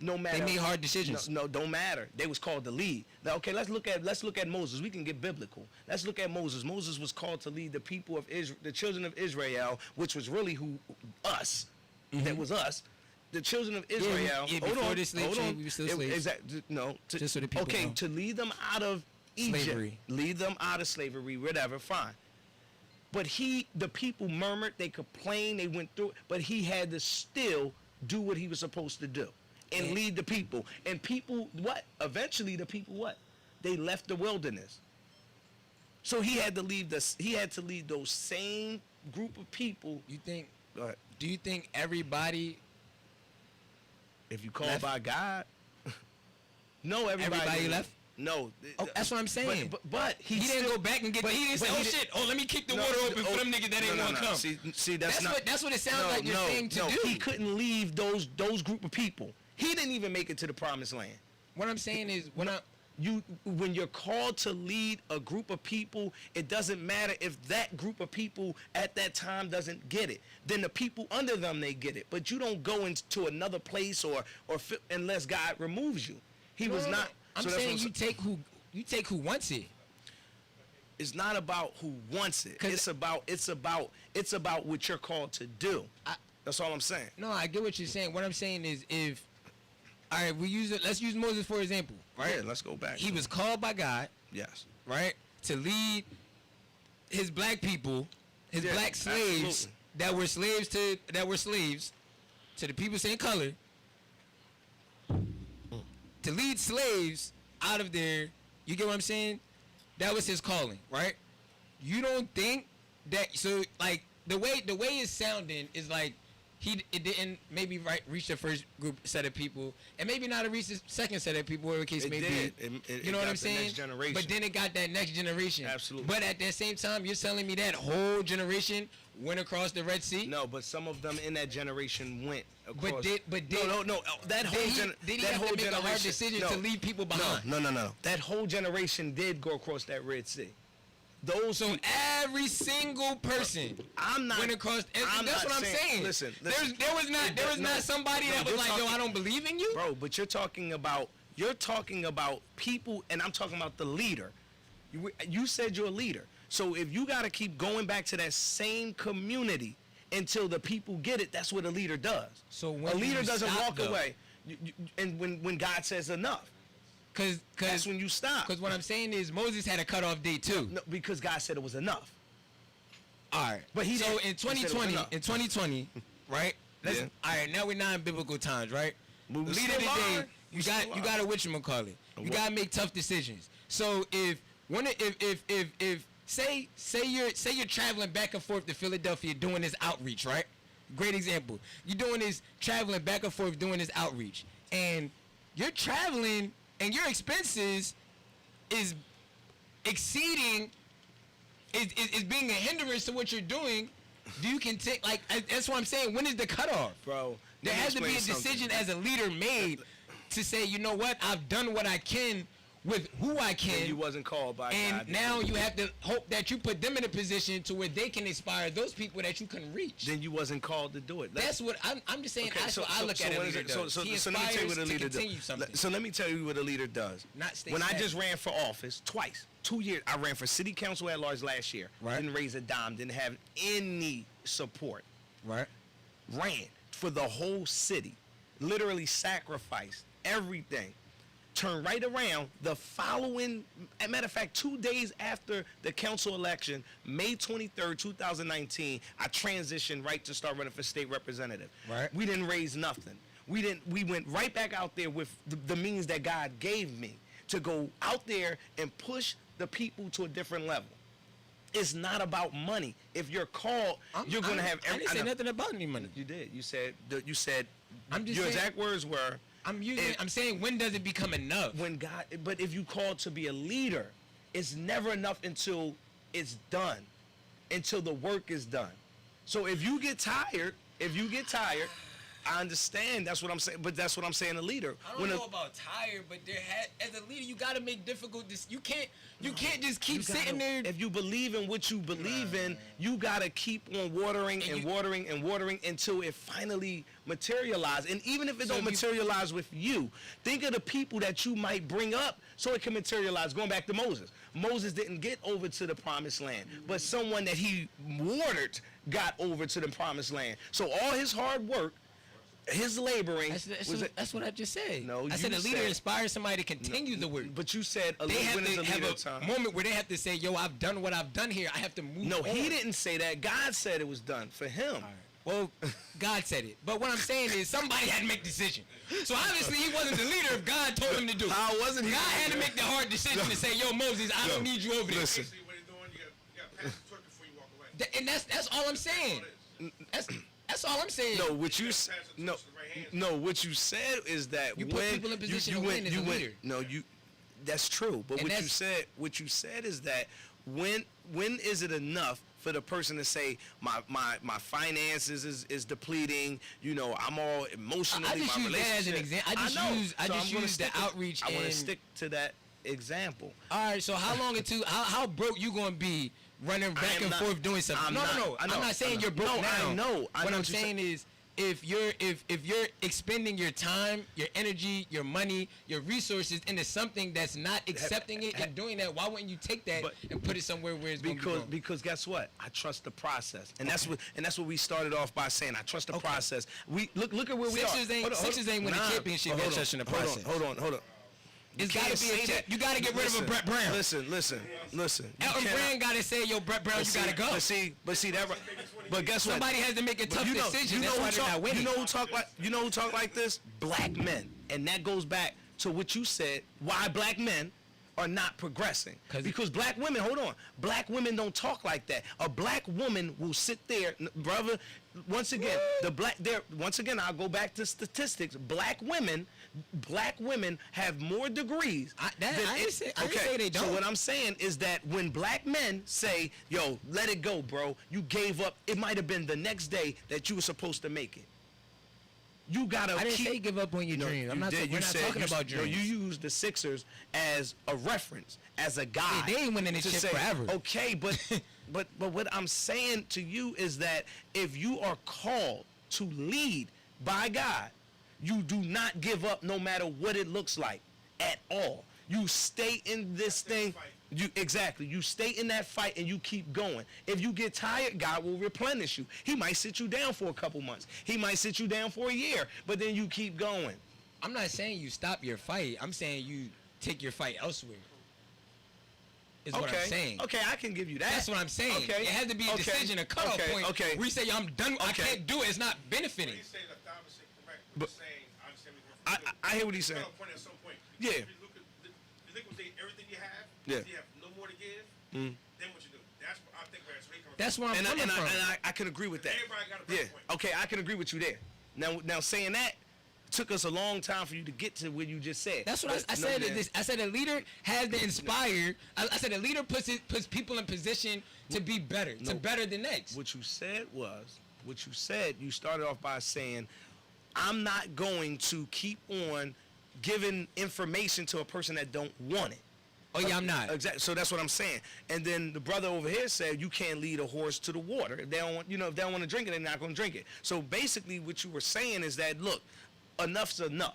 No matter. They made hard decisions. No, don't matter. They was called to lead. Now, okay, let's look at Moses. We can get biblical. Let's look at Moses. Moses was called to lead the people of Israel, the children of Israel, which was really us. That was us. The children of Israel. yeah, before the slave trade, we were still slaves. No, Just so the people okay, know. to lead them out of Egypt, Slavery. lead them out of slavery, whatever, fine. But the people murmured, they complained, they went through it, but he had to still do what he was supposed to do and lead the people. And people, what? Eventually, the people, what? They left the wilderness. So he had to leave those same group of people. You think? Go ahead. Do you think everybody? If you call Left? by God, no, Everybody left? No, Oh, that's what I'm saying. But He didn't go back and get. He didn't say, "Oh shit! Oh, let me keep the water open for them niggas that ain't gonna come." See, that's not. That's what it sounds like you're saying to do. He couldn't leave those group of people. He didn't even make it to the promised land. What I'm saying is, When you're called to lead a group of people, it doesn't matter if that group of people at that time doesn't get it. Then the people under them, they get it. But you don't go into another place unless God removes you. He was not. I'm so that's saying what you take who wants it. It's not about who wants it. 'Cause- It's about what you're called to do. That's all I'm saying. No, I get what you're saying. What I'm saying is, all right, let's use Moses for example, right? Yeah, let's go back. He was called by God, Yes. right, to lead his black people, his Yeah, black slaves absolutely. that were slaves to the people in color, to lead slaves out of there. You get what I'm saying? That was his calling, right? You don't think that? So like the way it's sounding is like it didn't maybe reach the first group set of people, and maybe not reach the second set of people, whatever the case It may did. be. It You know what got I'm the saying? next generation. But then it got that next generation. Absolutely. But at the same time, you're telling me that whole generation went across the Red Sea? No, but some of them in that generation went across. But did no. That whole did he that have whole to make a hard generation- decision no, to leave people behind? No. That whole generation did go across that Red Sea. Those So every single person I'm not. went across. And I'm that's not what I'm saying. Listen. There was not somebody that was you're like, yo, talking- I don't believe in you. Bro, but you're talking about people, and I'm talking about the leader. You said you're a leader. So if you got to keep going back to that same community until the people get it, that's what a leader does. So when a do leader you doesn't stop, walk though? away, and when God says enough, that's when you stop. Because what I'm saying is Moses had a cutoff date too. No, because God said it was enough. All right. But he so didn't. in He said it was 2020, enough. right? Yeah. All right. Now we're not in biblical times, right? But we Leader still today, are. you We got still you are. got to whatchamacallit. You What? got to make tough decisions. So if say you're traveling back and forth to Philadelphia doing this outreach, right? Great example. You're doing this traveling back and forth doing this outreach, and you're traveling and your expenses is exceeding is being a hindrance to what you're doing. You can take that's what I'm saying. When is the cutoff? Bro, There let me has to be a explain decision something. as a leader made to say, you know what, I've done what I can with who I can. And you wasn't called by and God. now you have to hope that you put them in a position to where they can inspire those people that you can reach. Then you wasn't called to do it. That's what I'm just saying. That's what I look at a what is leader it? does. He So let me tell you inspires what a to leader continue does. something. So let me tell you what a leader does. Not stay when I stagnant. just ran for office twice, 2 years, I ran for city council at large last year. Right. Didn't raise a dime. Didn't have any support. Right. Ran for the whole city. Literally sacrificed everything. Turned right around the following, as a matter of fact, 2 days after the council election, May 23rd, 2019, I transitioned right to start running for state representative. Right. We didn't raise nothing. We went right back out there with the means that God gave me to go out there and push the people to a different level. It's not about money. If you're called, you're going to have I didn't say know. nothing about any money. You did. You said I'm just your saying- exact words were, I'm saying, when does it become enough? when God, but if you called to be a leader, it's never enough until it's done. until the work is done. So if you get tired, I understand. That's what I'm saying. But that's what I'm saying. A leader. I don't know about tired, but as a leader, you gotta make difficult decisions. You can't just keep sitting there. If you believe in what you believe in, you gotta keep on watering and watering until it finally materializes. And even if it don't materialize with you, think of the people that you might bring up so it can materialize. Going back to Moses. Moses didn't get over to the promised land, but someone that he watered got over to the promised land. So all his hard work, his laboring. That's what I just said. No, I said a leader inspires somebody to continue the work. But you said they have to have a moment where they have to say, "Yo, I've done what I've done here. I have to move." No, on. he didn't say that. God said it was done for him. Well, God said it. But what I'm saying is somebody had to make the decision. So obviously he wasn't the leader if God told him to do it. How wasn't he? God had to make the hard decision to say, "Yo, Moses, I don't need you over there." Listen. And that's all I'm saying. That's all I'm saying. No, what you what you said is that you when put people in position to win as a leader. That's true. But what you said is that when is it enough for the person to say my finances is depleting, I'm all emotionally, I just my use that as an example. I just use the outreach. I want to stick to that example. All right, so how broke you gonna be running back and forth doing something? No. I'm not saying you're broke now. I know. What I'm saying is, if you're expending your time, your energy, your money, your resources into something that's not accepting it and doing that, why wouldn't you take that and put it somewhere where it's going to be? Because guess what? I trust the process, and that's what we started off by saying. I trust the process. We look at where we are. Sixers ain't win a championship by trusting the process. Hold on. It's got to be a check. You got to get rid of a Brett Brown. Listen. Elton Brand got to say, "Yo, Brett Brown, you got to go." But see that. But guess what? Somebody has to make a tough decision. That's why they're not winning. You know who talk like this? Black men, and that goes back to what you said. Why black men are not progressing? Because black women. Hold on. Black women don't talk like that. A black woman will sit there, brother. Once again, I'll go back to statistics. Black women have more degrees. I didn't say they don't. So what I'm saying is that when black men say, "Yo, let it go, bro. You gave up." It might have been the next day that you were supposed to make it. You gotta. I didn't say give up on your dreams. We're not talking about dreams. No, you used the Sixers as a reference, as a guide. They ain't winning this shit forever. Okay, but what I'm saying to you is that if you are called to lead by God, you do not give up no matter what it looks like at all. You stay in this thing. You stay in that fight and you keep going. If you get tired, God will replenish you. He might sit you down for a couple months. He might sit you down for a year, but then you keep going. I'm not saying you stop your fight. I'm saying you take your fight elsewhere. Is what I'm saying. Okay, I can give you that. That's what I'm saying. Okay. It has to be a decision, a cutoff point. Okay. We say, I'm done. I can't do it. It's not benefiting. He's saying 1,000% correct. But I hear what he's saying. At some point. Yeah. If you liquidate everything you have, if you have no more to give, then what you do? That's what I think where it's coming from. That's where I'm coming from. And I can agree with that. Everybody got a point. Okay, I can agree with you there. Now saying that took us a long time for you to get to what you just said. That's what I said. I said a leader has to inspire. I said a leader puts people in position to be better, to better the next. What you said, you started off by saying, I'm not going to keep on giving information to a person that don't want it. Oh, yeah, I'm not. Exactly. So that's what I'm saying. And then the brother over here said you can't lead a horse to the water. If they don't want, if they don't want to drink it, they're not going to drink it. So basically what you were saying is that, look, enough's enough.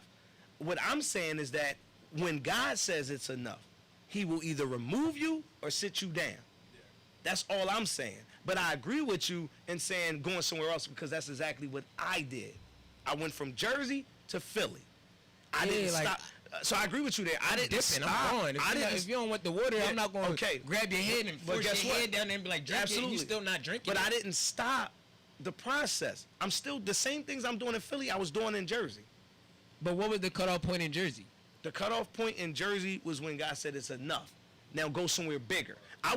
What I'm saying is that when God says it's enough, he will either remove you or sit you down. Yeah. That's all I'm saying. But I agree with you in saying going somewhere else because that's exactly what I did. I went from Jersey to Philly. I didn't stop. So I agree with you there. I didn't stop. I'm going. If you don't want the water, I'm not going to grab your head and force your head down there and be like, drink it, and you still not drinking But I didn't stop the process. I'm still, the same things I'm doing in Philly, I was doing in Jersey. But what was the cutoff point in Jersey? The cutoff point in Jersey was when God said it's enough. Now go somewhere bigger. I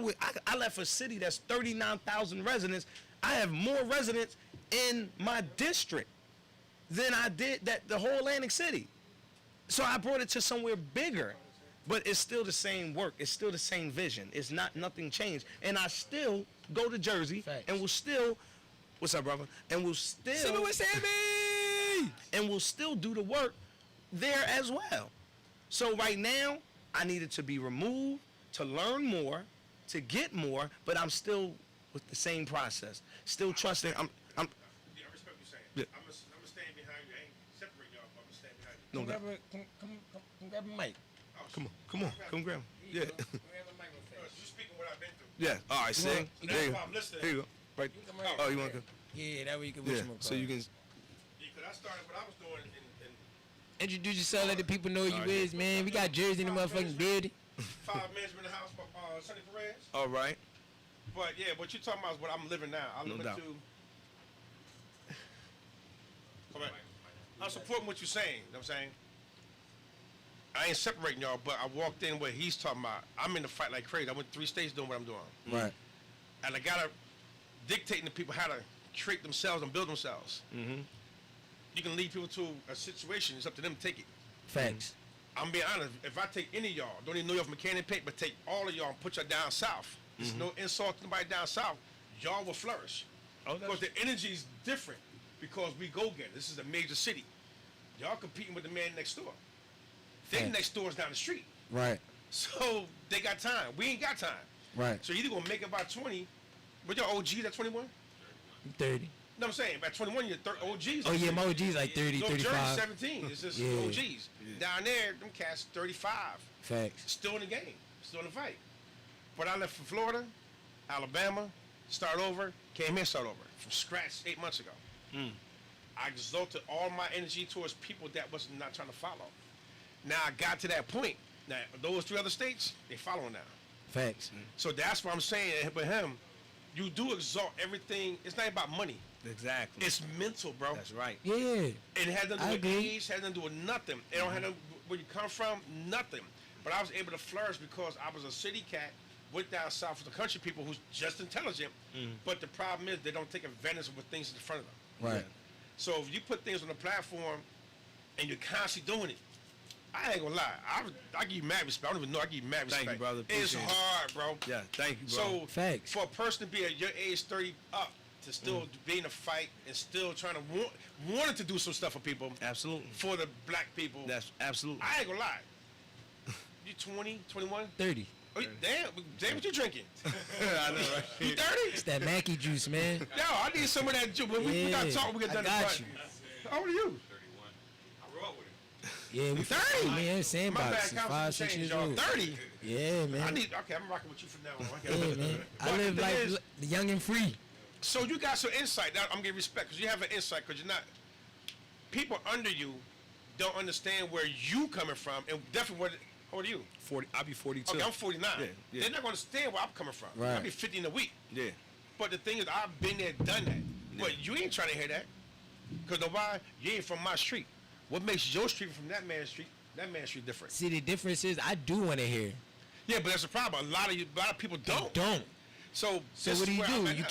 left a city that's 39,000 residents. I have more residents in my district than I did the whole Atlantic City. So I brought it to somewhere bigger. But it's still the same work. It's still the same vision. It's not nothing changed. And I still go to Jersey and will still, what's up, brother? And will still, Simmer with Sammy! and will still do the work there as well. So right now, I needed to be removed to learn more, to get more, but I'm still with the same process. Still trusting. Yeah, I respect what you're saying. Yeah. I'm gonna stand behind you. I ain't separate y'all, but I'm gonna stand behind you. No doubt. Come grab a mic. Come grab him. Yeah. You speaking what I've been through. Yeah. All right, see? That's There you why go. I'm listening. Here you go. Right. Oh, you want to? Yeah, that way you can Yeah. wish him a So you can. Yeah, because I started what I was doing in introduce yourself, let the people know who you is, man. We got Jersey in the motherfucking building. 5 minutes in the house by Sonny Perez. All right. But yeah, what you're talking about is what I'm living now. I No live doubt. into. All right. I'm supporting what you're saying. You know what I'm saying? I ain't separating y'all, but I walked in where he's talking about. I'm in the fight like crazy. I went 3 states doing what I'm doing. Right. And I gotta dictating to people how to create themselves and build themselves. Mm-hmm. You can lead people to a situation. It's up to them to take it. Facts. I'm being honest. If I take any of y'all, don't even know y'all from Mechanic Pay, but take all of y'all and put y'all down south. There's no insult to nobody down south. Y'all will flourish. Oh, Because the energy's different because we go get it. This is a major city. Y'all competing with the man next door. They Facts. next door is down the street. Right. So they got time. We ain't got time. Right. So you either gonna make it by 20. What your OGs at 21? I'm 30. No, I'm saying by 21 you're OGs. Oh, yeah, my OG's like 30, No, 35. Jersey 17. It's just Yeah. OGs. Down there, them cats 35. Facts. Still in the game. Still in the fight. But I left for Florida, Alabama, start over, came here, start over. From scratch 8 months ago. I exalted all my energy towards people that was not trying to follow. Now I got to that point. Now those 3 other states, they following now. Facts. So that's what I'm saying. With him, you do exalt everything. It's not about money. Exactly. It's mental, bro. That's right. Yeah. It has nothing to I do with agree. age, has nothing to do with nothing. It don't have nothing where you come from, nothing. But I was able to flourish because I was a city cat, went down south with the country people who's just intelligent. But the problem is they don't take advantage of what things in front of them. Right. So if you put things on the platform and you're constantly doing it, I ain't gonna lie. I give you mad respect. I don't even know. I give you mad respect. Thank you, brother. It's Appreciate it. hard, bro. Yeah. Thank you, bro. So Facts. for a person to be at your age 30 up to still be in a fight and still trying to wanting to do some stuff for people, Absolutely. for the black people. That's absolutely. I ain't gonna lie. You 20, 21? 30. Oh, damn, what you drinking? I know, right? You 30? It's that Mackie juice, man. Yo, I need some of that juice. When we gotta talk, we get done. I got you. How old are you? Yeah, we 30? Man, sandbox. My bad, 5, 6 change, years y'all. old. 30? Yeah, man. Okay, I'm rocking with you from now on. Yeah, man. I But live the thing like is- the young and free. So you got some insight. Now I'm getting respect because you have an insight because you're not. People under you don't understand where you coming from and definitely where. How old are you? 40. I'll be 42. Okay, I'm 49. Yeah, yeah. They're not going to understand where I'm coming from. Right. I'll be 50 in a week. Yeah. But the thing is, I've been there, done that. But you ain't trying to hear that. Because know why? You ain't from my street. What makes your street from that man's street different? See, the difference is I do want to hear. Yeah, but that's the problem. A lot of people don't. Don't. So So this what do is you where I'm do? at You now.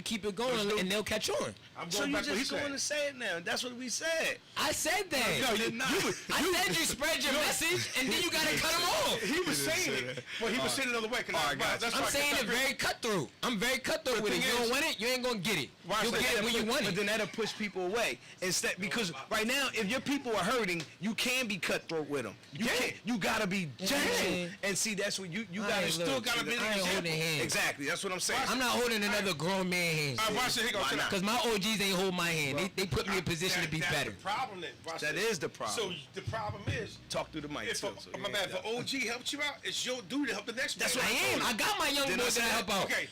keep it going, Let's do- and they'll catch on. I'm So going you back to what he just going to said. say it now. That's what we said. I said that. No, you did not. I said you spread your message, and then you gotta cut them off. He was saying it, but he was saying it another way. I'm saying it very cutthroat. I'm very cutthroat with it. thing You don't is- want it, you ain't gonna get it. Why You'll say get that? it when you want But it. then that'll push people away instead, because right now, if your people are hurting, you can be cutthroat with them. You can. can't. You gotta be gentle. Yeah. And see, that's what you I gotta ain't still look, gotta be. I ain't holding hands. Exactly. That's what I'm saying. I'm not holding another grown man hand. All right, watch this. Here goes. Why not? Because my OGs ain't hold my hand. They put me in position to be That's better. the problem then. Watch That this. is the problem. So the problem is, Talk through the mic. if too, a, so my you bad, ain't if an OG helped you out, it's your duty to help the next That's man. what I am. I got my young Did I boys say that help that? out. Okay.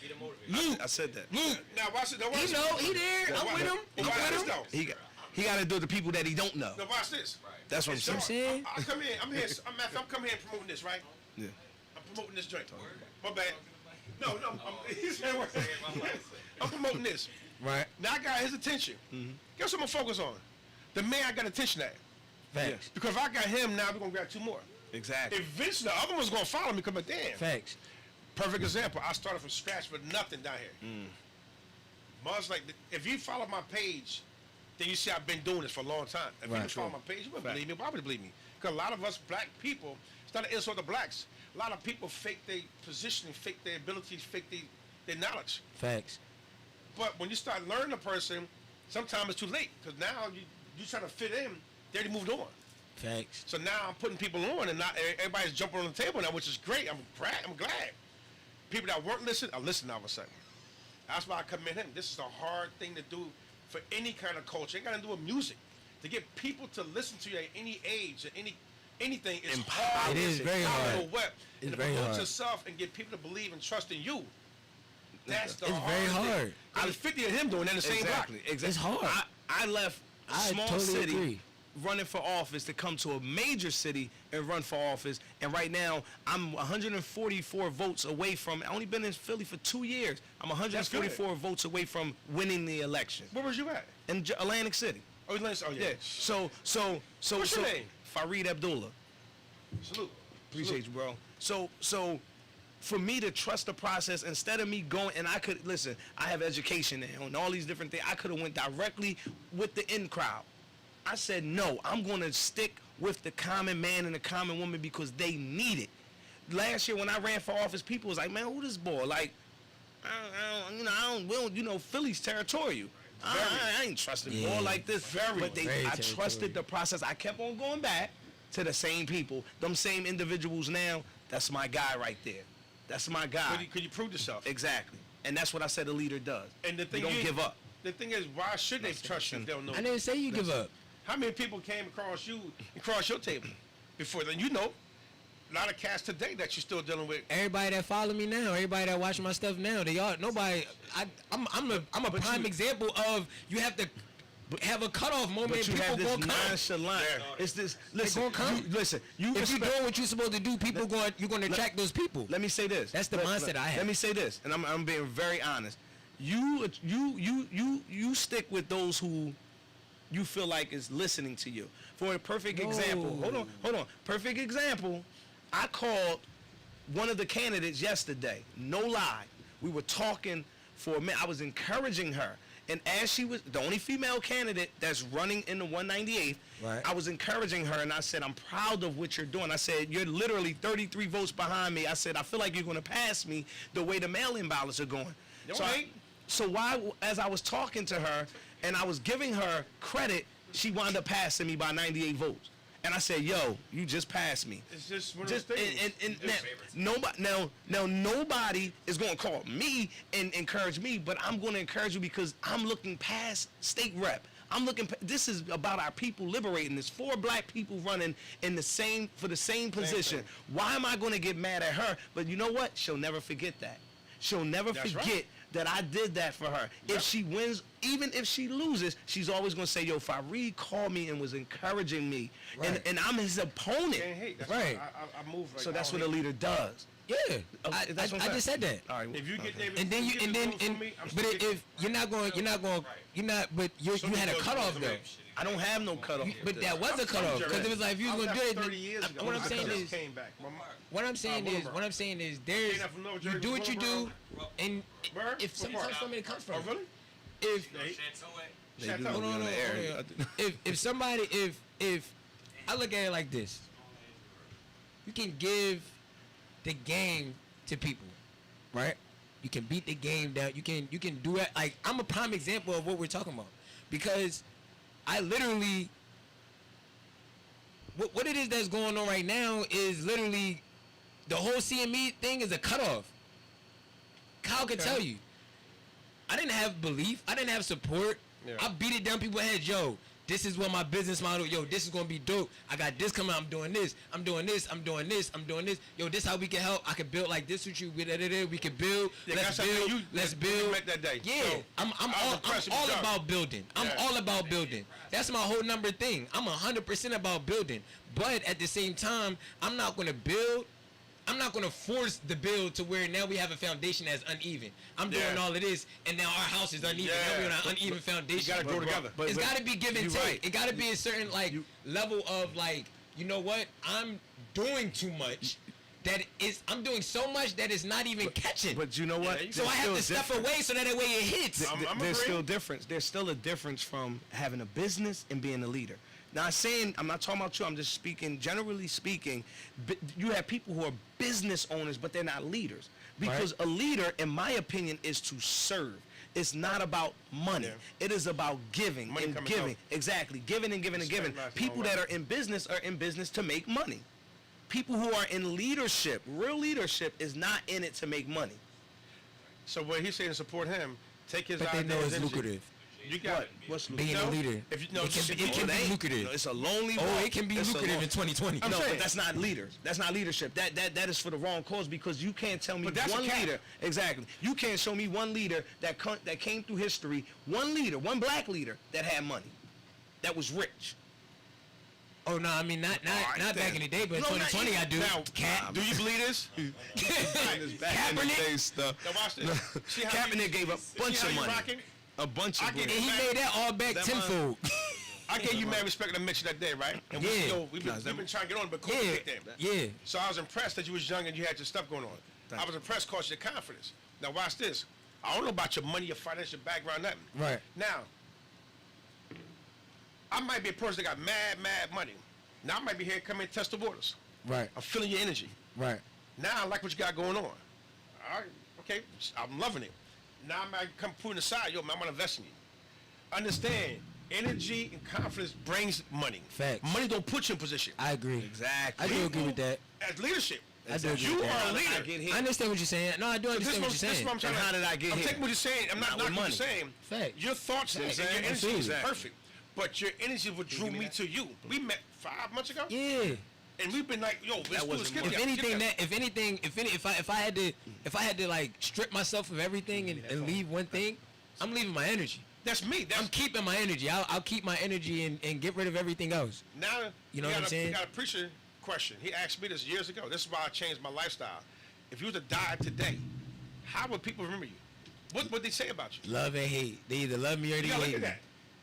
Luke, I said that. Luke, Now watch it. Now watch he it. know, he there. Now, I'm watch with it. him. Now, I'm watch this with him. though. He got to do the people that he don't know. Now watch this. That's what I'm It's saying. hard. saying? I come in. I'm here. I'm coming here promoting this, right? Yeah. I'm promoting this joint. My bad. No. He's saying I'm promoting this. Right. Now I got his attention. Guess what I'm gonna focus on? The man I got attention at. Facts. Because if I got him, now we're gonna grab 2 more. Exactly. Eventually, the other one's gonna follow me. Come damn. Facts. Perfect example. I started from scratch with nothing down here. Much like if you follow my page, then you see I've been doing this for a long time. If you Right. didn't follow my page, you wouldn't believe me. Why would you believe me? Because a lot of us black people not an insult to blacks. A lot of people fake their position, fake their abilities, fake their knowledge. Facts. But when you start learning a person, sometimes it's too late because now you trying to fit in. They already moved on. Facts. So now I'm putting people on, and not everybody's jumping on the table now, which is great. I'm glad. People that weren't listening are listening all of a sudden. That's why I commend him. This is a hard thing to do for any kind of culture. It got to do with music. To get people to listen to you at any age, at anything is hard. It is very hard. And to promote yourself and get people to believe and trust in you. That's the It's hard very thing. hard. I was 50 of him doing that in the same block. Exactly. It's hard. I left a I small totally city agree. running for office to come to a major city and run for office. And right now, I'm 144 votes away from. I only been in Philly for 2 years. I'm 144 votes away from winning the election Where was you at? in Atlantic City. Oh, yeah. Yeah. So. What's your name? Fareed Abdullah. Salute. Appreciate you, bro. So for me to trust the process instead of me going, and I could listen, I have education now and all these different things. I could have went directly with the in crowd. I said no. I'm going to stick with the common man and the common woman because they need it. Last year when I ran for office, people was like, "Man, who this boy?" Like, we don't, Philly's territorial. I ain't trusting boy like this. But I trusted the process. I kept on going back to the same people, them same individuals now. That's my guy right there. That's my guy. Could you prove yourself? Exactly. And that's what I said a leader does. And the thing you don't give up. The thing is, why should they trust you if they don't know? I didn't say you give up. How many people came across you and crossed your table before then? You know, a lot of cats today that you're still dealing with. Everybody that follow me now, everybody that watch my stuff now, they all nobody. I'm a prime example of you have to have a cutoff moment. But you people have this gonna come. nonchalant. It's this. Listen, gonna come. listen. You If you're respect- doing what you're supposed to do, you're going to attract those people. Let me say this. That's the mindset I have. Let me say this, and I'm being very honest. You stick with those who you feel like is listening to you. For a perfect example, hold on. Perfect example. I called one of the candidates yesterday. No lie. We were talking for a minute. I was encouraging her. And as she was the only female candidate that's running in the 198th, Right. I was encouraging her and I said, I'm proud of what you're doing. I said, you're literally 33 votes behind me. I said, I feel like you're going to pass me the way the mail-in ballots are going. So why, as I was talking to her and I was giving her credit, she wound up passing me by 98 votes. And I said, yo, you just passed me. It's just one of those things. And nobody is going to call me and encourage me, but I'm going to encourage you because I'm looking past state rep. This is about our people liberating. There's 4 black people running in for the same position. Why am I going to get mad at her? But you know what? She'll never forget that. She'll never forget that I did that for her. If she wins, even if she loses, she's always going to say, yo, Fareed called me and was encouraging me. Right. And I'm his opponent. Can't hate. That's Right. why I move like So that's I what don't a leader does. Yeah, I That's what I'm just said that. All right. hate. If you get David, And then if get votes from me, I'm but still getting- but you had a cutoff though. I don't have no cutoff. But that was a cutoff because it was like if you was I gonna left do it. 30 years ago. What I'm I saying just is, came back. what I'm saying is, there's Came up from North you Jersey, do what you do, Wilbur. and Where? if What part? sometimes somebody comes from. Oh, really? If Chateau. hold on, if somebody if I look at it like this, you can give the game to people, right? You can beat the game down. You can do it. Like I'm a prime example of what we're talking about because I literally what it is that's going on right now is literally the whole CME thing is a cutoff. Kyle can tell you. I didn't have belief. I didn't have support. Yeah. I beat it down people's heads. Yo, this is what my business model. Yo, this is gonna be dope. I got this coming. I'm doing this. I'm doing this. I'm doing this. I'm doing this. Yo, this how we can help. I can build like this with you. We can build. Yeah, Let's that's build. how Let's you build. met that day. Yeah, So, I'm impressed with all you. about building. I'm Yeah. all about building. That's my whole number thing. I'm 100% about building. But at the same time, I'm not gonna build. I'm not going to force the build to where now we have a foundation that's uneven. I'm doing Yeah. all of this, and now our house is uneven. Yeah. Now we're on an uneven foundation. You gotta grow together. It's got to be give and you're take. right. It got to be a certain level of you know what? I'm doing too much. I'm doing so much that it's not even catching. But you know what? So I have to step away so that way it hits. I'm There's agreeing. still difference. There's still a difference from having a business and being a leader. Now, I'm not talking about you. I'm just speaking, generally speaking. You have people who are business owners, but they're not leaders. Because a leader, in my opinion, is to serve. It's not about money. Yeah. It is about giving Money and come and giving. go. Exactly. Giving and giving and Respect giving. lasts People long that life. are in business to make money. People who are in leadership, real leadership, is not in it to make money. So what he's saying to support him, take his But they know ideas, it's energy. lucrative. You got it. What's Being a No, leader. if you- no, it can be ain't. lucrative. No, it's a lonely Oh, walk. it can be It's a lucrative long- in 2020. I'm no, saying. but that's not leaders. That's not leadership. That is for the wrong cause, because you can't tell me But that's a one cap. leader. Exactly. You can't show me one leader that came through history. One leader, one black leader that had money, that was rich. Oh no, I mean not Alright, back then. in the day, but in No, not 2020 I do. Now, Cat. do you believe this? Kaepernick. stuff. Now watch this. See how Kaepernick you- gave a see bunch how of you money. rocking? A bunch I of get bread. And he made that all back That tenfold. I gave you mad respect and I mentioned that day, right? And we, Yeah. we've been trying to get on, but Kobe Yeah, kicked in. yeah. So I was impressed that you was young and you had your stuff going on. I was impressed because your confidence. Now watch this. I don't know about your money, your financial background, nothing. Right. Now, I might be a person that got mad money. Now I might be here coming and test the waters. Right, I'm feeling your energy. right. Now I like what you got going on. All right, okay, I'm loving it. Now I might come putting aside, yo, man, I'm gonna invest in you. Understand, energy and confidence brings money. Facts. Money don't put you in position. I agree. Exactly. I do agree with that. As leadership, I do agree you with that. are a leader. I get hit. I understand what you're saying. No, I do This understand what is you're what saying. I'm trying And to. how did I get I'm here? taking what you're saying. I'm not Not with knocking what you're money. saying. Fact. Your thoughts and your Exactly. energy is Absolutely. perfect. But your energy is what drew me to you. We met 5 months ago, Yeah. and we've been like, yo, let's do wasn't a skip. money. If anything, if I had to like strip myself of everything and leave one thing, I'm leaving my energy. That's me. I'm keeping my energy. I'll keep my energy and get rid of everything else. Now, You know we what I'm got saying? We got a preacher question. He asked me this years ago. This is why I changed my lifestyle. If you was to die today, how would people remember you? What would they say about you? Love and hate. They either love me or they You gotta hate look me. at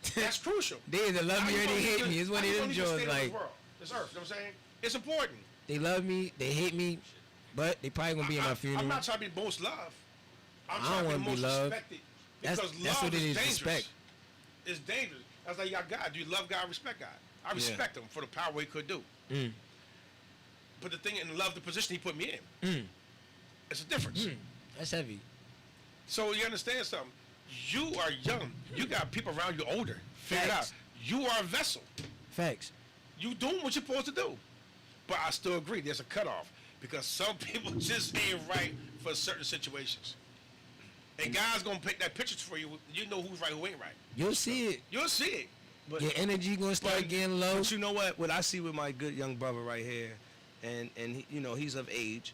that. That's crucial. They either love How me you or gonna they hate live- me. It's one how of you them gonna joints. stay in this Like world, this earth, you know what I'm saying? It's important. they love me, they hate me, but they probably gonna be in my funeral. I'm not trying to be most loved. I'm I trying don't to be wanna be most loved. respected. That's- Because that's love what it is, dangerous. respect. It's dangerous. That's like you got God. Do you love God, respect God? I respect him for the power he could do. But the thing, and love the position he put me in. It's a difference. That's heavy. So you understand something? You are young. You got people around you older. Figure it out. Facts. You are a vessel. Facts. You doing what you're supposed to do. But I still agree, there's a cutoff. Because some people just ain't right for certain situations. And God's gonna pick that picture for you. You know who's right, who ain't right. You'll see it. You'll see it. But, Your energy gonna start but- getting low. But you know what? What I see with my good young brother right here, and he, you know, he's of age.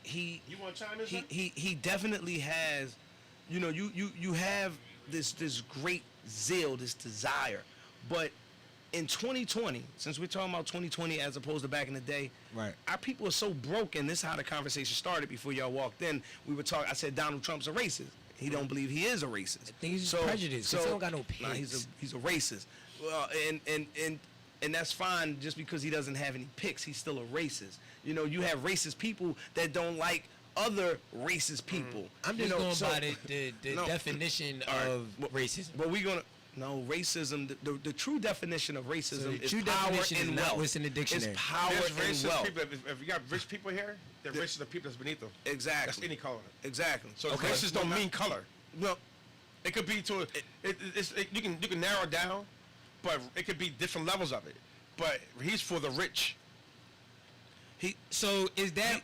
He You want to chime in, sir? he definitely has, you know, you have this great zeal, this desire, but in 2020, since we're talking about 2020 as opposed to back in the day, Right. our people are so broken. This is how the conversation started before y'all walked in. We were talking. I said Donald Trump's a racist. He don't believe he is a racist. I think he's just prejudiced, 'cause he don't got no Nah, picks. he's a racist. Well, and that's fine. Just because he doesn't have any picks, he's still a racist. You know, you have racist people that don't like other racist people. I'm You just know, going so- by the No. definition All right. of Well, racism. But we're gonna no racism. The true definition of racism So the is true power definition is and not wealth. what's in the dictionary. It's power There's and racist wealth. people. If you got rich people here, they're racist to people that's beneath them. Exactly. That's any color. Exactly. So Okay. racist don't mean color. Well, It could be to you can narrow it down, but it could be different levels of it. But he's for the rich. So is that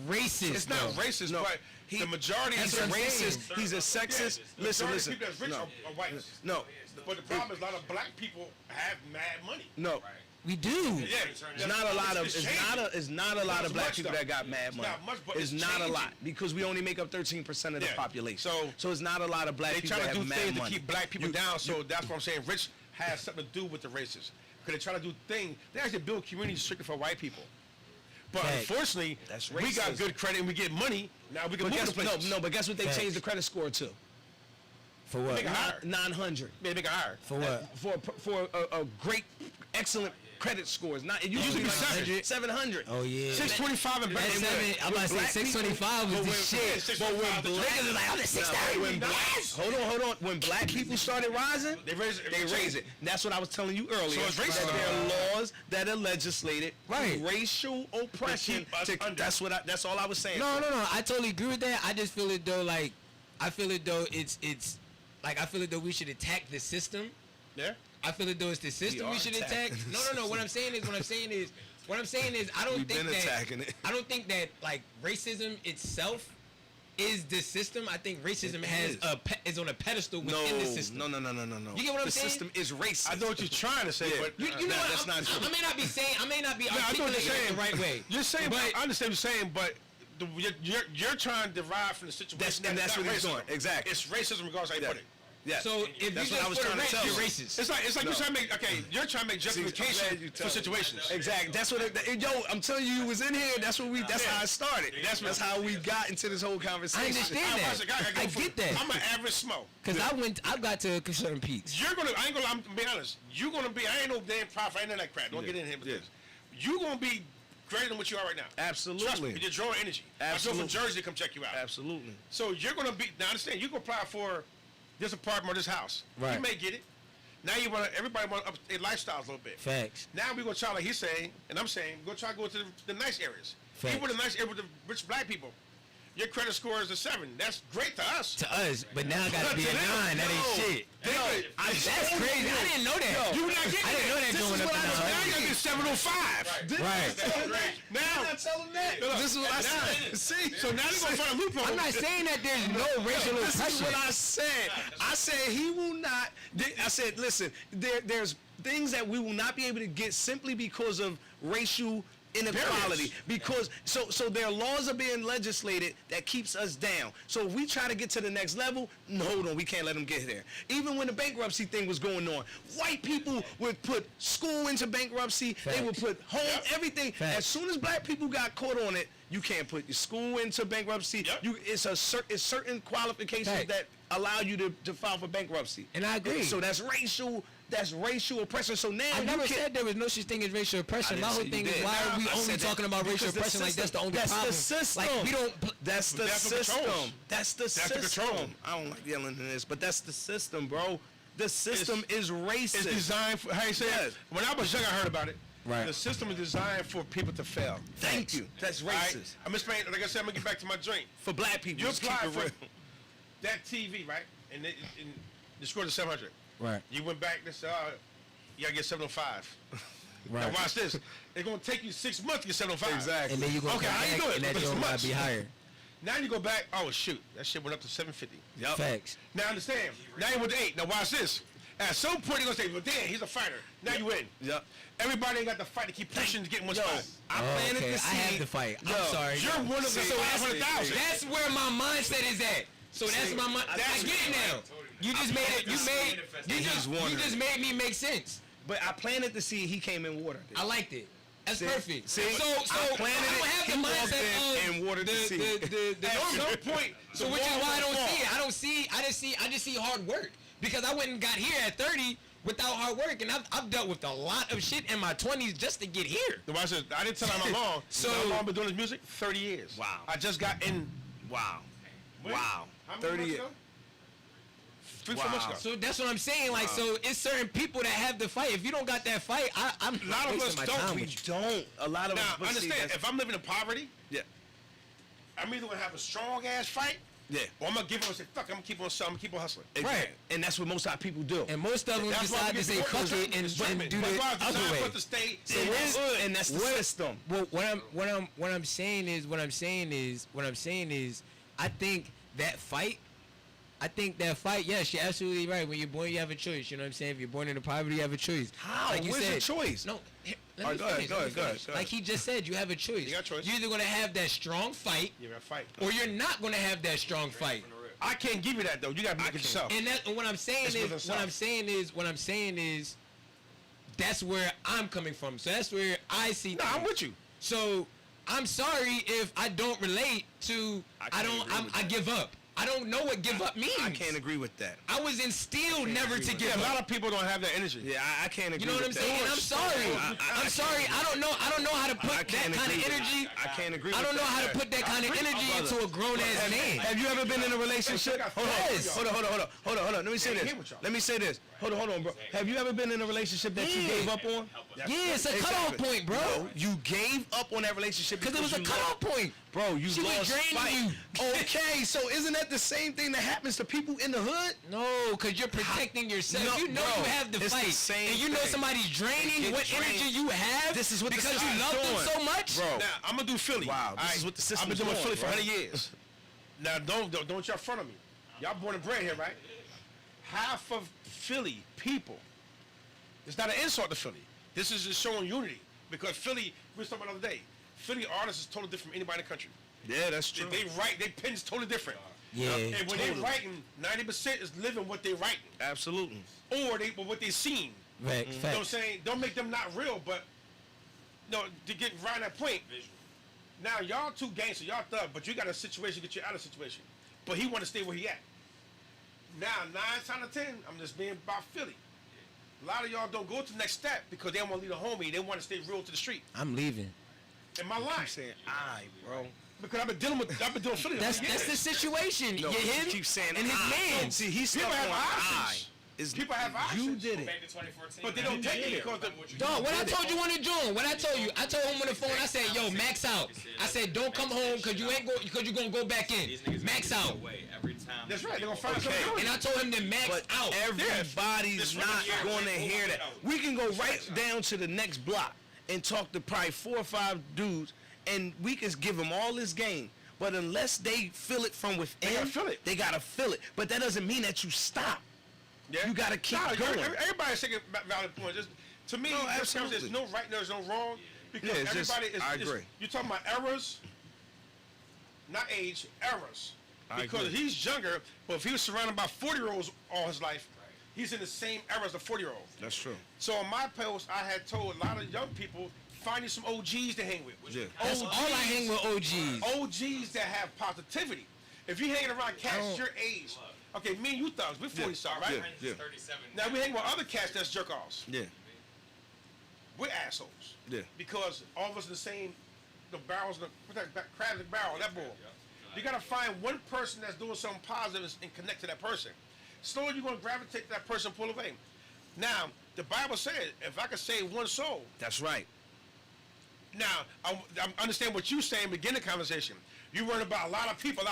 racist? It's not though? racist, No, but the majority he's is a what I'm racist. saying. He's a sexist. The Listen, majority listen. of people that's rich No, are white. no, But the problem is a lot of black people have mad money. no. We do. Yeah, It's not a lot of. It's not a lot Not of black much, people though. that got mad It's money. not much, but it's it's not a changing. lot because we only make up 13% of the Yeah. population. So it's not a lot of black They people try that to have do mad things money. to keep black people down, so that's what I'm saying. Rich has something to do with the racists. Because they try to do things. They actually build communities strictly for white people. But Facts. unfortunately, That's we got racism. good credit and we get money. Now we can But move guess, to places. but guess what? They Facts. changed the credit score to For what? Nigga, higher. 900 They make it higher. For what? for a great, excellent credit scores. Not it used to be Usually 700. Oh yeah. 625 and better. That's than seven. I'm about to say black 625 was people- the but when- shit. but when 625 black Niggas is like, I'm the 630. when black, hold on. When black people started rising, They raise it. That's what I was telling you earlier. So it's racism. That there are laws that are legislated, Right. Racial oppression. keep us under. That's all I was saying. No. I totally agree with that. I just feel it though. Like, I feel it though. It's like I feel it though. We should attack the system. Yeah. I feel it though. It's the system we are should attack. attacking the No. What I'm saying is, I don't We've think been that. attacking it. I don't think that like racism itself is the system. I think racism is on a pedestal within the system. No. You get what I'm the saying? system is racist. I know what you're trying to say, Yeah. but You know that's what? not true. I may not be saying. I may not be I know what articulating you're it saying the right way. You're saying, but I understand what you're saying, but you're trying to derive from the situation. That's not what he's racism. doing. Exactly. It's racism regardless of how you put it. Yeah. So if That's you what I just was put a trying to race, tell you're you. racist. It's like No. you're trying to make you're trying to make justification glad you for tell me. situations. Exactly. That's what. Yo, I'm telling you, was in here. That's what we. That's how it started. That's how we got into this whole conversation. I understand that. I get that. I'm an average smoke. Cause I got to certain peaks. You're gonna. I ain't gonna. I'm gonna be honest. You're gonna be. I ain't no damn prophet. I ain't none of that crap. Don't get in here with this. You're gonna be greater than what you are right now. Absolutely. Trust me. You're drawing energy. Absolutely. I drove from Jersey to come check you out. Absolutely. So you're gonna be. Now understand. You can apply for this apartment or this house. Right. You may get it. Now you want everybody want to up their lifestyles a little bit. Facts. Now we're gonna try, like he's saying, and I'm saying, we're gonna try to go to the nice areas. Facts. Even the nice area with the rich black people. Your credit score is a 7. That's great to us. To us, but now I gotta be a 9. That ain't shit. That's crazy. I didn't know that. You not getting I didn't know that going up to Now 9. you gotta be 705. Right. Now Tell them that. this is what I said. See. So now they're gonna find a loophole. I'm not saying that there's no racial This is oppression. what I said. I said he will not. I said, listen, there's things that we will not be able to get simply because of racial inequality. Because so there are laws are being legislated that keeps us down. So if we try to get to the next level, no, hold on, we can't let them get there. Even when the bankruptcy thing was going on, white people would put school into bankruptcy. They would put home, everything. Facts. As soon as black people got caught on it, you can't put your school into bankruptcy. Yep. It's certain qualifications Facts. that allow you to file for bankruptcy. And I agree. So that's racial oppression. So now I never said there was no such thing as racial oppression. My whole thing is why are we only talking about racial oppression like that's the only problem? That's the system. Like we don't. That's the That's the system. controls. That's the That's the system. control. I don't like yelling in this, but that's the system, bro. The system is racist. It's designed for, how you say Yes. it? When I was young, I heard about it. Right. The system is designed for people to fail. Thank you. That's All right? racist. I'm explaining, like I said, I'm gonna get back to my drink. For black people, You just keep applied it for real. that TV, right? And the score is 700. Right. You went back and said, you gotta get 705. Now Right. watch this. It's gonna take you 6 months to get 705. Exactly. And then you go Okay, come how you back do it? and that It's joint gotta months. be higher. Now you go back, oh shoot, that shit went up to 750. Yup. Facts. Now understand, now you with 8. Now watch this. At some point you're gonna say, well damn, he's a fighter. Now you win. Yup. Everybody ain't got the fight to keep pushing to get in one spot. I Oh, planted okay. the I seed. have to fight. Yo, I'm sorry. You're one of the See, 500,000. That's where my mindset is at. So that's See, my mind. I that's- get it now. You just made it. You just made me make sense. But I planted the seed. He came in water. I liked it. That's See? perfect. See? So I planted I don't it, have he the walked mindset in of and watered the seed. the At normal. some point, So the which is wall why I will don't fall. see it. I just see hard work because I went and got here at 30 without hard work, and I've dealt with a lot of shit in my 20s just to get here. The watch this. I didn't tell him how long. So- You know how long I've been doing this music? 30 years. Wow. I just got in. Wow. Wow. How many 30 months years. ago? 3-4 months ago. So that's what I'm saying. Like, so it's certain people that have the fight. If you don't got that fight, I'm A lot of us my don't. time We with you. Don't. A lot of Now, us. but see, understand, that's- if I'm living in poverty, Yeah. I'm either going to have a strong-ass fight, Yeah. or I'm going to give up and say, fuck, I'm going to keep on selling, I'm going to keep on hustling. Right. And that's what most of our people do. And most of them That's why decide we to get say people fuck it and do the other way. For the state. So and that's the system. Well, what I'm saying is, I think that fight. Yes, you're absolutely right. When you're born, you have a choice. You know what I'm saying? If you're born into poverty, you have a choice. How? Like you Where's said, the choice? No. Let All me right, go ahead, finish, go let me ahead, go finish. ahead, go ahead. Like he just said, you have a choice. You got a choice. You're either gonna have that strong fight, You're going to fight. or you're not gonna have that strong fight. I can't give you that, though. You got to make it yourself. And what I'm saying It's is, within what I'm saying is, that's where I'm coming from. So that's where I see. No, I'm things. with you. So I'm sorry if I don't relate to. I give up. I don't know what give up means. I can't agree with that. I was instilled never to give Yeah, a up. lot of people don't have that energy. Yeah, I can't agree. You know what I'm with saying? And that. I'm sorry. I'm sorry. I don't know how to put I that can't kind of agree with energy. I can't agree. I don't with know that. how to put that kind of energy into a grown ass man. Have you ever been in a relationship? Yes. Hold on. Let me say this. Let me say this. Hold on, bro. Have you ever been in a relationship that you Yeah. gave up on? Yeah, it's a cutoff point, bro. No, you gave up on that relationship Because it was a you cutoff point. Bro, you She was lost draining fight. you. Okay, so isn't that the same thing that happens to people in the hood? No, because you're protecting yourself. No, You know bro, you have the it's the fight. same And you know thing. somebody's draining Get what drained. energy you have This is what the because you system's love them doing. so much. Bro. Now, I'm going to do Philly. Wow, this All is what the I've system's been doing doing, Philly for bro. 100 years. Now, don't y'all front of me. Y'all born and bred here, right? Half of Philly people, it's not an insult to Philly. This is just showing unity. Because Philly, we were talking about the other day, Philly artists is totally different from anybody in the country. Yeah, that's true. They write, they pen's totally different. Yeah, And when they writing, 90% is living what they writing. Absolutely. Or what they seen. Right, You know what I'm saying? Don't make them not real, but to get right on that point. Now y'all two gangster, y'all thug, but you got a situation, get you out of the situation. But he want to stay where he at. Now 9 out of 10, I'm just being about Philly. A lot of y'all don't go to the next step because they don't want to leave the homie. They want to stay real to the street. I'm leaving. In my life, saying, "I, bro." because I've been dealing Philly. That's for years. the situation. No, you him keep saying and his I. man. See, he's People stuck have on I. options. Is People have options. You did it. Back to 2014. But they don't take it because Dog, what I told you on the joint, what I told you, I told him on the phone, I said, yo, max out. I said, don't come home because you're going to go back in. Max out. Every time. That's right. They're gonna find Okay. something. And I told him to max But out. everybody's not going to hear that. We can go right down to the next block and talk to probably 4 or 5 dudes, and we can give them all this game. But unless they feel it from within, gotta feel it. They gotta feel it. But that doesn't mean that you stop. Yeah. You gotta keep Nah, going. Everybody's taking valid points. To me, No, there's absolutely. no right, there's no wrong. Because Yeah, it's just- everybody is. I agree. You're talking about errors, not age, errors. I Because agree. he's younger, but if he was surrounded by 40-year-olds all his life, he's in the same era as a 40-year-old. That's true. So on my post, I had told a lot of young people, find you some OGs to hang with. Yeah. That's all I hang with OGs. OGs that have positivity. If you hanging around cats your age, okay, me and you thugs, we're 40 something, right? Yeah. 37. Now we hang with other cats that's jerk offs. Yeah. We're assholes. Yeah. Because all of us in the same, the barrels, what's that, crab in the barrel, that bull. You gotta find one person that's doing something positive and connect to that person. Slowly you're gonna gravitate to that person and pull away. Now, the Bible said, if I could save one soul, That's right. now, I understand what you're saying, begin the conversation. You worrying about a lot of people,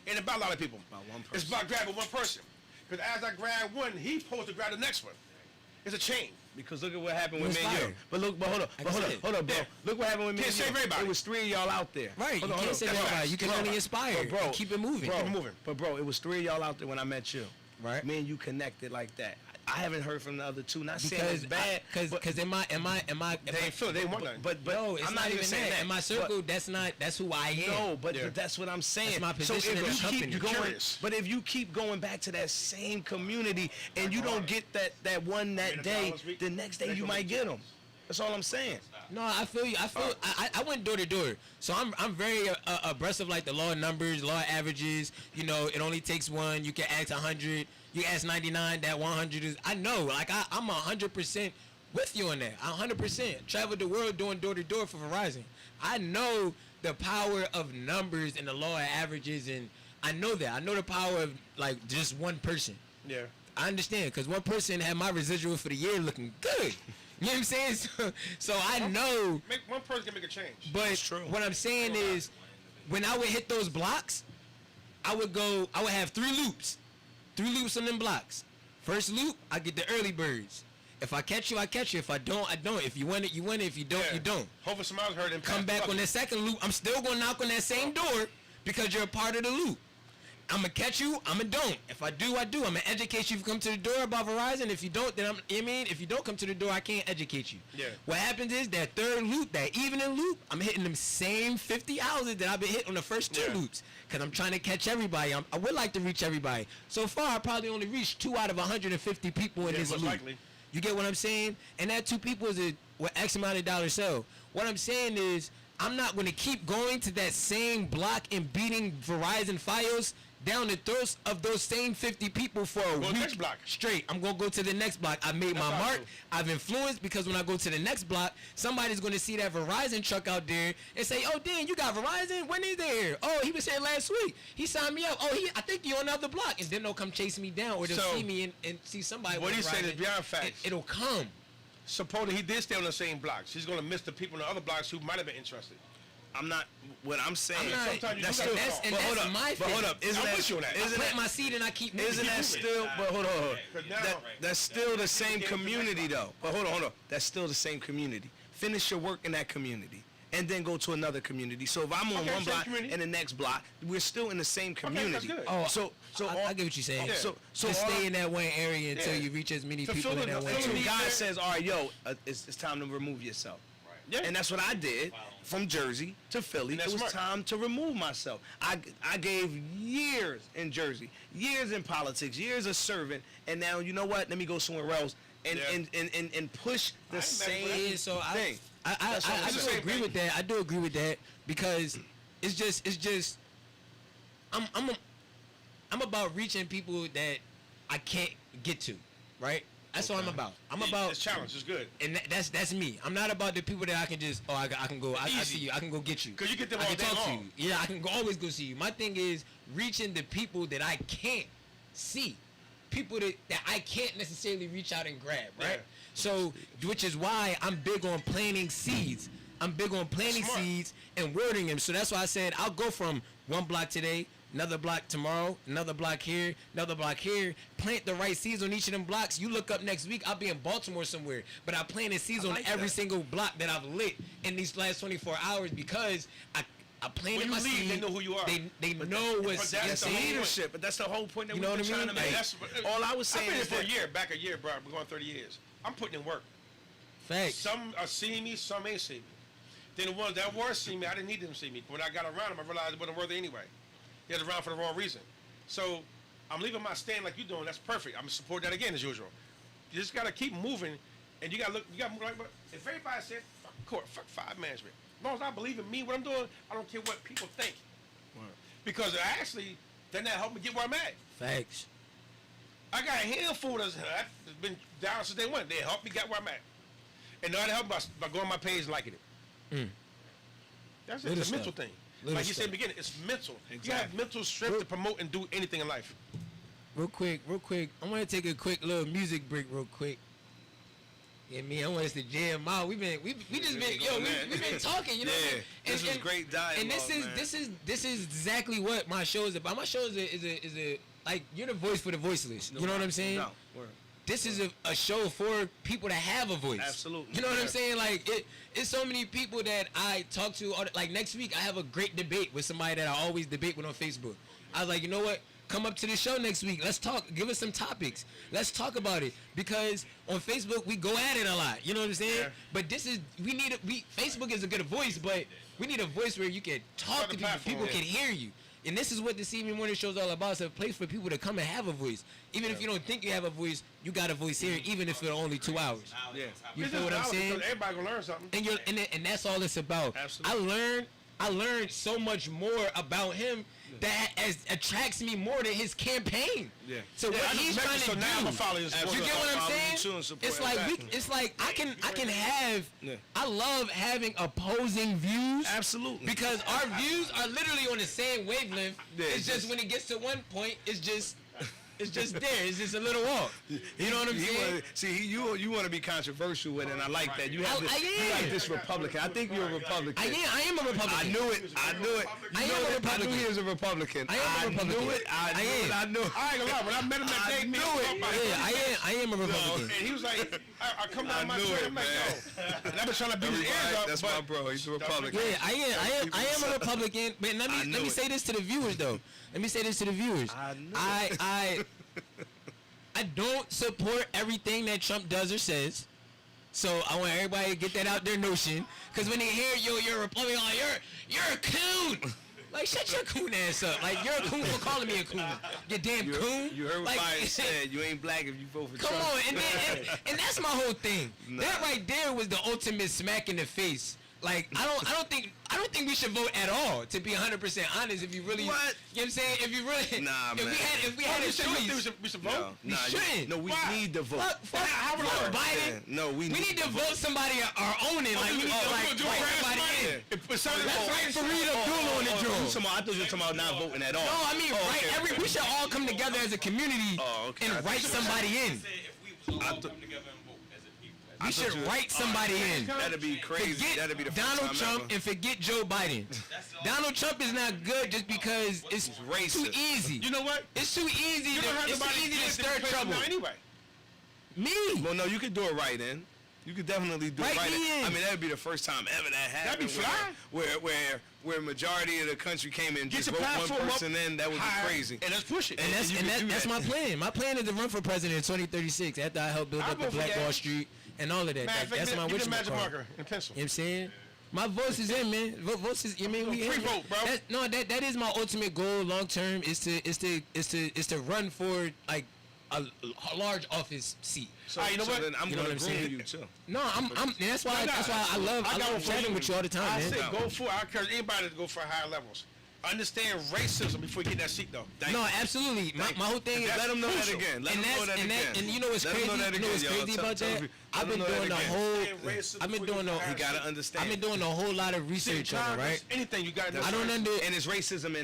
ain't about a lot of people. About one It's person. about grabbing one person. Because as I grab one, he's supposed to grab the next one. It's a chain. Because look at what happened with It me was and you. fire. But hold up, bro. Yeah. Look what happened with me Can't and you. save everybody. It was 3 of y'all out there. Right, Hold you on, can't say hold on. that. You can Bro, only inspire. bro, Keep it moving. Keep it moving. But bro, it was 3 of y'all out there when I met you. Right. Me and you connected like that. I haven't heard from the other 2. Not saying it's bad. Because in my They ain't feel it. They ain't want nothing. But no, it's I'm not even saying that. In my circle, But- that's who I am. No, but that's what I'm saying. That's my position so if in the you company. keep going, Curious. but if you keep going back to that same community and you don't get that one that day, the next day you might get them. That's all I'm saying. No, I feel you. I went door to door, so I'm very abreast of like the law of numbers, law of averages. You know, it only takes one. You can ask 100. You ask 99. That 100 is. I know. Like I'm 100% with you on that. 100%. Traveled the world doing door to door for Verizon. I know the power of numbers and the law of averages, and I know that. I know the power of like just one person. Yeah. I understand because one person had my residual for the year looking good. You know what I'm saying? So I know. One person can make a change. But what I'm saying is, when I would hit those blocks, I would have 3 loops. 3 loops on them blocks. First loop, I get the early birds. If I catch you, I catch you. If I don't, I don't. If you win it, you win it. If you don't, you don't. Hopefully somebody else heard him. Come back on that second loop. I'm still going to knock on that same door because you're a part of the loop. I'm going to catch you, I'm going to don't. If I do, I do. I'm going to educate you if you come to the door about Verizon. If you don't, then if you don't come to the door, I can't educate you. Yeah. What happens is that third loop, that evening loop, I'm hitting them same 50 houses that I've been hitting on the first 2 loops because I'm trying to catch everybody. I would like to reach everybody. So far, I probably only reached 2 out of 150 people in this most loop. likely. You get what I'm saying? And that 2 people is what X amount of dollars sell. What I'm saying is I'm not going to keep going to that same block and beating Verizon Fios down the throats of those same 50 people for a week next block. straight. I'm gonna go to the next block. I made my how I mark. feel. I've influenced because when I go to the next block, somebody's gonna see that Verizon truck out there and say, "Oh, Dan, you got Verizon? When is there? Oh, he was here last week. He signed me up. Oh, I think you're on the other block." And then they'll come chase me down, or they'll So, see me and see somebody. what with he said is Verizon. beyond facts. It'll come. Supposing he did stay on the same blocks, he's gonna miss the people on the other blocks who might have been interested. I'm not. What I'm saying. I'm not- sometimes you that's do still. gotta that's- talk. and But hold that's up. my But hold thing. up. Isn't I'm that? with you on that. I Isn't plant that? my seed and I keep moving. Isn't that still? But hold on. Because now- That's still the same community though. But hold on. That's still the same community. Finish your work in that community, and then go to another community. So if I'm on Okay, one same block community. and the next block, we're still in the same community. good. Oh, So I get what you're saying. Okay. So just all stay I- in that one area until Yeah. you reach as many To people fill in in that the- one fill in until the- area. God says, all right, yo, it's time to remove yourself. Yeah. And that's what I did from Jersey to Philly. And It that's was smart. time to remove myself. I gave years in Jersey, years in politics, years of serving, and now you know what? Let me go somewhere else and Yeah. and push the ain't mad at that. Yeah, same so thing. I That's what I'm do saying. agree with that. I do agree with that because it's just I'm about reaching people that I can't get to, right? That's what I'm about. I'm about This challenge is good. and that's me. I'm not about the people that I can just I can go I see you I can go get you 'Cause you get them I all can day talk to long. you. Yeah, I can always go see you. My thing is reaching the people that I can't see, people that I can't necessarily reach out and grab, right? Yeah. So which is why I'm big on planting seeds. I'm big on planting Smart. seeds and wording them. So that's why I said I'll go from one block today, another block tomorrow, another block here, another block here. Plant the right seeds on each of them blocks. You look up next week, I'll be in Baltimore somewhere. But I planted seeds on like every that. single block that I've lit in these last 24 hours because I planted When you my leave, seed. they know who you are. They know what's but that's It's the you know what I'm whole saying? leadership, but that's the whole point that You we've know been what I trying to mean? make. That's All I was I've saying been here is for a that year, back a year, bro. We're going 30 years. I'm putting in work. Facts. Some are seeing me, some ain't seeing me. Then the ones that were seeing me, I didn't need them to see me. When I got around them, I realized it wasn't worth it anyway. They was around for the wrong reason. So I'm leaving my stand like you're doing. That's perfect. I'm gonna support that again as usual. You just gotta keep moving, and you gotta look. You gotta move like. But if everybody said fuck court, fuck five management, as long as I believe in me, what I'm doing, I don't care what people think. Because actually, then that helped me get where I'm at. Facts. I got a handful that's been down since day one. They helped me get where I'm at. And now they help by going on my page and liking it. That's it. Little It's a mental stuff. thing. Little Like you said in stuff. the beginning, it's mental. You Exactly. have mental strength to promote and do anything in life. Real quick. I want to take a quick little music break real quick. Yeah, me, I want us to jam out. We just been talking, you know. Yeah, what I mean? this was great dialogue, And this is exactly what my show is about. My show is a like you're the voice for the voiceless. You know what I'm saying? No, word. This is a show for people that have a voice. Absolutely. You know what Yeah. I'm saying? Like it's so many people that I talk to. Like next week, I have a great debate with somebody that I always debate with on Facebook. I was like, you know what? Come up to the show next week. Let's talk. Give us some topics. Let's talk about it because on Facebook we go at it a lot. You know what I'm saying? Yeah. But Facebook is a good voice, but we need a voice where you can talk to Another people. platform, People yeah. can hear you. And this is what the CME Morning Show is all about. It's a place for people to come and have a voice. Even if you don't think you have a voice, you got a voice here, even if it's only 2 hours. Yeah. You It's feel just what I'm knowledge saying? because everybody gonna learn something. And that's all it's about. Absolutely. I learned so much more about him that attracts me more to his campaign. Yeah. So Yeah, what I just he's met trying you, to so do. now I'ma follow you and support You you. get what I'll I'm follow you too saying? and support It's you. like Exactly. it's like I can have. Yeah. I love having opposing views. Absolutely. Because our views are literally on the same wavelength. Yeah, it's just when it gets to one point, it's just there. It's just a little off. You know what I'm saying? You want to be controversial with it, and I like that. You have this, I you am. like this Republican. I think you're a Republican. I am a Republican. I knew it. I am a Republican. I knew he was a Republican. I am a Republican. knew it. I knew it. I ain't gonna lie, when I met him that day, I me knew and him it. talked about Yeah, I am a Republican. And he was like, I come down my knew Twitter, it, I'm like, man. yo. And I've been trying to beat his ears up. That's but my bro. He's a Republican. Yeah, I am a Republican. But let I me knew it. say this to the viewers though. Let me say this to the viewers. I knew it. I don't support everything that Trump does or says. So I want everybody to get that out their notion. Because when they hear you're a Republican, like, you're a coon. Like, shut your coon ass up. Like, you're a coon for calling me a coon. You damn coon. You heard what like, Biden said. You ain't black if you vote for Come Trump. on, and that's my whole thing. Nah. That right there was the ultimate smack in the face. Like I don't think we should vote at all. To be 100% honest, if you really, What? you know what I'm saying? If you really, Nah, if man. we had a choice, We should vote. we shouldn't. No, we Why? need to vote. Fuck Biden. No, we need to vote somebody our own in. Like we need to like write somebody in. Let's write Fareed Abdullah on the I joint. thought you were talking about not voting at all. No, I mean, right? okay. We should all come together as a community Okay. and write somebody in. We should write somebody in. That'd be crazy. Forget That'd be the first Donald time Trump ever. and forget Joe Biden. Donald Trump is not good just because it's racist. too easy. You know what? It's too easy. You don't have It's too nobody easy to to stir trouble. now anyway. Me. Well, no, you could do it right in. You could definitely do Write it right me in. I mean, that'd be the first time ever that happened. That'd be fly. Where majority of the country came in, Get just your vote one platform up person in. That would be high, crazy. And let's push it. And that's my plan. My plan is to run for president in 2036 after I help build I'll up the vote for Black that. Wall Street and all of that. Matter Like, of fact, that's my get wish a magic card. marker and pencil. You know what I'm saying? My votes is in, man. Votes is. I mean, we Free in. vote, bro. That is my ultimate goal, long term, is to run for like a large office seat. So, you know what? Then I'm You know gonna what I'm groom saying? you too. No, I'm. And that's why I love one chatting for with you all the time, I man. say go for. I encourage anybody to go for higher levels. Understand racism before you get that seat, though. No, absolutely. My whole thing is Let them know that crucial. again. Let and them know that's that again. and you know what's Let them crazy? know that You know what's again, yo. crazy Tell- about tell that? them- I've let been them know doing that a again. whole. I've been doing a. You gotta understand. I've been doing a whole lot of research on it, right? Anything you got to I don't under. And it's racism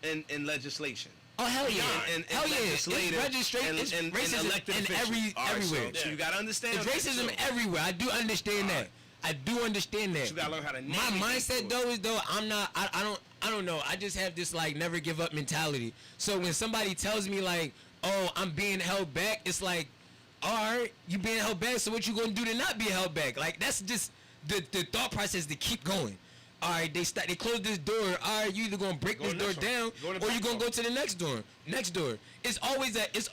in legislation. Oh hell yeah! And Hell yeah! It's legislative registration. It's and racism elected in officials. All right, everywhere. So you gotta understand. It's that, racism too. everywhere. I do understand that. I do understand that. You gotta learn how to My navigate mindset through it. though is I'm not. I don't know. I just have this like never give up mentality. So when somebody tells me like, oh, I'm being held back, it's like, all right, you being held back. So what you gonna do to not be held back? Like that's just the thought process to keep going. All right, they close this door. All right, you either gonna break this door down or you gonna go to the next door. Next door. It's always it's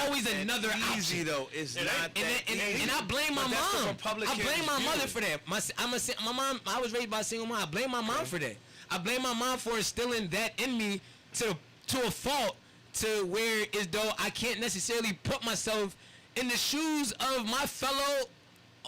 always another easy option. though. It's not that And I blame my But that's the mom. I Republican blame my view. mother for that. My mom. I was raised by a single mom. I blame my mom for that. I blame my mom for instilling that in me to a fault to where as though I can't necessarily put myself in the shoes of my fellow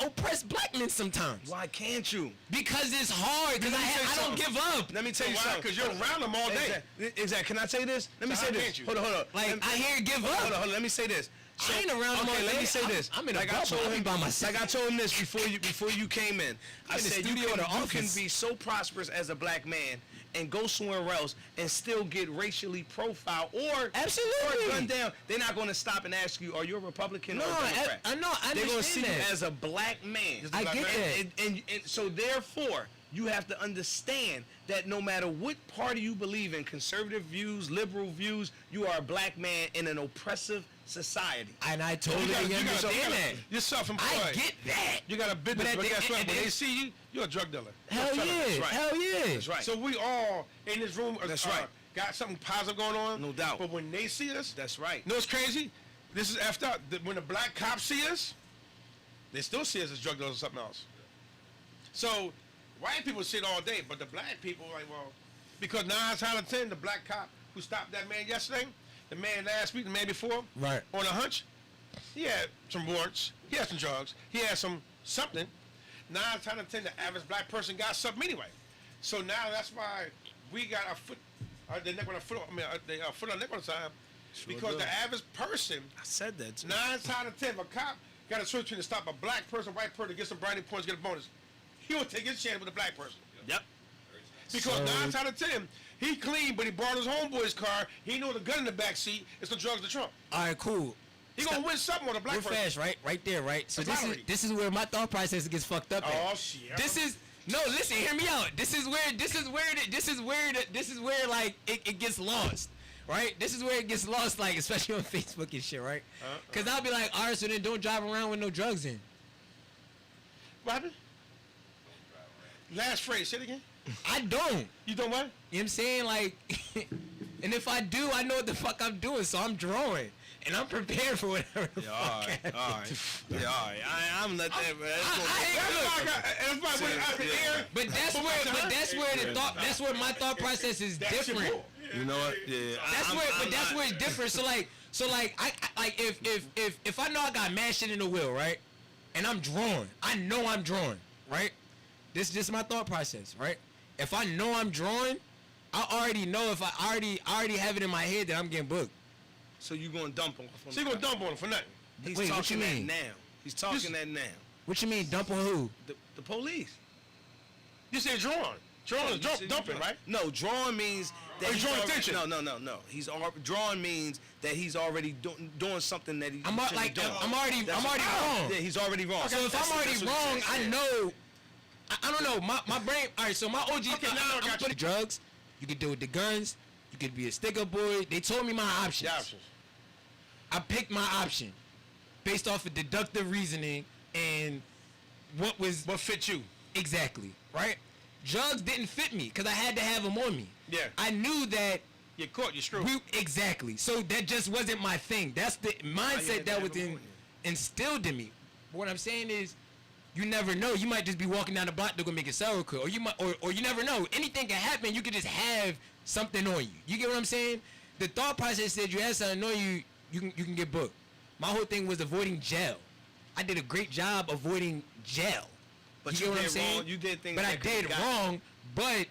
oppressed black men sometimes. Why can't you? Because it's hard. Because I don't give up. Let me tell you Why? something. Because you're around them all day. Exactly. Can I say this? Let me So say how this. can't you? Hold on. Like I hear give up. Hold on. Let me say this. I ain't around them all Okay, let day. me say this. I'm in a like I bubble. told I'm him by myself. Like I told him this before you came in. I in the said studio or the you can office. be so prosperous as a black man and go somewhere else and still get racially profiled or Absolutely. or gunned down. They're not going to stop and ask you, are you a Republican or a Democrat? I know. I They're going to see understand you that. as a black man. I get that. And so therefore, you have to understand that no matter what party you believe in, conservative views, liberal views, you are a black man in an oppressive society. And I totally understand that. You're self-employed. I get that. You got a business, But at but the guess what? end- When they see you, you're a drug dealer. Hell You're a felon. yeah. That's right. Hell yeah. That's right. So we all in this room That's right. got something positive going on. No doubt. But when they see us, That's right. you know what's crazy? This is effed up. When the black cops see us, they still see us as drug dealers or something else. So white people see it all day, but the black people like, well, because 9 out of 10, the black cop who stopped that man yesterday, the man last week, the man before, Right. on a hunch, he had some warrants, he had some drugs, he had something. 9 out of 10, the average black person got something anyway. So now that's why we got our foot, the neck on our foot, foot on the neck on the side, because do. the average person, I said that too. 9 out of 10, if a cop got a switch between to stop a black person, white person, get some brownie points, get a bonus, he will take his chance with a black person. Yep. Because 9 out of 10, he clean, but he borrowed his homeboy's car. He know the gun in the back seat. It's the drugs to Trump. All right, cool. He gonna win something on a black Real person. fast, right? Right there, right? So That's this is lottery. this is where my thought process gets fucked up. Oh at. shit. This is no. Listen, hear me out. This is where like it gets lost. Right? This is where it gets lost, like especially on Facebook and shit, right? Because I'll be like, all right, so then don't drive around with no drugs in. What happened? Last phrase. Say it again. I don't. You don't what? You know what I'm saying? Like, and if I do, I know what the fuck I'm doing, so I'm drawing. And I'm prepared for whatever the fuck happens. All right. I'm let that. I ain't good. But that's where my thought process is different. You know what? Yeah. That's where it's different. So like I like if I know I got mad shit in the wheel, right? And I'm drawing. I know I'm drawing, right? this is just my thought process, right? If I know I'm drawing, I already know if I already have it in my head that I'm getting booked. So you gonna dump him? So you gonna dump on him for nothing? He's Wait, what talking you that mean? now. He's talking that now. What you mean dump on who? The police. You said drawing. Drawing is You said dumping, drawing. right? No, drawing means that Oh, he's drawing already, attention. No. Drawing means that he's already doing something that he. I'm shouldn't like be doing. I'm already That's wrong. Yeah, he's already wrong. So if That's I'm already that's what wrong, he's I saying. know. I don't know. My brain. All right. So my OG. Okay, now I got you. put drugs. You could do with the guns. You could be a sticker boy. They told me my options. The options. I picked my option based off of deductive reasoning and what fit you. Exactly. Right. Drugs didn't fit me because I had to have them on me. Yeah. I knew that. You're caught. You're screwed. Exactly. So that just wasn't my thing. That's the mindset that was instilled in me. But what I'm saying is, you never know. You might just be walking down the block, they're gonna make a sour cream, or you might, or you never know. Anything can happen. You could just have something on you. You get what I'm saying? The thought process said you have something on you, you can get booked. My whole thing was avoiding jail. I did a great job avoiding jail. But you get what I'm saying? wrong. You did things. But I that could've did got wrong. But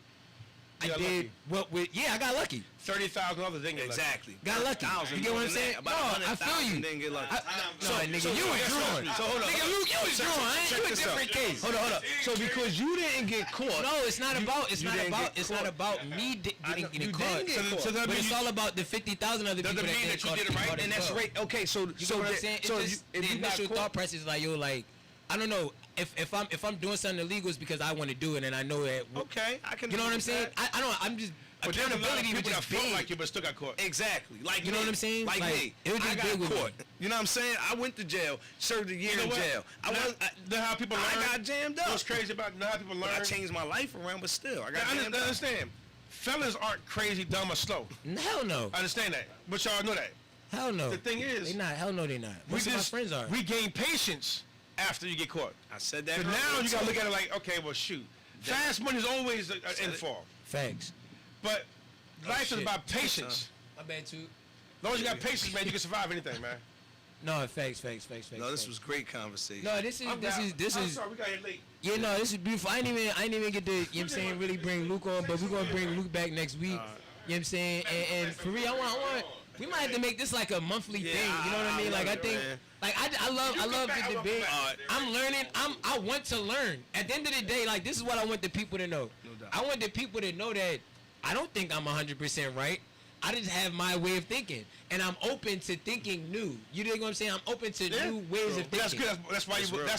I got did lucky. what with I got lucky. 30,000 others didn't get lucky. Exactly. Got lucky. You get what I'm saying? No, I feel you. Didn't get lucky. Nigga, you was drawing. So hold on. Nigga, you was drawing. I ain't Check you a this out. different case. Hold on. So because you didn't get caught. No, it's not about. It's you not didn't about. get It's caught. not about me getting you caught. didn't get caught. So that But means it's all about the 50,000 other people doesn't that mean get that you caught. did it right, caught And as that's well. right. Okay, so You know what I'm saying? so It's just if the you got initial caught, thought process is like, yo, like, I don't know. If I'm doing something illegal, it's because I want to do it, and I know that. okay, I can. You know what I'm agree with saying? that. I don't. I'm just But there's a lot of accountability was people that just felt big. like you but still got caught. Exactly. Like You know me. what I'm saying? Like Like, me. it was I just got big with me. caught. You know what I'm saying? I went to jail, served a year You know in what? jail. I Know- was. know how people learn? I got jammed up. What's crazy about know how people But learn? I changed my life around, but still, I got I jammed up. understand. Fellas aren't crazy, dumb, or slow. Hell no. I understand that. But y'all know that. Hell no. The thing is, they not. Hell no, they not. Most of my friends are. We gain patience after you get caught. I said that. But earlier, now you gotta too. look at it like, okay, well, shoot. Fast money is always an fall. Facts. But life shit. is about patience. My bad too. As long as you got patience, man, you can survive anything, man. No, facts. No, this was great conversation. No, this is. I'm sorry, we got here late. Yeah, no, this is beautiful. I didn't even get to, you know what I'm saying, really bring Luke on, but we're going to bring Luke back next week. You know what I'm saying? And for real, I want, we might have to make this like a monthly thing. You know what I mean? Like, I think, like, I love the debate. I'm learning. I want to learn. At the end of the day, like, this is what I want the people to know. I want the people to know that I don't think I'm 100% right. I just have my way of thinking, and I'm open to thinking new. You know what I'm saying? I'm open to new ways of thinking. That's good. That's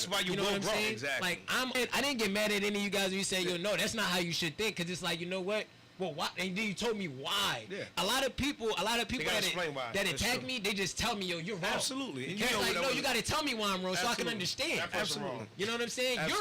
why you You know will what I'm grow. saying? Exactly. Like I didn't get mad at any of you guys when you say, yo, no, that's not how you should think, because it's like, you know what? Well, why? And then you told me why. Yeah. A lot of people gotta that explain why. that That's attack true. me, they just tell me, yo, you're wrong. Absolutely. And It's you know like, that no, was- you got to tell me why I'm wrong so I can Absolutely. understand. That person wrong. You know what I'm saying? You're